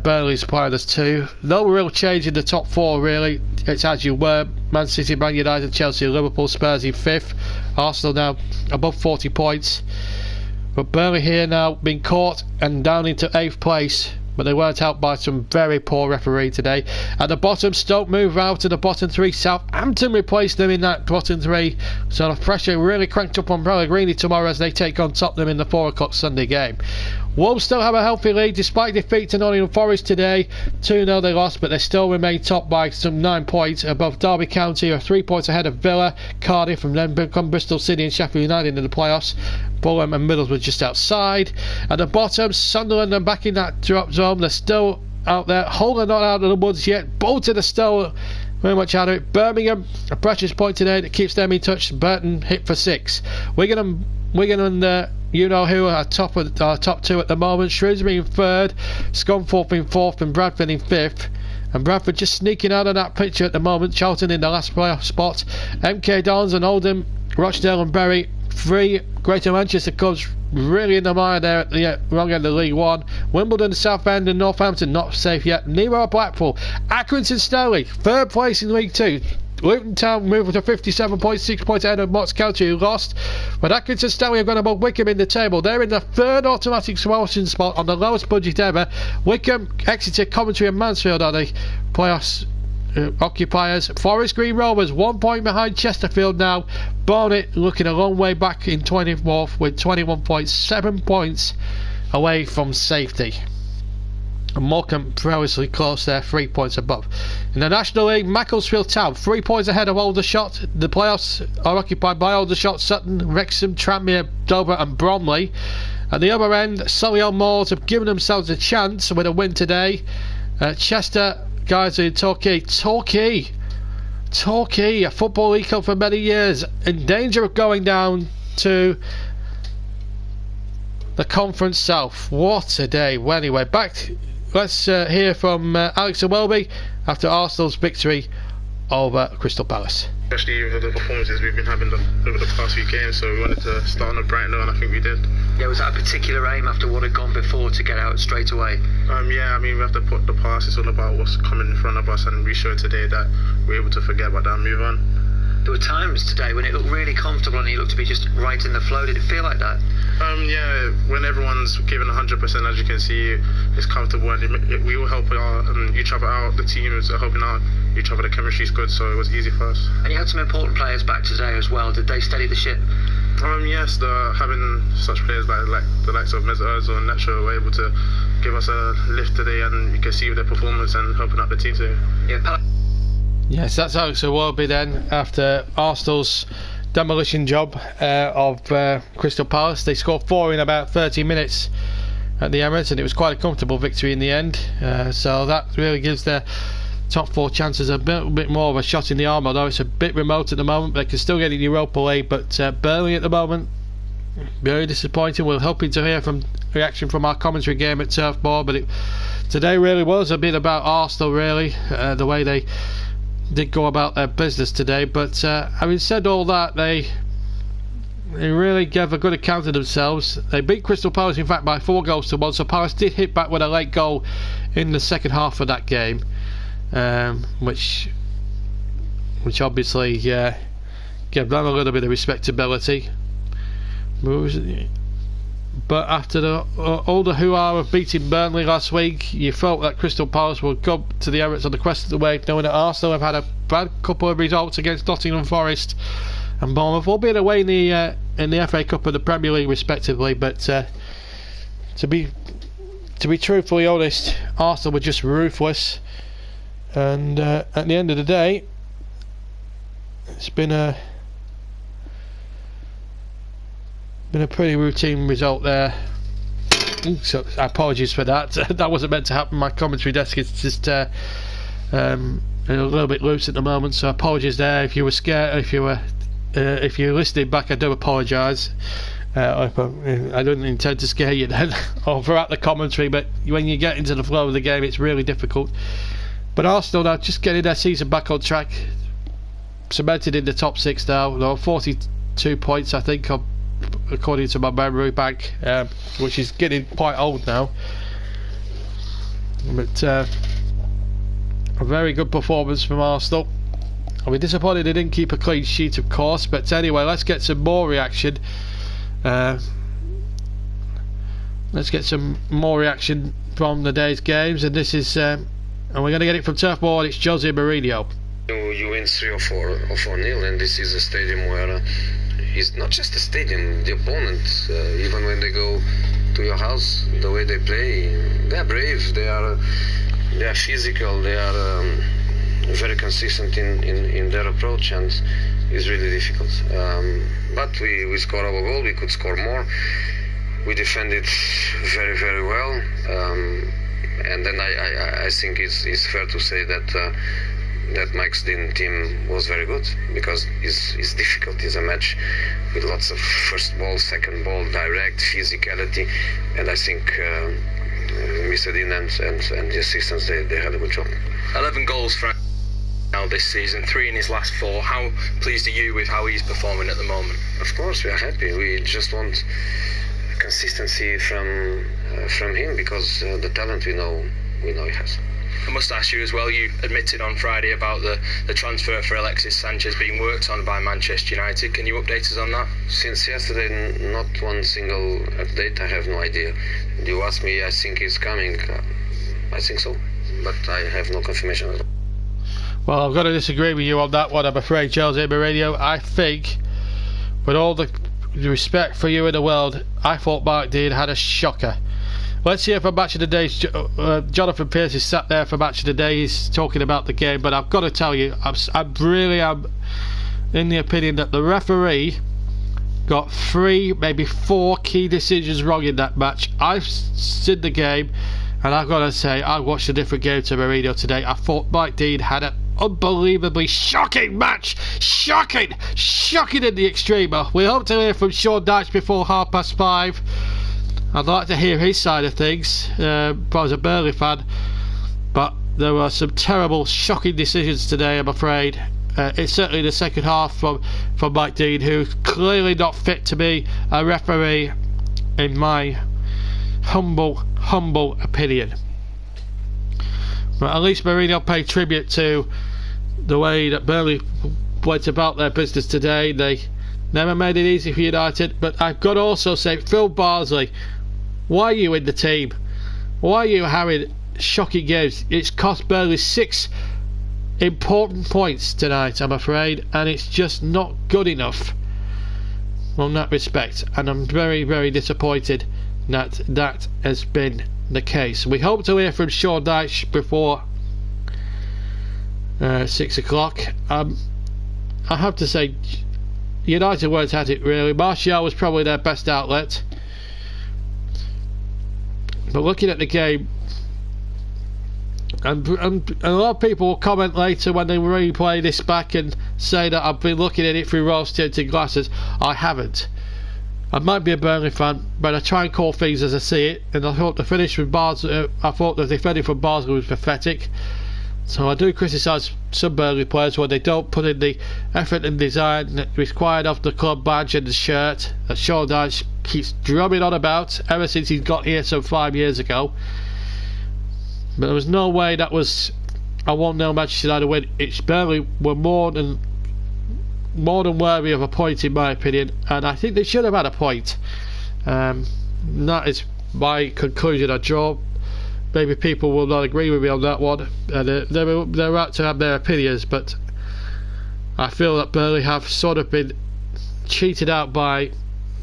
Burnley's -2. No real change in the top 4 really. It's as you were. Man City, Man United, Chelsea, Liverpool, Spurs in 5th. Arsenal now above 40 points. But Burnley here now being caught and down into 8th place. But they weren't helped by some very poor refereeing today. At the bottom, Stoke move out to the bottom 3. Southampton replaced them in that bottom 3. So the pressure really cranked up on Pellegrini tomorrow as they take on Tottenham in the 4 o'clock Sunday game. Wolves still have a healthy lead despite defeat to Nottingham Forest today. 2-0 they lost, but they still remain top by some 9 points above Derby County, are 3 points ahead of Villa, Cardiff, and then become Bristol City and Sheffield United in the playoffs. Fulham and Middlesbrough just outside. At the bottom, Sunderland are back in that drop zone. They're still out there. Hull are not out of the woods yet. Bolton are still very much out of it. Birmingham, a precious point today that keeps them in touch. Burton hit for 6. Wigan and you know who are top 2 at the moment. Shrewsbury in 3rd, Scunthorpe in 4th, and Bradford in 5th. And Bradford just sneaking out of that picture at the moment. Charlton in the last playoff spot. MK Dons and Oldham, Rochdale and Bury. 3 Greater Manchester clubs really in the mire there at the wrong end of League 1. Wimbledon, Southend and Northampton not safe yet. Neither are Blackpool. Accrington Stanley, 3rd place in League 2. Luton Town moved to 57 points, 6 points ahead of Notts County, who lost. But Accrington Stanley have gone above Wickham in the table. They're in the 3rd automatic promotion spot on the lowest budget ever. Wickham, Exeter, Coventry and Mansfield are the playoffs occupiers. Forest Green Rovers 1 point behind Chesterfield now. Barnet looking a long way back in 24th with 21 points, 7 points away from safety. And Morecambe perilously close there, 3 points above. In the National League, Macclesfield Town 3 points ahead of Aldershot. The playoffs are occupied by Aldershot, Sutton, Wrexham, Tranmere, Dover and Bromley. At the other end, Solihull Moors have given themselves a chance with a win today. Chester guys in Torquay, a Football League club for many years, in danger of going down to the Conference South. What a day. Well, anyway, back. Let's hear from Alex and Welby after Arsenal's victory over Crystal Palace. Especially with the performances we've been having over the past few games, so we wanted to start on a bright note, and I think we did. Yeah, was that a particular aim after what had gone before to get out straight away? Yeah, I mean, we have to put the past. It's all about what's coming in front of us, and we showed today that we're able to forget about that and move on. There were times today when it looked really comfortable and you looked to be just right in the flow. Did it feel like that? Yeah, when everyone's giving 100%, as you can see, it's comfortable, and we all help each other out. The team is helping out each other. The chemistry is good, so it was easy for us. And you had some important players back today as well. Did they steady the ship? Yes, having such players like the likes of Mesut Ozil and Nacho were able to give us a lift today, and you can see with their performance and helping out the team today. Yeah. Yes, that's Alex Iwobi then after Arsenal's demolition job of Crystal Palace. They scored 4 in about 30 minutes at the Emirates, and it was quite a comfortable victory in the end. So that really gives their top 4 chances a bit more of a shot in the arm, although it's a bit remote at the moment. They can still get in Europa League, but Burnley at the moment, very disappointing. We're hoping to hear from reaction from our commentary game at Turf Moor, but today really was a bit about Arsenal, really, the way they did go about their business today. But having said all that, they really gave a good account of themselves. They beat Crystal Palace in fact by 4 goals to 1, so Palace did hit back with a late goal in the second half of that game, which obviously gave them a little bit of respectability. But after the older hoo-ha of beating Burnley last week, you felt that Crystal Palace would go to the Emirates on the crest of the wave, knowing that Arsenal have had a bad couple of results against Nottingham Forest and Bournemouth, albeit away in the FA Cup and the Premier League respectively. But to be truthfully honest, Arsenal were just ruthless, and at the end of the day, it's been a pretty routine result there. So apologies for that. That wasn't meant to happen. My commentary desk is just a little bit loose at the moment, so apologies there. If you were scared, if you're listening back, I do apologise. I didn't intend to scare you then or throughout the commentary, but when you get into the flow of the game, it's really difficult. But Arsenal now just getting their season back on track, cemented in the top 6 now. They're 42 points, I think, according to my memory bank, which is getting quite old now. But a very good performance from Arsenal. I'll be disappointed they didn't keep a clean sheet, of course, but anyway, let's get some more reaction. Let's get some more reaction from the day's games, and this is and we're going to get it from Turf Moor. It's Jose Mourinho. You win 3 or 4-0, and this is a stadium where it's not just the stadium, the opponent, even when they go to your house. The way they play, they are brave. They are physical. They are very consistent in their approach, and it's really difficult. But we scored our goal. We could score more. We defended very, very well. And then I think it's fair to say that Mike's team was very good, because it's difficult. It's a match with lots of first ball, second ball, direct physicality, and I think Mr. Dean and the assistants, they had a good job. 11 goals for now this season, 3 in his last 4. How pleased are you with how he's performing at the moment? Of course, we are happy. We just want consistency from him, because the talent we know he has. I must ask you as well, you admitted on Friday about the transfer for Alexis Sanchez being worked on by Manchester United. Can you update us on that? Since yesterday, not one single update. I have no idea. You ask me, I think he's coming. I think so, but I have no confirmation at all. Well, I've got to disagree with you on that one, I'm afraid, Chelsea Radio. I think, with all the respect for you in the world, I thought Mark Dean had a shocker. Let's hear from Match of the Day. Jonathan Pearce is sat there for Match of the Day. He's talking about the game, but I've got to tell you, I really am in the opinion that the referee got 3, maybe 4 key decisions wrong in that match. I've seen the game, and I've got to say, I watched a different game to Mourinho today. I thought Mike Dean had an unbelievably shocking match. Shocking in the extreme. We hope to hear from Sean Dyche before 5:30. I'd like to hear his side of things, as a Burnley fan, but there were some terrible, shocking decisions today, I'm afraid. It's certainly the second half from Mike Dean, who's clearly not fit to be a referee, in my humble opinion. But at least Mourinho paid tribute to the way that Burnley went about their business today. They never made it easy for United, but I've got to also say, Phil Barsley, why are you in the team? Why are you having shocking games? It's cost Burnley 6 important points tonight, I'm afraid, and it's just not good enough on that respect, and I'm very, very disappointed that that has been the case. We hope to hear from Sean Dyche before 6 o'clock. I have to say, United weren't at it really. Martial was probably their best outlet. But looking at the game, and a lot of people will comment later when they replay this back and say that I've been looking at it through rose-tinted glasses. I haven't. I might be a Burnley fan, but I try and call things as I see it. And I thought the finish from Barsley, I thought the defending from Barsley was pathetic. So I do criticise some Burnley players when they don't put in the effort and design required of the club badge and the shirt that Sean Dyche keeps drumming on about ever since he's got here some 5 years ago. But there was no way that was a 1-0 Manchester United win. It's Burnley were more than worthy of a point, in my opinion, and I think they should have had a point. That is my conclusion. I draw. Maybe people will not agree with me on that one, and they're right to have their opinions, but I feel that Burnley have sort of been cheated out by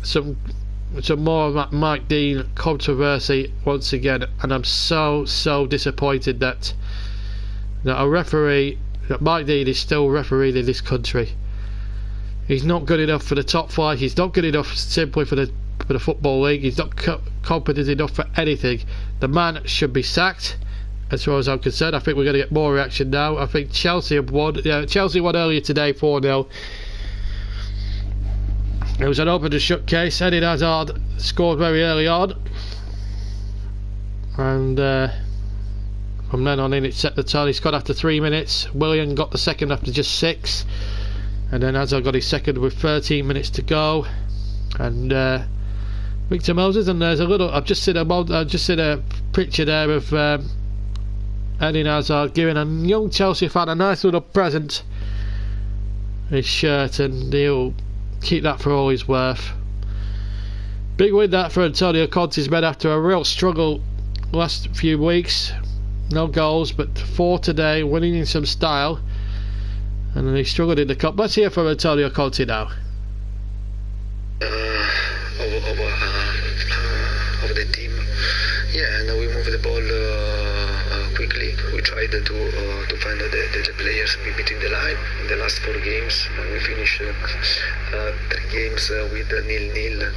some more Mike Dean controversy once again, and I'm so disappointed that a referee, that Mike Dean is still refereeing in this country. He's not good enough for the top flight. He's not good enough simply for the Football League. He's not competent enough for anything. The man should be sacked, as far as I'm concerned. I think we're going to get more reaction now. I think Chelsea have won. Chelsea won earlier today, 4-0. It was an open and shut case. Eden Hazard scored very early on, and from then on in it set the tone. He scored after 3 minutes. Willian got the second after just 6, and then Hazard got his second with 13 minutes to go. And Victor Moses, and there's a little. I've just seen a picture there of Eden Hazard giving a young Chelsea fan a nice little present, his shirt, and he'll keep that for all he's worth. Big win that for Antonio Conte's men after a real struggle last few weeks. No goals, but 4 today, winning in some style, and then he struggled in the cup. Let's hear from Antonio Conte now. Over the to find the players between the line. In the last 4 games, we finished 3 games with 0-0.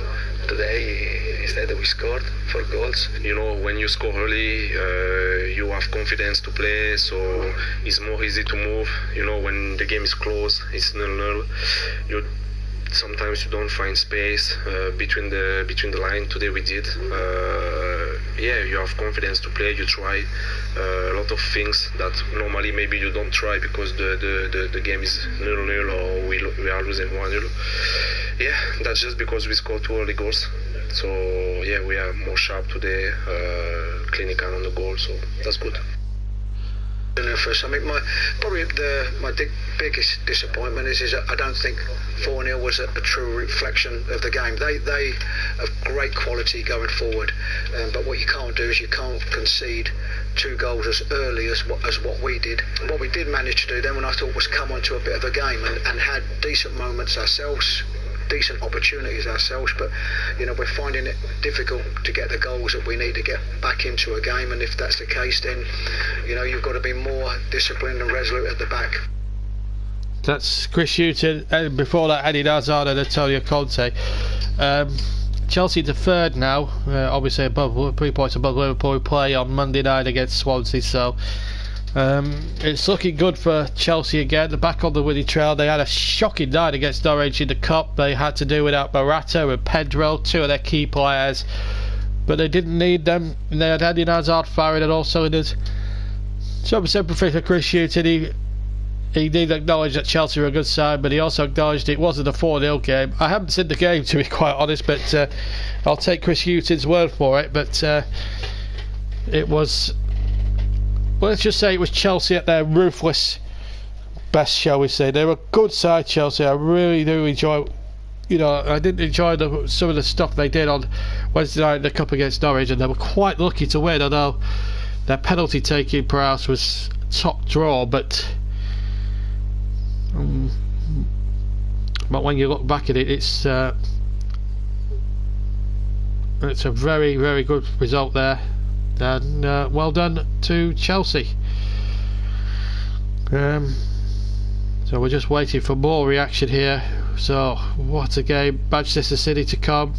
Today, instead we scored 4 goals. You know, when you score early, you have confidence to play, so it's more easy to move. You know, when the game is close, it's 0-0. Sometimes you don't find space between the line. Today we did. Yeah, you have confidence to play. You try a lot of things that normally maybe you don't try because the game is 0-0 or we are losing 1-0. Yeah, that's just because we scored 2 early goals. So yeah, we are more sharp today, clinical on the goal. So that's good. First, I mean, my biggest disappointment is that I don't think 4-0 was a true reflection of the game. They have great quality going forward, but what you can't do is you can't concede 2 goals as early as what we did. And what we did manage to do then, when I thought, was come onto a bit of a game and had decent moments ourselves, decent opportunities ourselves, but you know, we're finding it difficult to get the goals that we need to get back into a game. And if that's the case, then you know, you've got to be more disciplined and resolute at the back. That's Chris Hughton, and before that Eddie Hazard and Antonio Conte. Chelsea to 3rd now, obviously above 3 points above Liverpool. We play on Monday night against Swansea, so it's looking good for Chelsea again. They're back on the winning trail. They had a shocking night against Norwich in the Cup. They had to do without Morata and Pedro, 2 of their key players, but they didn't need them. And they had Eddie Hazard firing on all cylinders. So I'm sympathy for Chris Hughton. He did acknowledge that Chelsea were a good side, but he also acknowledged it wasn't a 4-0 game. I haven't seen the game, to be quite honest, but I'll take Chris Hughton's word for it. But it was, well, let's just say it was Chelsea at their ruthless best, shall we say. They were a good side, Chelsea. I really do enjoy, you know, I didn't enjoy some of the stuff they did on Wednesday night in the Cup against Norwich, and they were quite lucky to win, although their penalty taking perhaps was top draw, but when you look back at it, it's a very, very good result there, and well done to Chelsea. So we're just waiting for more reaction here. So what a game. Manchester City to come.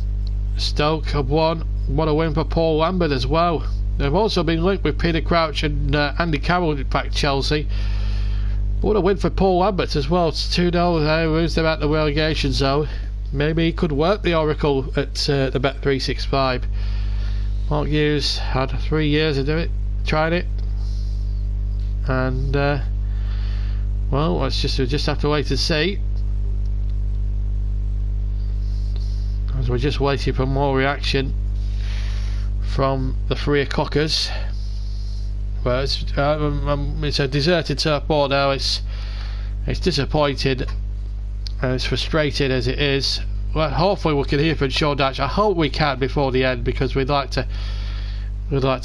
Stoke have won. What a win for Paul Lambert as well. They've also been linked with Peter Crouch and Andy Carroll, in fact, Chelsea. What a win for Paul Lambert as well. It's 2-0. Moves them out the relegation zone. Maybe he could work the Oracle at the Bet365. Mark Hughes had 3 years to do it. Tried it. And, well, we'll just have to wait and see. As we're just waiting for more reaction from the 3 o'clockers. Well, it's a deserted turf board now. It's disappointed and it's frustrating as it is. Well, hopefully we can hear from Sean Datch. I hope we can before the end, because we'd like to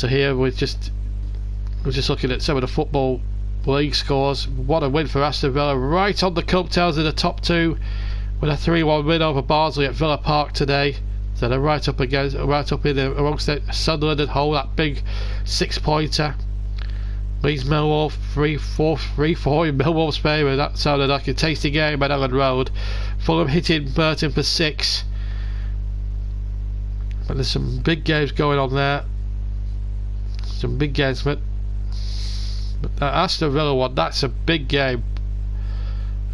hear. We're just looking at some of the Football League scores. What a win for Aston Villa, right on the coattails of the top 2, with a 3-1 win over Barnsley at Villa Park today. So they're right up in amongst Sunderland and Hull. That big 6-pointer. Leeds Millwall 3-4 in Millwall's favour. That sounded like a tasty game at Ellen Road. Fulham hitting Burton for 6. But there's some big games going on there. Some big games, but that Aston Villa one, that's a big game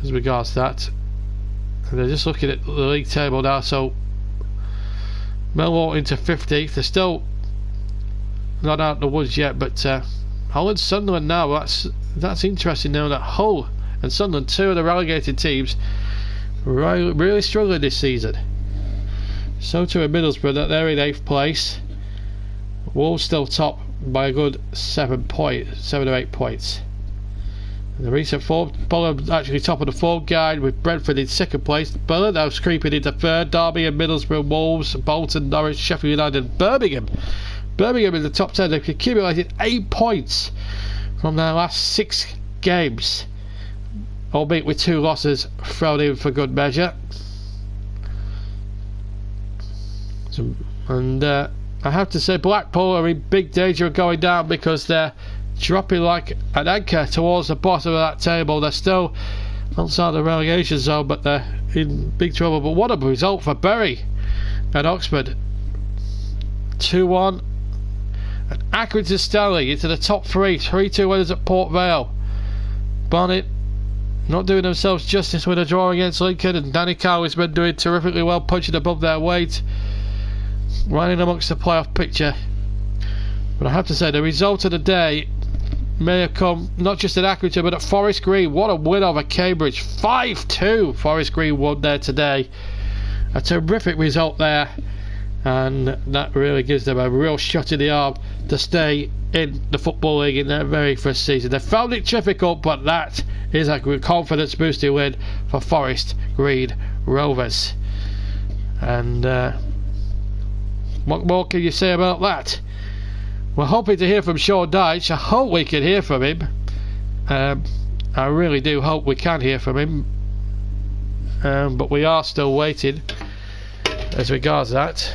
as regards that. And they're just looking at the league table now. So Millwall into 50th. They're still not out in the woods yet, but Hull and Sunderland now, that's interesting now that Hull and Sunderland, 2 of the relegated teams, really struggling this season. So too in Middlesbrough, they're in 8th place. Wolves still top by a good 7 or 8 points. In the recent form, Fulham actually top of the form guide, with Brentford in 2nd place. Borough now creeping into 3rd. Derby and Middlesbrough, Wolves, Bolton, Norwich, Sheffield United and Birmingham in the top 10. They've accumulated 8 points from their last 6 games, albeit with 2 losses thrown in for good measure. And I have to say, Blackpool are in big danger of going down, because they're dropping like an anchor towards the bottom of that table. They're still outside the relegation zone, but they're in big trouble. But what a result for Bury and Oxford. 2-1. And Accrington and Stanley into the top 3. 3-2 winners at Port Vale. Barnet not doing themselves justice with a draw against Lincoln, and Danny Cowley's been doing terrifically well, punching above their weight, right in amongst the playoff picture. But I have to say, the result of the day may have come not just at Accrington but at Forest Green. What a win over Cambridge. 5-2 Forest Green won there today. A terrific result there, and that really gives them a real shot in the arm to stay in the Football League in their very first season. They found it difficult, but that is a confidence boosting win for Forest Green Rovers. And what more can you say about that? We're hoping to hear from Sean Dyche. I hope we can hear from him. I really do hope we can hear from him. But we are still waiting as regards that.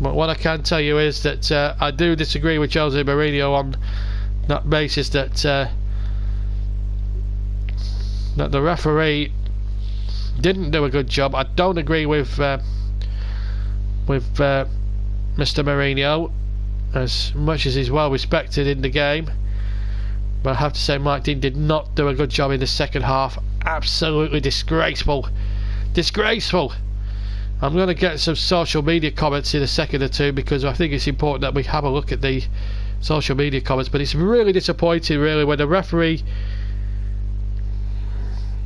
But what I can tell you is that I do disagree with Jose Mourinho on that basis, that that the referee didn't do a good job. I don't agree with Mr. Mourinho, as much as he's well respected in the game, but I have to say Mike Dean did not do a good job in the second half. Absolutely disgraceful. Disgraceful. I'm going to get some social media comments in a second or two, because I think it's important that we have a look at the social media comments. But it's really disappointing, really, when the referee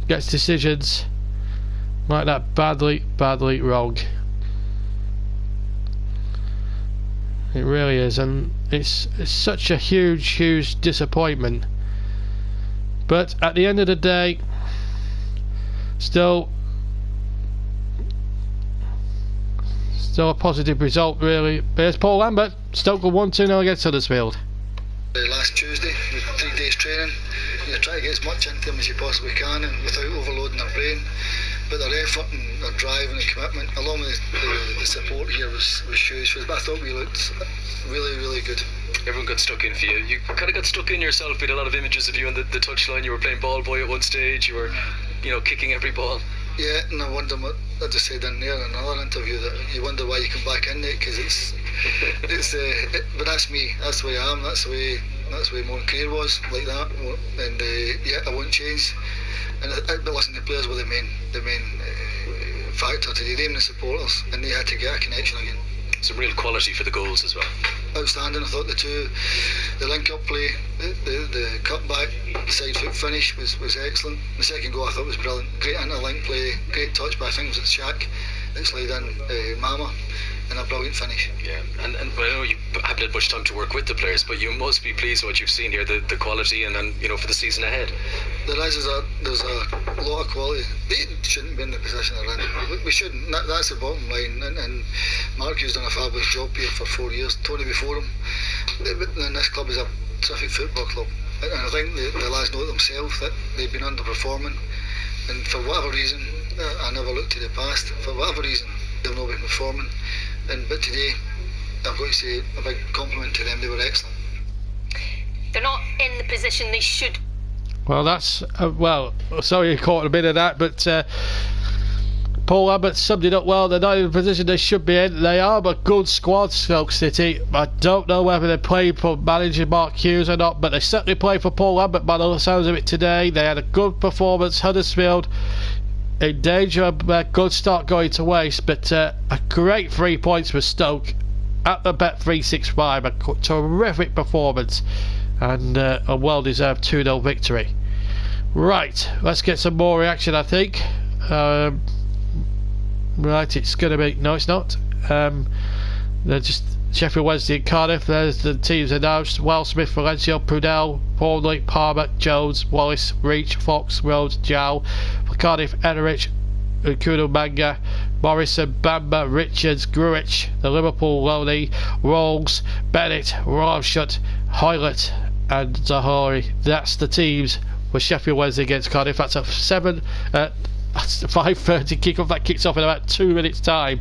gets decisions like that badly wrong. It really is, and it's such a huge disappointment. But at the end of the day, still a positive result, really. There's Paul Lambert. Stoke won 1-2 against Huddersfield. Last Tuesday, with 3 days training, you try to get as much into them as you possibly can, and without overloading their brain. But their effort and their drive and the commitment, along with the support here, was huge. But I thought we looked really good. Everyone got stuck in for you. You kind of got stuck in yourself with a lot of images of you on the touchline. You were playing ball boy at one stage. You were, kicking every ball. Yeah, and I wonder what I just said in there in another interview, that you wonder why you come back in it, because but that's me. That's the way I am. That's the way my career was, like that. And I won't change. But listen, the players were the main factor today. Them and the supporters, and they had to get a connection again. Some real quality for the goals as well. Outstanding. I thought the link-up play, the cut-back, side foot finish was excellent. The second goal I thought was brilliant. Great inter-link play, great touch by, I think it was Shaq that slid in Mama, and a brilliant finish. Yeah, and I know you haven't had much time to work with the players, but you must be pleased with what you've seen here, the quality, and then for the season ahead. There's a lot of quality. They shouldn't be in the position they're in. We shouldn't. That's the bottom line. And Mark has done a fabulous job here for 4 years. Tony before him. And this club is a terrific football club. And I think the lads know themselves that they've been underperforming. And for whatever reason, I never looked to the past. For whatever reason, they've not been performing. But today, I've got to say a big compliment to them. They were excellent. They're not in the position they should. Well, that's sorry you caught a bit of that, but Paul Lambert summed it up well. They're not in the position they should be in. They are a good squad, Stoke City. I don't know whether they played for manager Mark Hughes or not, but they certainly played for Paul Lambert by the sounds of it today. They had a good performance. Huddersfield in danger of a good start going to waste, but a great 3 points for Stoke at the Bet365. A terrific performance, and a well-deserved 2-0 victory. Right, let's get some more reaction, I think. Right, it's going to be... No, it's not. They're just Sheffield Wednesday and Cardiff. There's the teams announced. Wells, Smith, Valencia, Prudell, Burnley, Palmer, Jones, Wallace, Reach, Fox, Rhodes, Jow. For Cardiff, Enerich, Kudo Manga, Morrison, Bamba, Richards, Gruich. The Liverpool Loney, Rolls, Bennett, Rawshut, Hoylett and Zahori. That's the teams for Sheffield Wednesday against Cardiff. That's at That's the 5:30 kick-off. That kicks off in about 2 minutes' time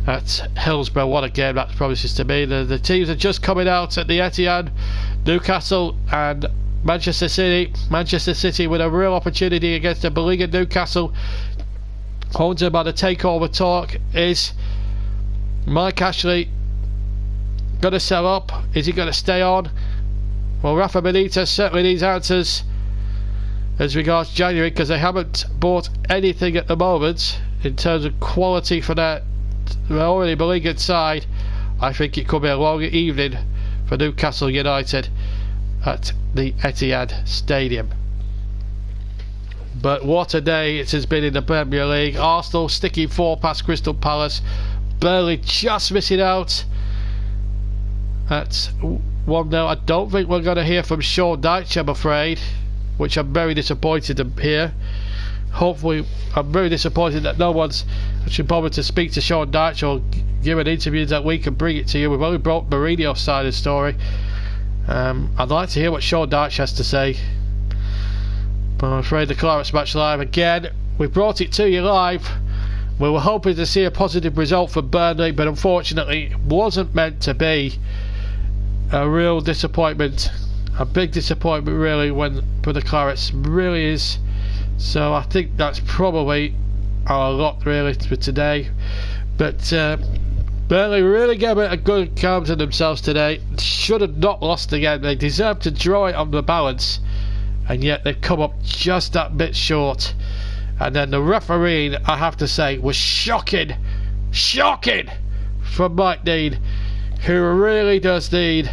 at Hillsborough. What a game that promises to be. The teams are just coming out at the Etihad. Newcastle and Manchester City. Manchester City with a real opportunity against a beleaguered Newcastle. Haunted by the takeover talk. Is Mike Ashley going to sell up? Is he going to stay on? Well, Rafa Benitez certainly needs answers as regards January, because they haven't bought anything at the moment in terms of quality for their already beleaguered side. I think it could be a long evening for Newcastle United at the Etihad Stadium. But what a day it has been in the Premier League. Arsenal sticking 4 past Crystal Palace. Burnley just missing out at 1-0. I don't think we're going to hear from Sean Dyche, I'm afraid, which I'm very disappointed to hear. Hopefully, I'm very disappointed that no one's actually bothered to speak to Sean Dyche or give an interview that we can bring it to you. We've only brought Mourinho's side of the story. I'd like to hear what Sean Dyche has to say. But I'm afraid the Clarets Match Live again. We brought it to you live. We were hoping to see a positive result for Burnley, but unfortunately it wasn't meant to be. A real disappointment. A big disappointment really for the Clarets. Really is. So I think that's probably our lot really for today. But Burnley really gave it a good account of themselves today. Should have not lost again. They deserved to draw it on the balance, and yet they've come up just that bit short. And then the refereeing, I have to say, was shocking from Mike Dean, who really does need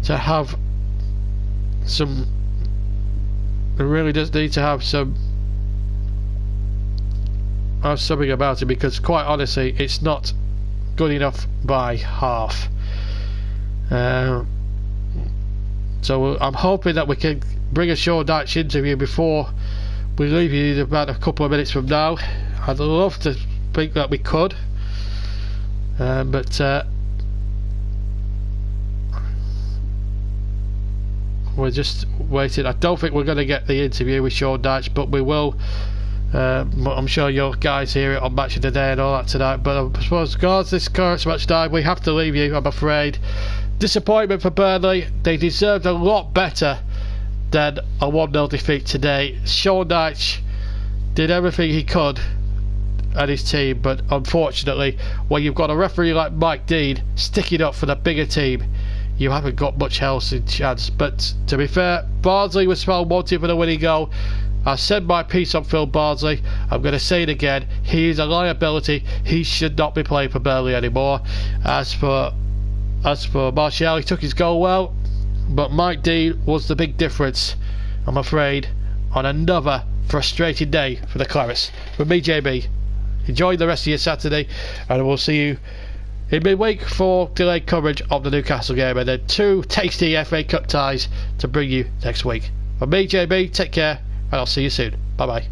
to have some something about it, because quite honestly it's not good enough by half. So I'm hoping that we can bring a Sean Dyche interview before we leave you in about a couple of minutes from now. I'd love to think that we could, but we're just waiting. I don't think we're going to get the interview with Sean Dyche, but we will. I'm sure your guys hear it on Match of the Day and all that tonight. But I suppose, regards this Clarets Match Day, we have to leave you, I'm afraid. Disappointment for Burnley. They deserved a lot better than a 1-0 defeat today. Sean Dyche did everything he could and his team, but unfortunately, when you've got a referee like Mike Dean sticking up for the bigger team, you haven't got much else in chance. But to be fair, Bardsley was found wanted for the winning goal. I said my piece on Phil Bardsley. I'm going to say it again. He is a liability. He should not be playing for Burnley anymore. As for Martial, he took his goal well, but Mike Dean was the big difference, I'm afraid, on another frustrating day for the Clarets. From me, JB, enjoy the rest of your Saturday, and we'll see you in midweek for delayed coverage of the Newcastle game, and then 2 tasty FA Cup ties to bring you next week. From me, JB, take care, and I'll see you soon. Bye bye.